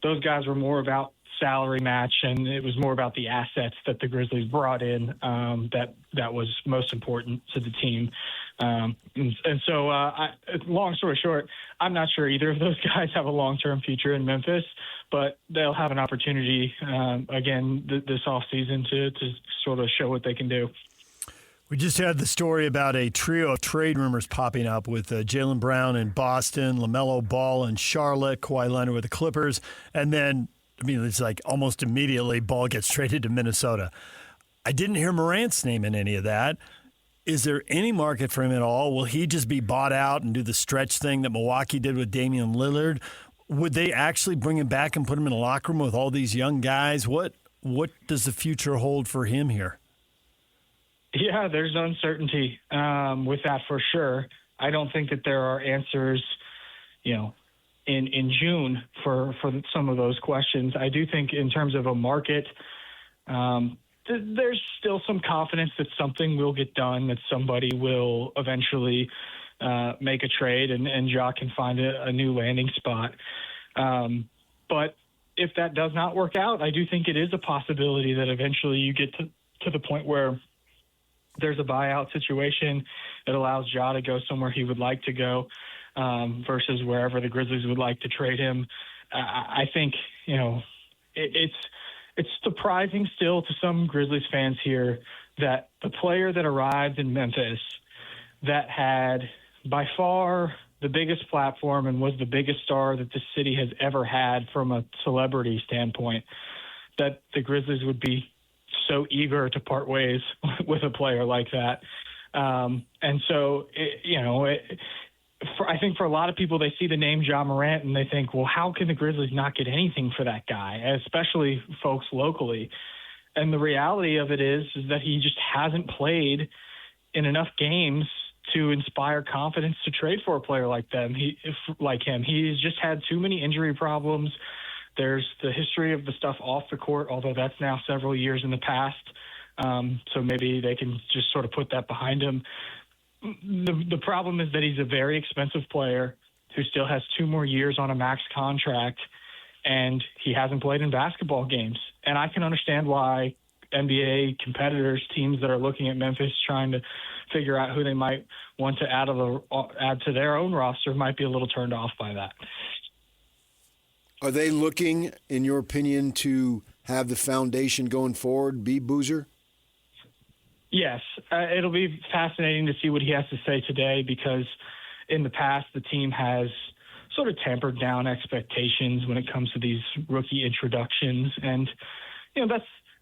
those guys were more about salary match, and it was more about the assets that the Grizzlies brought in that was most important to the team. So, long story short, I'm not sure either of those guys have a long-term future in Memphis, but they'll have an opportunity again this offseason to sort of show what they can do. We just had the story about a trio of trade rumors popping up with Jaylen Brown in Boston, LaMelo Ball in Charlotte, Kawhi Leonard with the Clippers, and then, it's like almost immediately Ball gets traded to Minnesota. I didn't hear Morant's name in any of that. Is there any market for him at all? Will he just be bought out and do the stretch thing that Milwaukee did with Damian Lillard? Would they actually bring him back and put him in a locker room with all these young guys? What does the future hold for him here? Yeah, there's uncertainty with that for sure. I don't think that there are answers, in June for some of those questions. I do think in terms of a market, there's still some confidence that something will get done, that somebody will eventually make a trade and Ja can find a new landing spot. But if that does not work out, I do think it is a possibility that eventually you get to the point where there's a buyout situation that allows Ja to go somewhere he would like to go versus wherever the Grizzlies would like to trade him. I think, it's surprising still to some Grizzlies fans here that the player that arrived in Memphis that had by far the biggest platform and was the biggest star that the city has ever had from a celebrity standpoint, that the Grizzlies would be so eager to part ways with a player like that. And so, I think for a lot of people, they see the name Ja Morant and they think, well, how can the Grizzlies not get anything for that guy, especially folks locally? And the reality of it is that he just hasn't played in enough games to inspire confidence to trade for a player like him. He's just had too many injury problems. There's the history of the stuff off the court, although that's now several years in the past. So maybe they can just sort of put that behind him. The problem is that he's a very expensive player who still has 2 more years on a max contract, and he hasn't played in basketball games. And I can understand why NBA competitors, teams that are looking at Memphis trying to figure out who they might want to add to their own roster, might be a little turned off by that. Are they looking, in your opinion, to have the foundation going forward be Boozer? Yes. It'll be fascinating to see what he has to say today, because in the past the team has sort of tempered down expectations when it comes to these rookie introductions. And,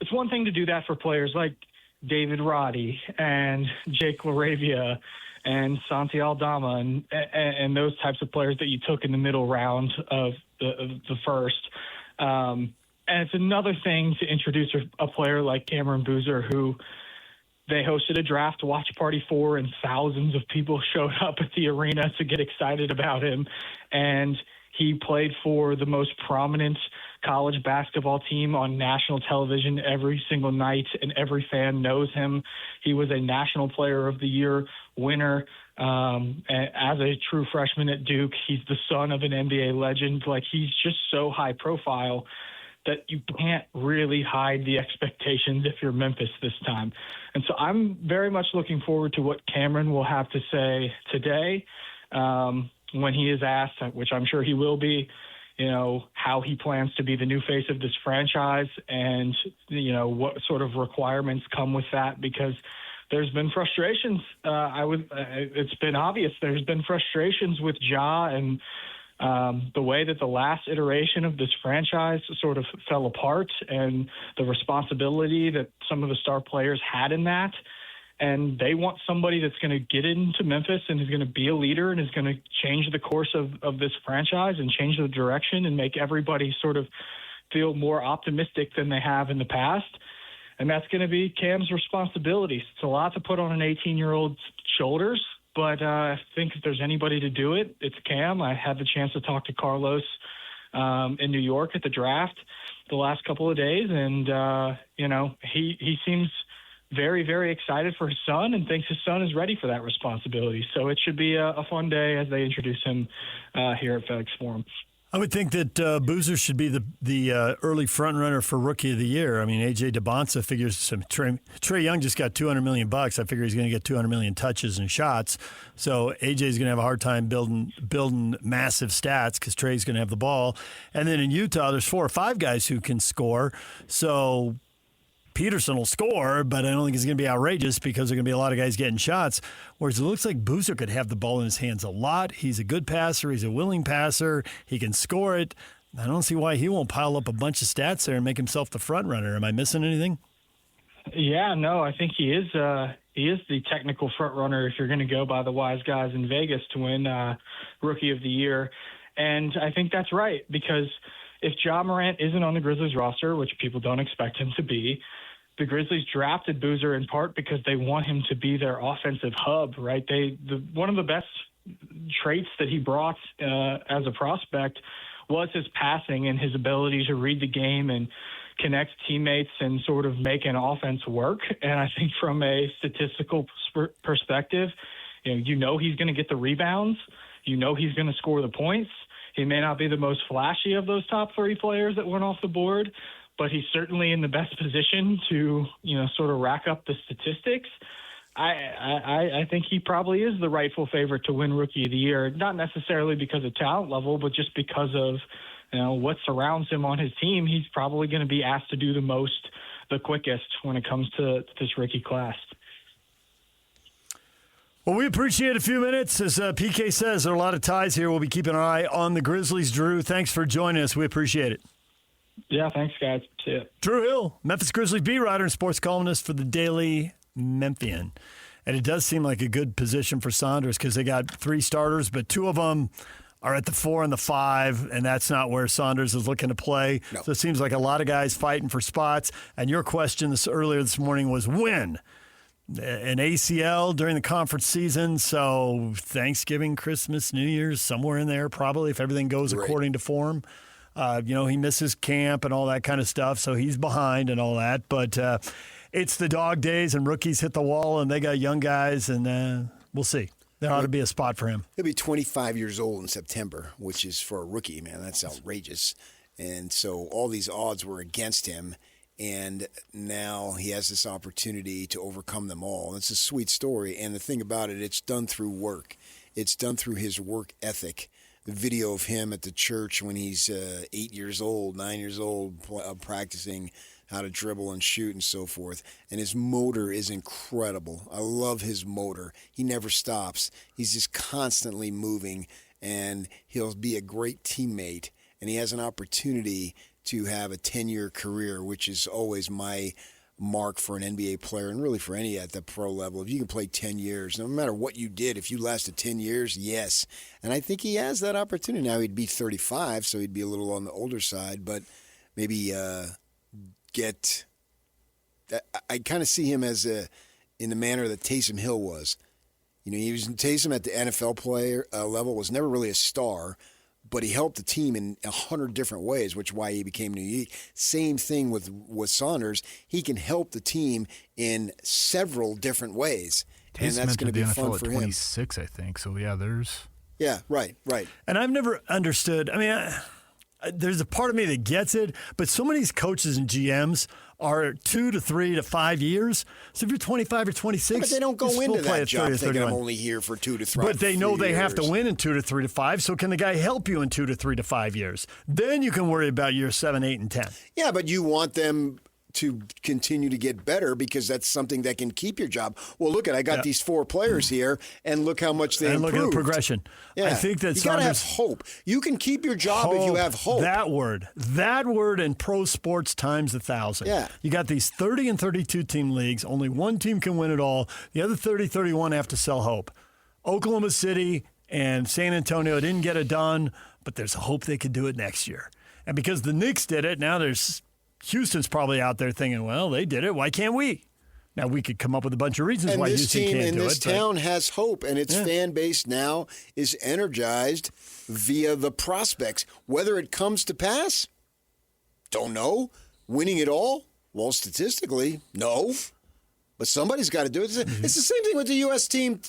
it's one thing to do that for players like David Roddy and Jake LaRavia and Santi Aldama and those types of players that you took in the middle round of the first. And it's another thing to introduce a player like Cameron Boozer, who they hosted a draft watch party for, and thousands of people showed up at the arena to get excited about him. And he played for the most prominent college basketball team on national television every single night, and every fan knows him. He was a National Player of the Year winner as a true freshman at Duke. He's the son of an NBA legend. He's just so high profile that you can't really hide the expectations if you're Memphis this time. And so I'm very much looking forward to what Cameron will have to say today when he is asked, which I'm sure he will be, how he plans to be the new face of this franchise and, what sort of requirements come with that, because there's been frustrations. It's been obvious there's been frustrations with Ja and the way that the last iteration of this franchise sort of fell apart, and the responsibility that some of the star players had in that. And they want somebody that's going to get into Memphis and is going to be a leader and is going to change the course of this franchise and change the direction and make everybody sort of feel more optimistic than they have in the past. And that's going to be Cam's responsibility. It's a lot to put on an 18-year-old's shoulders, but I think if there's anybody to do it, it's Cam. I had the chance to talk to Carlos in New York at the draft the last couple of days, and, he seems very, very excited for his son and thinks his son is ready for that responsibility. So it should be a fun day as they introduce him here at FedEx Forum. I would think that Boozer should be the early front runner for Rookie of the Year. I mean, AJ Dybantsa figures Trae Young just got $200 million. I figure he's going to get 200 million touches and shots. So AJ's going to have a hard time building massive stats because Trae's going to have the ball. And then in Utah, there's 4 or 5 guys who can score. So Peterson will score, but I don't think it's going to be outrageous because there are going to be a lot of guys getting shots. Whereas it looks like Boozer could have the ball in his hands a lot. He's a good passer. He's a willing passer. He can score it. I don't see why he won't pile up a bunch of stats there and make himself the front runner. Am I missing anything? Yeah, no, I think he is the technical front runner if you're going to go by the wise guys in Vegas to win Rookie of the Year. And I think that's right, because if Ja Morant isn't on the Grizzlies roster, which people don't expect him to be, the Grizzlies drafted Boozer in part because they want him to be their offensive hub, right? One of the best traits that he brought as a prospect was his passing and his ability to read the game and connect teammates and sort of make an offense work. And I think from a statistical perspective, he's going to get the rebounds. He's going to score the points. He may not be the most flashy of those top 3 players that went off the board, but he's certainly in the best position to, sort of rack up the statistics. I think he probably is the rightful favorite to win Rookie of the Year, not necessarily because of talent level, but just because of what surrounds him on his team. He's probably going to be asked to do the most, the quickest when it comes to this rookie class. Well, we appreciate a few minutes. As PK says, there are a lot of ties here. We'll be keeping an eye on the Grizzlies. Drew, thanks for joining us. We appreciate it. Yeah, thanks, guys. See ya. Drew Hill, Memphis Grizzlies beat writer and sports columnist for the Daily Memphian. And it does seem like a good position for Saunders because they got 3 starters, but 2 of them are at the 4 and the 5, and that's not where Saunders is looking to play. No. So it seems like a lot of guys fighting for spots. And your question earlier this morning was when? An ACL during the conference season, so Thanksgiving, Christmas, New Year's, somewhere in there probably if everything goes according to form. He misses camp and all that kind of stuff, so he's behind and all that. But it's the dog days, and rookies hit the wall, and they got young guys, and we'll see. There ought to be a spot for him. He'll be 25 years old in September, which is for a rookie, man. That's outrageous. And so all these odds were against him. And now he has this opportunity to overcome them all. It's a sweet story. And the thing about it, it's done through work. It's done through his work ethic. The video of him at the church when he's 8 years old, 9 years old, practicing how to dribble and shoot and so forth. And his motor is incredible. I love his motor. He never stops. He's just constantly moving, and he'll be a great teammate. And he has an opportunity to have a 10-year career, which is always my mark for an NBA player and really for any at the pro level. If you can play 10 years, no matter what you did, if you lasted 10 years, yes. And I think he has that opportunity. Now he'd be 35, so he'd be a little on the older side, but maybe I kind of see him as in the manner that Taysom Hill was. He was Taysom at the NFL player level, was never really a star, but he helped the team in 100 different ways, which is why he became unique. Same thing with Saunders. He can help the team in several different ways, and that's going to be fun for him. 26, I think. So, yeah, there's... Yeah, right. And I've never understood... there's a part of me that gets it, but so many of these coaches and GMs are 2 to 3 to 5 years. So if you're 25 or 26, but they don't go into that job thinking I'm only here for 2 to 3. But they know they have to win in 2 to 3 to 5. So can the guy help you in 2 to 3 to 5 years? Then you can worry about year 7, 8, and 10. Yeah, but you want them to continue to get better because that's something that can keep your job. Well, look I got these 4 players here, and look how much they improved. And look at the progression. Yeah. I think that you got to have hope. You can keep your job if you have hope. That word in pro sports times 1,000. Yeah. You got these 30 and 32 team leagues. Only one team can win it all. The other 30, 31 have to sell hope. Oklahoma City and San Antonio didn't get it done, but there's a hope they could do it next year. And because the Knicks did it, now Houston's probably out there thinking, well, they did it. Why can't we? Now, we could come up with a bunch of reasons why Houston can't do it. And this team in this town has hope, and its fan base now is energized via the prospects. Whether it comes to pass, don't know. Winning it all? Well, statistically, no. But somebody's got to do it. It's the same thing with the U.S. team,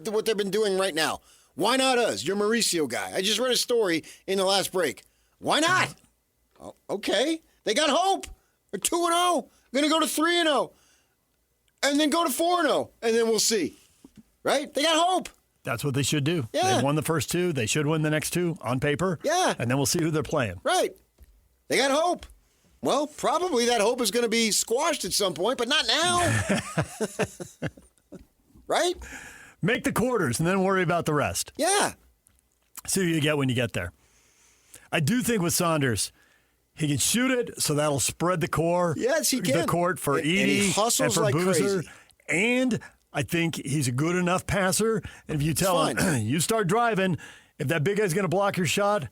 what they've been doing right now. Why not us? You're a Mauricio guy. I just read a story in the last break. Why not? Oh, okay. They got hope. They're 2-0. Going to go to 3-0. And then go to 4-0. And then we'll see. Right? They got hope. That's what they should do. Yeah. They've won the first 2. They should win the next 2 on paper. Yeah. And then we'll see who they're playing. Right. They got hope. Well, probably that hope is going to be squashed at some point, but not now. Right? Make the quarters and then worry about the rest. Yeah. See who you get when you get there. I do think with Saunders, he can shoot it, so that'll spread the core. Yes, he can. The court for Edie and he hustles and for like Boozer. crazy. And I think he's a good enough passer. And if you tell him, you start driving, if that big guy's going to block your shot,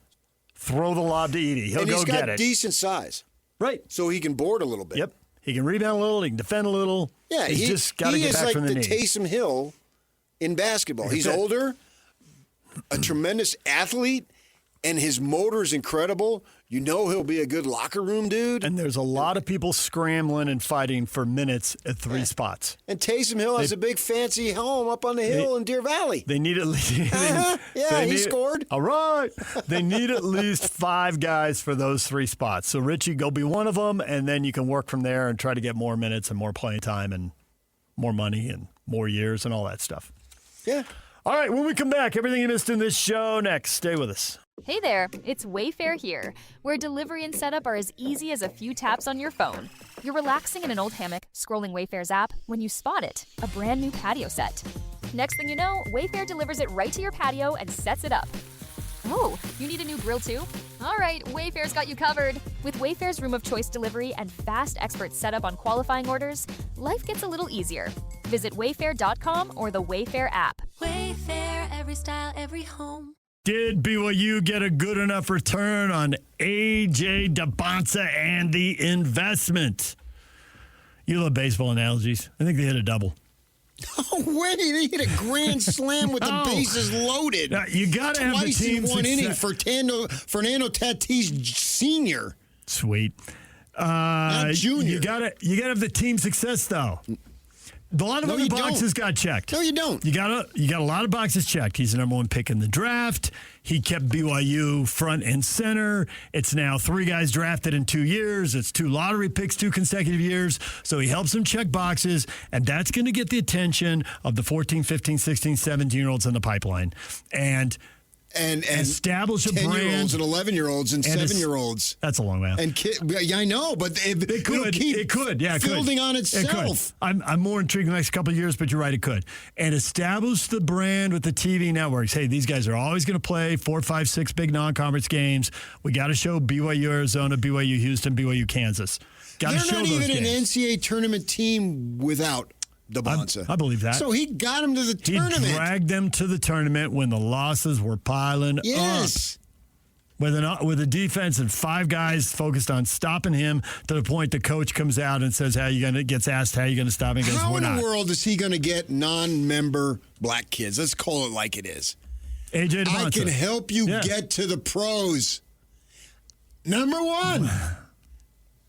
throw the lob to Edie. He'll go get it. And he's got decent size. Right. So he can board a little bit. Yep. He can rebound a little. He can defend a little. Yeah, he's just got to get back from the knee. He is like the Taysom Hill in basketball. He's older, a tremendous athlete, and his motor is incredible. You know he'll be a good locker room dude. And there's a lot of people scrambling and fighting for minutes at 3 spots. And Taysom Hill has a big fancy home up on the hill in Deer Valley. They need at least... he scored. All right. They need at least 5 guys for those 3 spots. So, Richie, go be one of them, and then you can work from there and try to get more minutes and more playing time and more money and more years and all that stuff. Yeah. All right, when we come back, everything you missed in this show next. Stay with us. Hey there, it's Wayfair here, where delivery and setup are as easy as a few taps on your phone. You're relaxing in an old hammock, scrolling Wayfair's app, when you spot it, a brand new patio set. Next thing you know, Wayfair delivers it right to your patio and sets it up. Oh, you need a new grill too? All right, Wayfair's got you covered. With Wayfair's Room of Choice delivery and fast expert setup on qualifying orders, life gets a little easier. Visit wayfair.com or the Wayfair app. Wayfair, every style, every home. Did BYU get a good enough return on A.J. Dybantsa and the investment? You love baseball analogies. I think they hit a double. Oh, wait, they hit a grand slam with the bases loaded. Now, you got to have the team twice in one inning for Fernando Tatis Sr. Sweet. Not junior. You got to have the team success, though. A lot of other boxes got checked. No, you don't. You got a lot of boxes checked. He's the number one pick in the draft. He kept BYU front and center. It's now 3 guys drafted in 2 years. It's 2 lottery picks 2 consecutive years. So he helps them check boxes, and that's going to get the attention of the 14, 15, 16, 17-year-olds in the pipeline. And establish a 10-year-olds brand. and 11-year-olds and 7-year-olds. That's a long way. Yeah, I know, but it could. Yeah, it building could. on itself. I'm more intrigued in the next couple of years, but you're right, it could. And establish the brand with the TV networks. Hey, these guys are always going to play 4, 5, 6 big non-conference games. We got to show BYU Arizona, BYU Houston, BYU Kansas. Got to show those games. They're not even an NCAA tournament team without Dybantsa. I believe that. So he got him to the tournament. He dragged them to the tournament when the losses were piling up. With a defense and 5 guys focused on stopping him to the point the coach comes out and says, gets asked how you going to stop him. How in the world is he going to get non-member black kids? Let's call it like it is. A.J. Dybantsa. I can help you get to the pros. Number 1.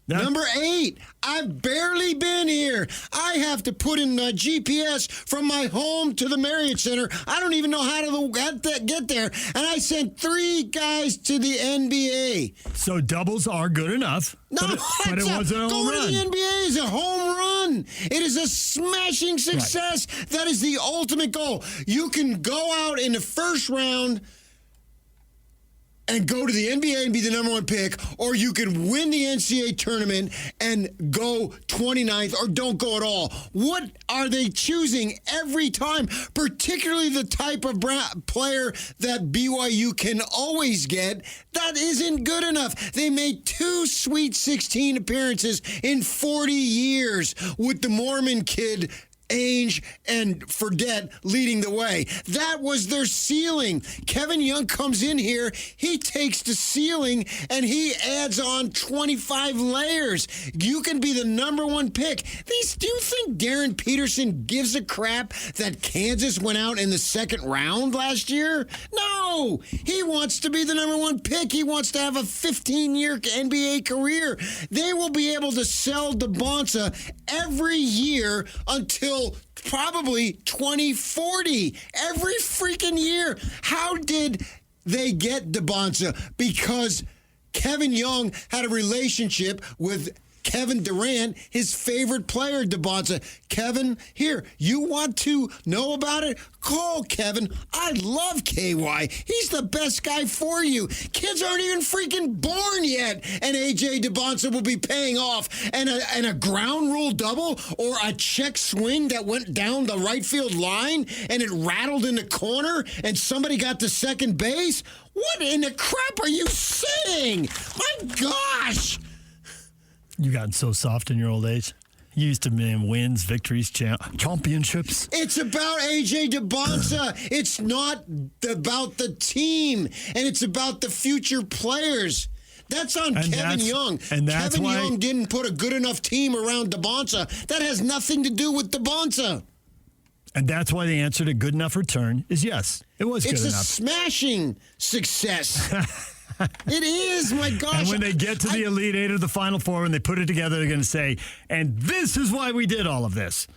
Number 8, I've barely been here. I have to put in my GPS from my home to the Marriott Center. I don't even know how to get there. And I sent 3 guys to the NBA. So doubles are good enough. No, but it wasn't a home run. Going to the NBA is a home run. It is a smashing success. Right. That is the ultimate goal. You can go out in the first round and go to the NBA and be the number 1 pick, or you can win the NCAA tournament and go 29th or don't go at all. What are they choosing every time, particularly the type of player that BYU can always get? That isn't good enough. They made 2 Sweet 16 appearances in 40 years with the Mormon kid Ainge and Fredette leading the way. That was their ceiling. Kevin Young comes in here, he takes the ceiling, and he adds on 25 layers. You can be the number 1 pick. Do you think Darryn Peterson gives a crap that Kansas went out in the 2nd round last year? No! He wants to be the number 1 pick. He wants to have a 15-year NBA career. They will be able to sell Dybantsa every year until probably 2040. Every freaking year. How did they get Dybantsa? Because Kevin Young had a relationship with Kevin Durant, his favorite player, Dybantsa. Kevin, here, you want to know about it? Call Kevin. I love KY. He's the best guy for you. Kids aren't even freaking born yet, and A.J. Dybantsa will be paying off. And a ground rule double or a check swing that went down the right field line and it rattled in the corner and somebody got to second base? What in the crap are you saying? My gosh! You've gotten so soft in your old age. You used to mean wins, victories, championships. It's about A.J. Dybantsa. It's not about the team, and it's about the future players. That's on Kevin Young. And that's Kevin why Young didn't put a good enough team around Dybantsa. That has nothing to do with Dybantsa. And that's why the answer to good enough return is yes. It was good enough. It's a smashing success. It is, my gosh. And when they get to the Elite Eight or the Final Four and they put it together, they're going to say, and this is why we did all of this.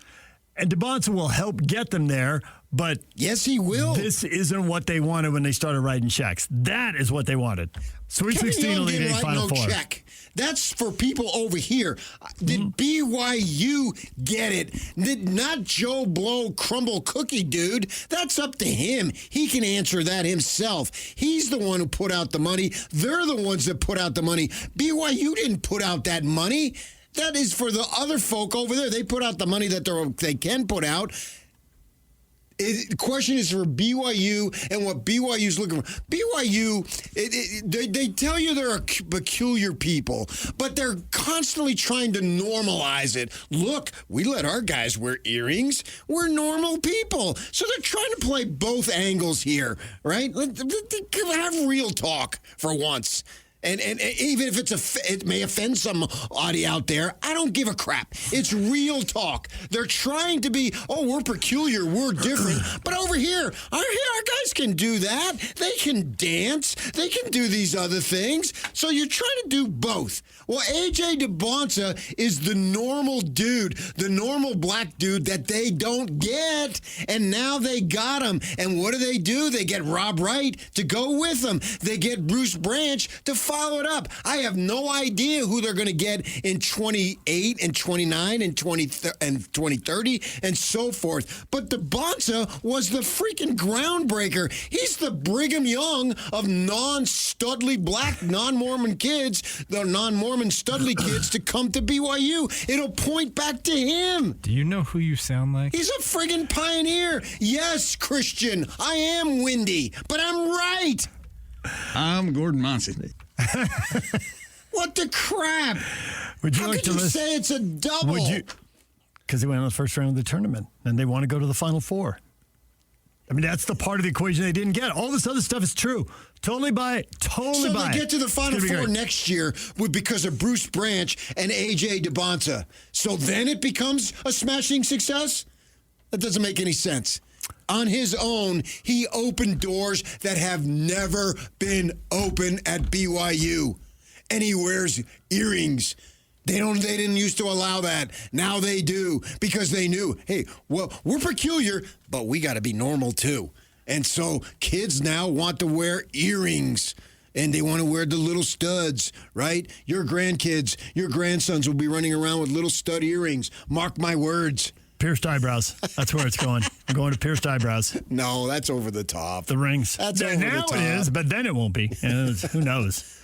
And Dybantsa will help get them there, but yes, he will. This isn't what they wanted when they started writing checks. That is what they wanted. Sweet 16 Elite 8 Final Four. Check. That's for people over here. Did BYU get it? Did not Joe Blow crumble cookie dude? That's up to him. He can answer that himself. He's the one who put out the money. They're the ones that put out the money. BYU didn't put out that money. That is for the other folk over there. They put out the money that they can put out. The question is for BYU and what BYU is looking for. BYU, they tell you they're a peculiar people, but they're constantly trying to normalize it. Look, we let our guys wear earrings. We're normal people. So they're trying to play both angles here, right? Have real talk for once. And even if it may offend somebody out there, I don't give a crap. It's real talk. They're trying to be, we're peculiar, we're different. But over here, our guys can do that. They can dance. They can do these other things. So you're trying to do both. Well, A.J. Dybantsa is the normal dude, the normal black dude that they don't get. And now they got him. And what do? They get Rob Wright to go with them. They get Bruce Branch to follow it up. I have no idea who they're going to get in 28 and 29 and 2030 and so forth. But Dybantsa was the freaking groundbreaker. He's the Brigham Young of non-Studley black, non-Mormon kids, the non-Mormon Studley kids to come to BYU. It'll point back to him. Do you know who you sound like? He's a friggin' pioneer. Yes, Christian, I am windy, but I'm right. I'm Gordon Monson. What the crap? Would you How like could to you say it's a double? Would you? Because they went on the first round of the tournament, and they want to go to the Final Four. I mean, that's the part of the equation they didn't get. All this other stuff is true. Totally buy it. Totally buy it. So they get to the Final Four next year because of Bruce Branch and A.J. Dybantsa. So then it becomes a smashing success? That doesn't make any sense. On his own, he opened doors that have never been open at BYU. And he wears earrings. They didn't used to allow that. Now they do because they knew, hey, well, we're peculiar, but we got to be normal too. And so kids now want to wear earrings. And they want to wear the little studs, right? Your grandkids, your grandsons will be running around with little stud earrings. Mark my words. Pierced eyebrows. That's where it's going. I'm going to pierced eyebrows. No, that's over the top. The rings. That's over the top. Now it is, but then it won't be. Who knows?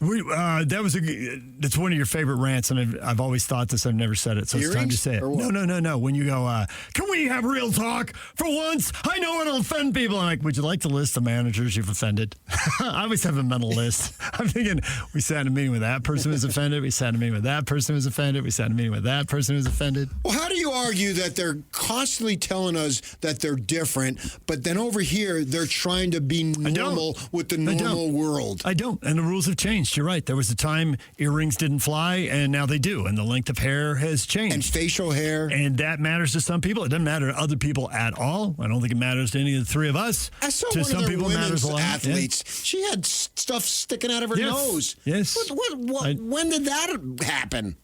That's one of your favorite rants, and I've always thought this. I've never said it, so it's time to say it. No. When you go, can we have real talk for once? I know it'll offend people. I'm like, would you like to list the managers you've offended? I always have a mental list. I'm thinking, we sat in a meeting with that person who was offended. We sat in a meeting with that person who was offended. We sat in a meeting with that person who was offended. Well, how do you argue that they're constantly telling us that they're different, but then over here they're trying to be normal with the normal world? I don't, and the rules have changed. You're right. There was a time earrings didn't fly, and now they do, and the length of hair has changed. And facial hair. And that matters to some people. It doesn't matter to other people at all. I don't think it matters to any of the three of us. I saw to one some of their people women's it matters a lot. athletes. Yeah. She had stuff sticking out of her nose. Yes. When did that happen?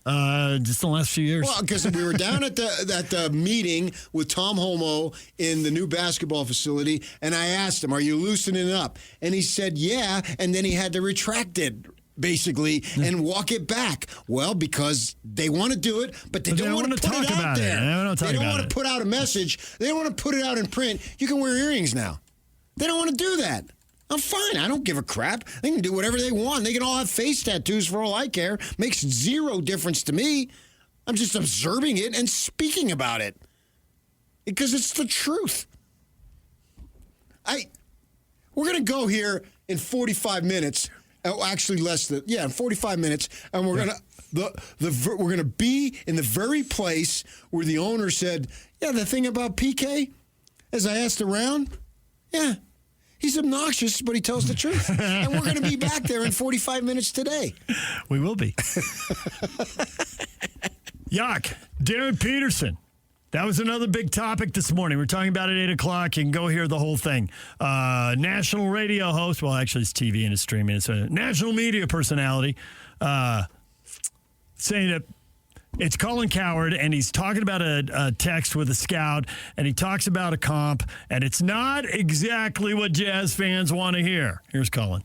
Just the last few years. Well, because we were down at the meeting with Tom Homo in the new basketball facility, and I asked him, are you loosening up? And he said, yeah, and then he had to retract it, basically, and walk it back. Well, because they want to do it, but they don't want to put it out there. They don't want to put out a message. They don't want to put it out in print. You can wear earrings now. They don't want to do that. I'm fine. I don't give a crap. They can do whatever they want. They can all have face tattoos for all I care. Makes zero difference to me. I'm just observing it and speaking about it because it's the truth. We're going to go here in 45 minutes. Oh, actually, in 45 minutes, and we're gonna be in the very place where the owner said, "Yeah, the thing about PK, as I asked around, yeah, he's obnoxious, but he tells the truth." And we're gonna be back there in 45 minutes today. We will be. Yuck, Darryn Peterson. That was another big topic this morning. We're talking about it at 8 o'clock. You can go hear the whole thing. National radio host. Well, actually, it's TV and it's streaming. It's a national media personality saying that It's Colin Cowherd, and he's talking about a text with a scout, and he talks about a comp, and it's not exactly what Jazz fans want to hear. Here's Colin.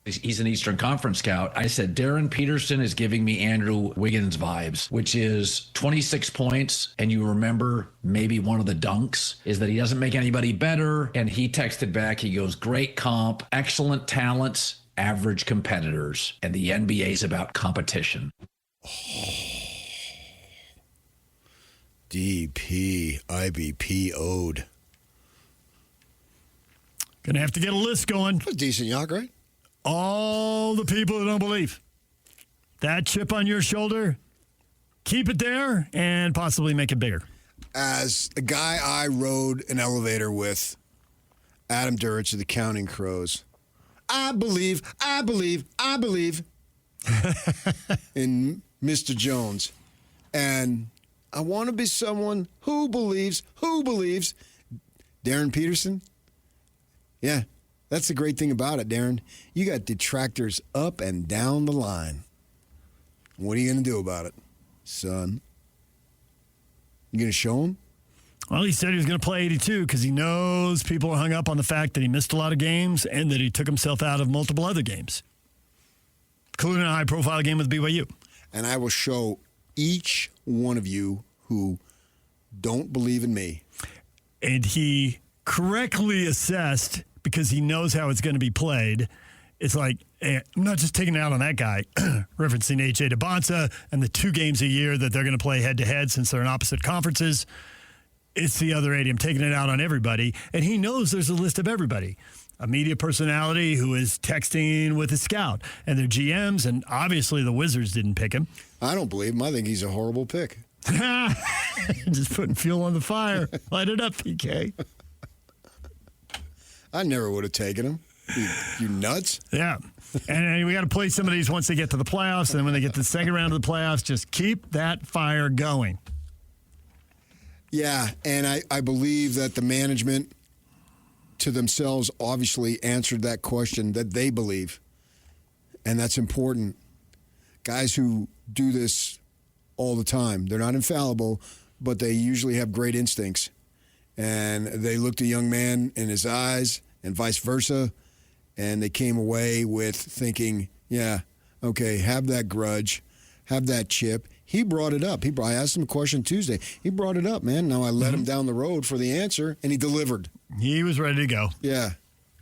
He's an Eastern Conference scout. I said, Darryn Peterson is giving me Andrew Wiggins vibes, which is 26 points. And you remember maybe one of the dunks is that he doesn't make anybody better. And he texted back, he goes, great comp, excellent talents, average competitors. And the NBA is about competition. DP, IBP, owed. Gonna have to get a list going. That's a decent yacht, right? All the people who don't believe. That chip on your shoulder, keep it there and possibly make it bigger. As a guy I rode an elevator with, Adam Duritz of the Counting Crows, I believe in Mr. Jones. And I want to be someone who believes. Darryn Peterson? Yeah. That's the great thing about it, Darren. You got detractors up and down the line. What are you going to do about it, son? You going to show them? Well, he said he was going to play 82 because he knows people are hung up on the fact that he missed a lot of games and that he took himself out of multiple other games, including a high-profile game with BYU. And I will show each one of you who don't believe in me. And he correctly assessed, because he knows how it's going to be played. It's like, I'm not just taking it out on that guy, referencing A.J. Dybantsa and the 2 games a year that they're going to play head-to-head since they're in opposite conferences. It's the other 80. I'm taking it out on everybody. And he knows there's a list of everybody. A media personality who is texting with a scout. And their GMs, and obviously the Wizards didn't pick him. I don't believe him. I think he's a horrible pick. Just putting fuel on the fire. Light it up, PK. I never would have taken him. You nuts? Yeah. And we got to play some of these once they get to the playoffs. And then when they get to the second round of the playoffs, just keep that fire going. Yeah, and I believe that the management to themselves obviously answered that question that they believe. And that's important. Guys who do this all the time, they're not infallible, but they usually have great instincts. And they looked a young man in his eyes and vice versa, and they came away with thinking, yeah, okay, have that grudge, have that chip. He brought it up. I asked him a question Tuesday. He brought it up, man. Now I led him down the road for the answer, and he delivered. He was ready to go. Yeah.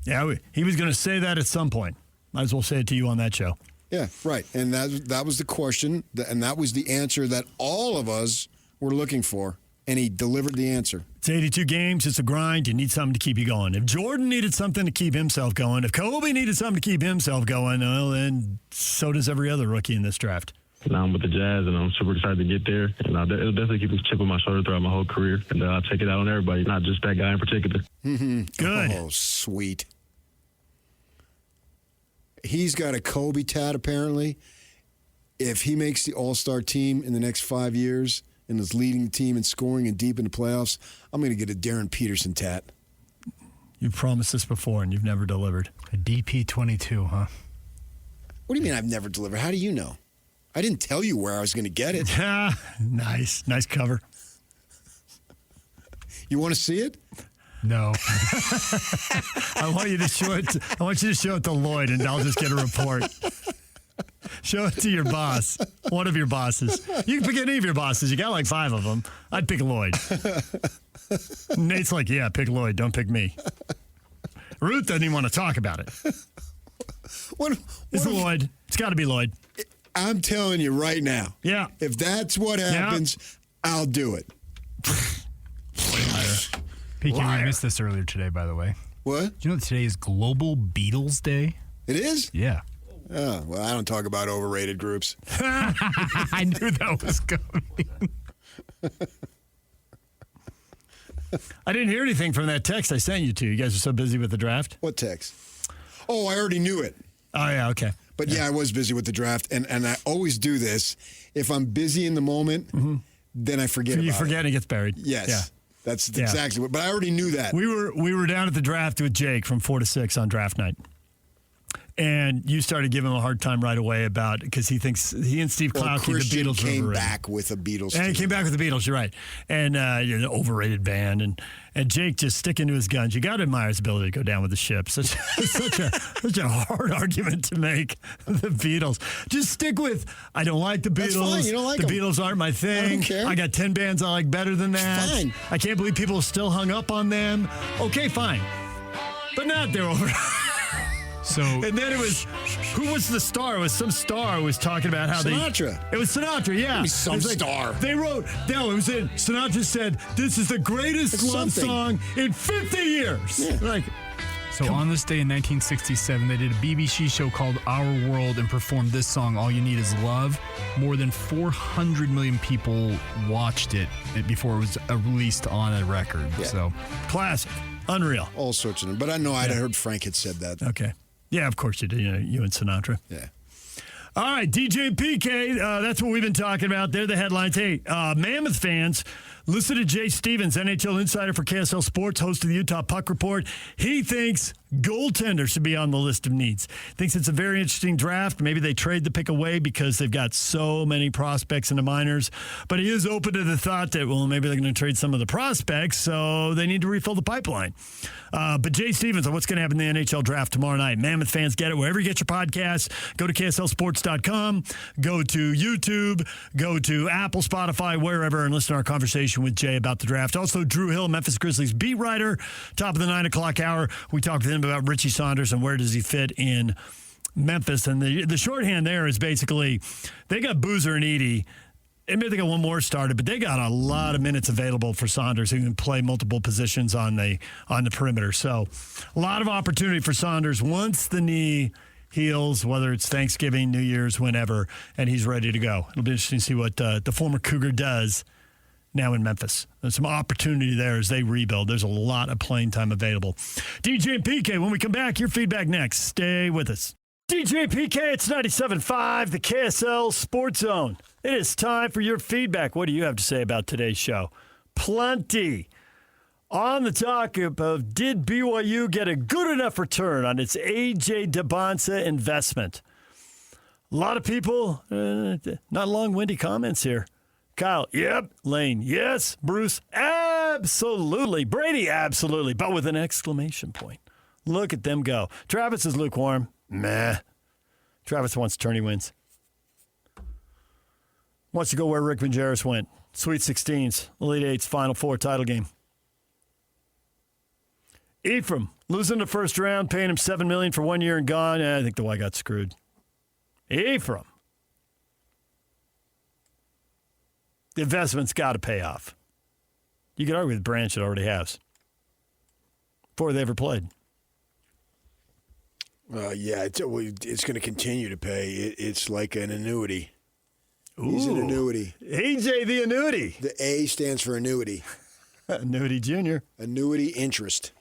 Yeah, he was going to say that at some point. Might as well say it to you on that show. Yeah, right. And that was the question, and that was the answer that all of us were looking for. And he delivered the answer. It's 82 games. It's a grind. You need something to keep you going. If Jordan needed something to keep himself going, if Kobe needed something to keep himself going, well, then so does every other rookie in this draft. Now I'm with the Jazz, and I'm super excited to get there. And it'll definitely keep a chip on my shoulder throughout my whole career. And I'll take it out on everybody, not just that guy in particular. Good. Oh, sweet. He's got a Kobe tat, apparently. If he makes the All-Star team in the next 5 years and is leading the team in scoring and deep in the playoffs, I'm going to get a Darryn Peterson tat. You've promised this before, and you've never delivered. A DP22, huh? What do you mean I've never delivered? How do you know? I didn't tell you where I was going to get it. Nice cover. You want to see it? No. I want you to show it. I want you to show it to Lloyd, and I'll just get a report. Show it to your boss, one of your bosses. You can pick any of your bosses. You got like 5 of them. I'd pick Lloyd. Nate's like, yeah, pick Lloyd. Don't pick me. Ruth doesn't even want to talk about it. It's Lloyd. It's got to be Lloyd. I'm telling you right now. Yeah. If that's what happens, I'll do it. PK, we missed this earlier today, by the way. What? Do you know that today is Global Beatles Day? It is? Yeah. Oh, well, I don't talk about overrated groups. I knew that was coming. I didn't hear anything from that text I sent you two. You guys are so busy with the draft. What text? Oh, I already knew it. Oh, yeah, okay. But yeah, I was busy with the draft, and I always do this. If I'm busy in the moment, then I forget about it. You forget and it gets buried. Yes. Yeah. That's exactly what. But I already knew that. We were down at the draft with Jake from 4 to 6 on draft night. And you started giving him a hard time right away about because he thinks he and Steve Clow think the Beatles came overrated. back with a Beatles. And he came back with the Beatles. You're right. And an overrated band. And Jake just sticking to his guns. You got to admire his ability to go down with the ship. Such a hard argument to make. The Beatles. Just stick with. I don't like the Beatles. That's fine. You don't like the them. Beatles aren't my thing. I don't care. I got 10 bands I like better than that. Fine. I can't believe people are still hung up on them. Okay, fine. But not they're over. So and then it was, who was the star? It was some star who was talking about how Sinatra. It was Sinatra, yeah. Some star. They wrote, no, it was in, Sinatra said, this is the greatest love song in 50 years. Yeah. So on this day in 1967, they did a BBC show called Our World and performed this song, All You Need Is Love. More than 400 million people watched it before it was released on a record. Yeah. So classic. Unreal. All sorts of them. But I know I'd heard Frank had said that. Okay. Yeah, of course you did. You and Sinatra. Yeah. All right, DJ and PK, that's what we've been talking about. They're the headlines. Hey, Mammoth fans, listen to Jay Stevens, NHL insider for KSL Sports, host of the Utah Puck Report. He thinks goaltender should be on the list of needs. Thinks it's a very interesting draft. Maybe they trade the pick away because they've got so many prospects in the minors. But he is open to the thought that, well, maybe they're going to trade some of the prospects, so they need to refill the pipeline. But Jay Stevens on what's going to happen in the NHL draft tomorrow night. Mammoth fans, get it wherever you get your podcasts. Go to KSLSports.com. Go to YouTube. Go to Apple, Spotify, wherever, and listen to our conversation with Jay about the draft. Also, Drew Hill, Memphis Grizzlies beat writer, top of the 9 o'clock hour. We talked to him about Richie Saunders and where does he fit in Memphis. And the shorthand there is basically they got Boozer and Edey. And maybe they got one more started, but they got a lot of minutes available for Saunders who can play multiple positions on the perimeter. So a lot of opportunity for Saunders once the knee heals, whether it's Thanksgiving, New Year's, whenever, and he's ready to go. It'll be interesting to see what the former Cougar does now in Memphis. There's some opportunity there as they rebuild. There's a lot of playing time available. DJ and PK, when we come back, your feedback next. Stay with us. DJ and PK, it's 97.5, the KSL Sports Zone. It is time for your feedback. What do you have to say about today's show? Plenty. On the topic of did BYU get a good enough return on its A.J. Dybantsa investment? A lot of people, not long-winded comments here. Kyle, yep. Lane, yes. Bruce, absolutely. Brady, absolutely. But with an exclamation point. Look at them go. Travis is lukewarm. Meh. Travis wants tourney wins. Wants to go where Rick Majerus went. Sweet 16s, Elite Eights, Final Four title game. Ephraim, losing the first round, paying him $7 million for 1 year and gone. I think the Y got screwed. Ephraim. The investment's got to pay off. You could argue with Branch, it already has. Before they ever played. Yeah, it's going to continue to pay. It's like an annuity. Ooh. He's an annuity. AJ the annuity. The A stands for annuity. Annuity Junior. Annuity interest.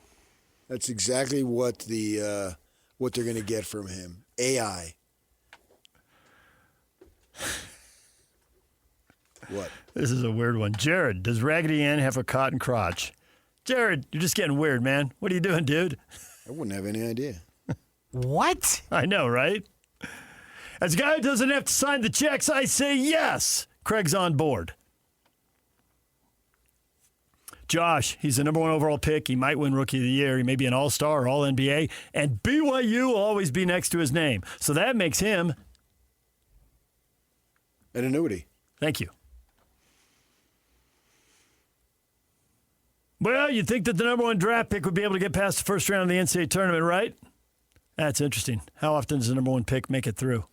That's exactly what they're going to get from him. AI. What? This is a weird one. Jared, does Raggedy Ann have a cotton crotch? Jared, you're just getting weird, man. What are you doing, dude? I wouldn't have any idea. What? I know, right? As a guy who doesn't have to sign the checks, I say yes. Craig's on board. Josh, he's the number 1 overall pick. He might win Rookie of the Year. He may be an All-Star or All-NBA. And BYU will always be next to his name. So that makes him an annuity. Thank you. Well, you'd think that the number 1 draft pick would be able to get past the first round of the NCAA tournament, right? That's interesting. How often does the number 1 pick make it through?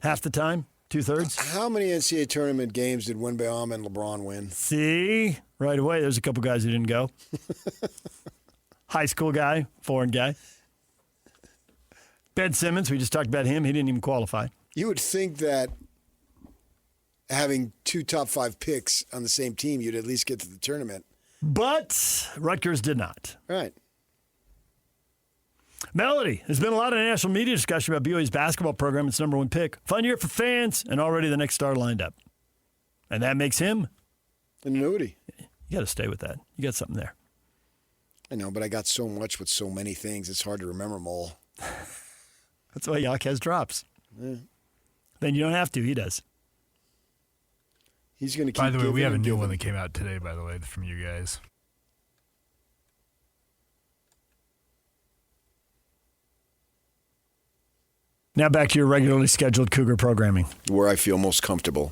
Half the time? 2/3? How many NCAA tournament games did Wembanyama and LeBron win? See? Right away, there's a couple guys who didn't go. High school guy, foreign guy. Ben Simmons, we just talked about him. He didn't even qualify. You would think that having 2 top 5 picks on the same team, you'd at least get to the tournament. But Rutgers did not. Right. Melody, there's been a lot of national media discussion about BYU's basketball program. It's number 1 pick. Fun year for fans, and already the next star lined up. And that makes him an annuity. You got to stay with that. You got something there. I know, but I got so much with so many things, it's hard to remember them all. That's why Yak has drops. Yeah. Then you don't have to. He does. He's going to keep By the way, we have a new giving. one that came out today, by the way, from you guys. Now back to your regularly scheduled Cougar programming. Where I feel most comfortable.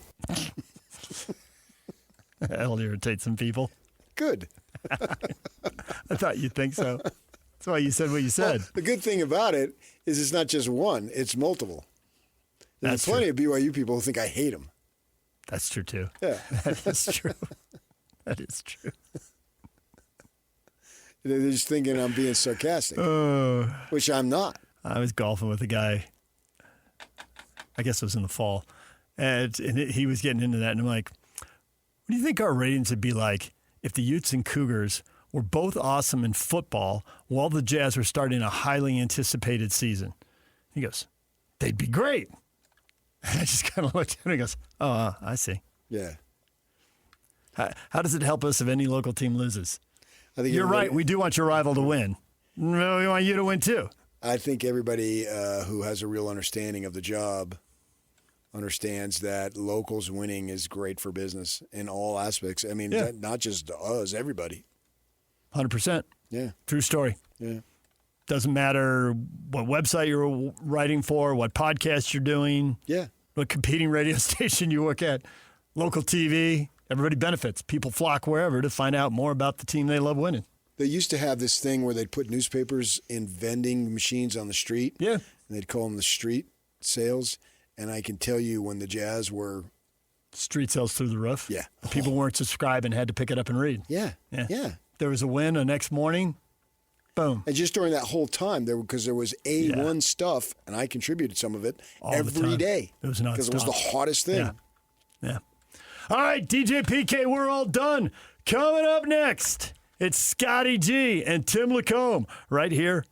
That'll irritate some people. Good. I thought you'd think so. That's why you said what you said. Well, the good thing about it is it's not just one, it's multiple. There's plenty of BYU people who think I hate them. That's true, too. Yeah. That is true. That is true. They're just thinking I'm being sarcastic, which I'm not. I was golfing with a guy, I guess it was in the fall, and he was getting into that, and I'm like, what do you think our ratings would be like if the Utes and Cougars were both awesome in football while the Jazz were starting a highly anticipated season? He goes, they'd be great. I just kind of looked at him and he goes, oh, I see. Yeah. How does it help us if any local team loses? I think you're right. We do want your rival to win. No, we want you to win too. I think everybody who has a real understanding of the job understands that locals winning is great for business in all aspects. I mean, not just us, everybody. 100%. Yeah. True story. Yeah. Doesn't matter what website you're writing for, what podcast you're doing. Yeah. What competing radio station you work at. Local TV. Everybody benefits. People flock wherever to find out more about the team they love winning. They used to have this thing where they'd put newspapers in vending machines on the street. Yeah. And they'd call them the street sales. And I can tell you when the Jazz were... Street sales through the roof? Yeah. People weren't subscribed and had to pick it up and read. Yeah. Yeah. There was a win the next morning. Boom. And just during that whole time, because there was A1 stuff, and I contributed some of it every day. It was nonstop. Because it was the hottest thing. Yeah. All right, DJ PK, we're all done. Coming up next, it's Scotty G and Tim Lacombe right here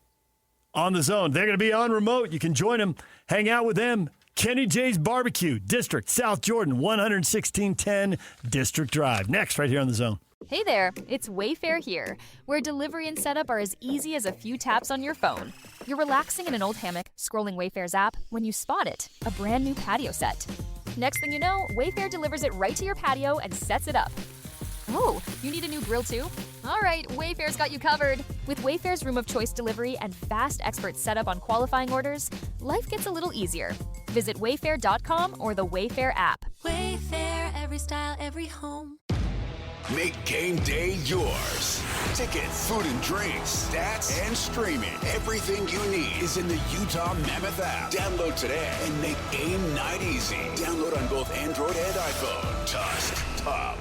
on The Zone. They're going to be on remote. You can join them, hang out with them. Kenny J's Barbecue, District, South Jordan, 11610 District Drive. Next, right here on The Zone. Hey there, it's Wayfair here, where delivery and setup are as easy as a few taps on your phone. You're relaxing in an old hammock, scrolling Wayfair's app, when you spot it, a brand new patio set. Next thing you know, Wayfair delivers it right to your patio and sets it up. Oh, you need a new grill too? All right, Wayfair's got you covered. With Wayfair's Room of Choice delivery and fast expert setup on qualifying orders, life gets a little easier. Visit wayfair.com or the Wayfair app. Wayfair, every style, every home. Make game day yours. Tickets, food and drinks, stats, and streaming. Everything you need is in the Utah Mammoth app. Download today and make game night easy. Download on both Android and iPhone. Tusk, top.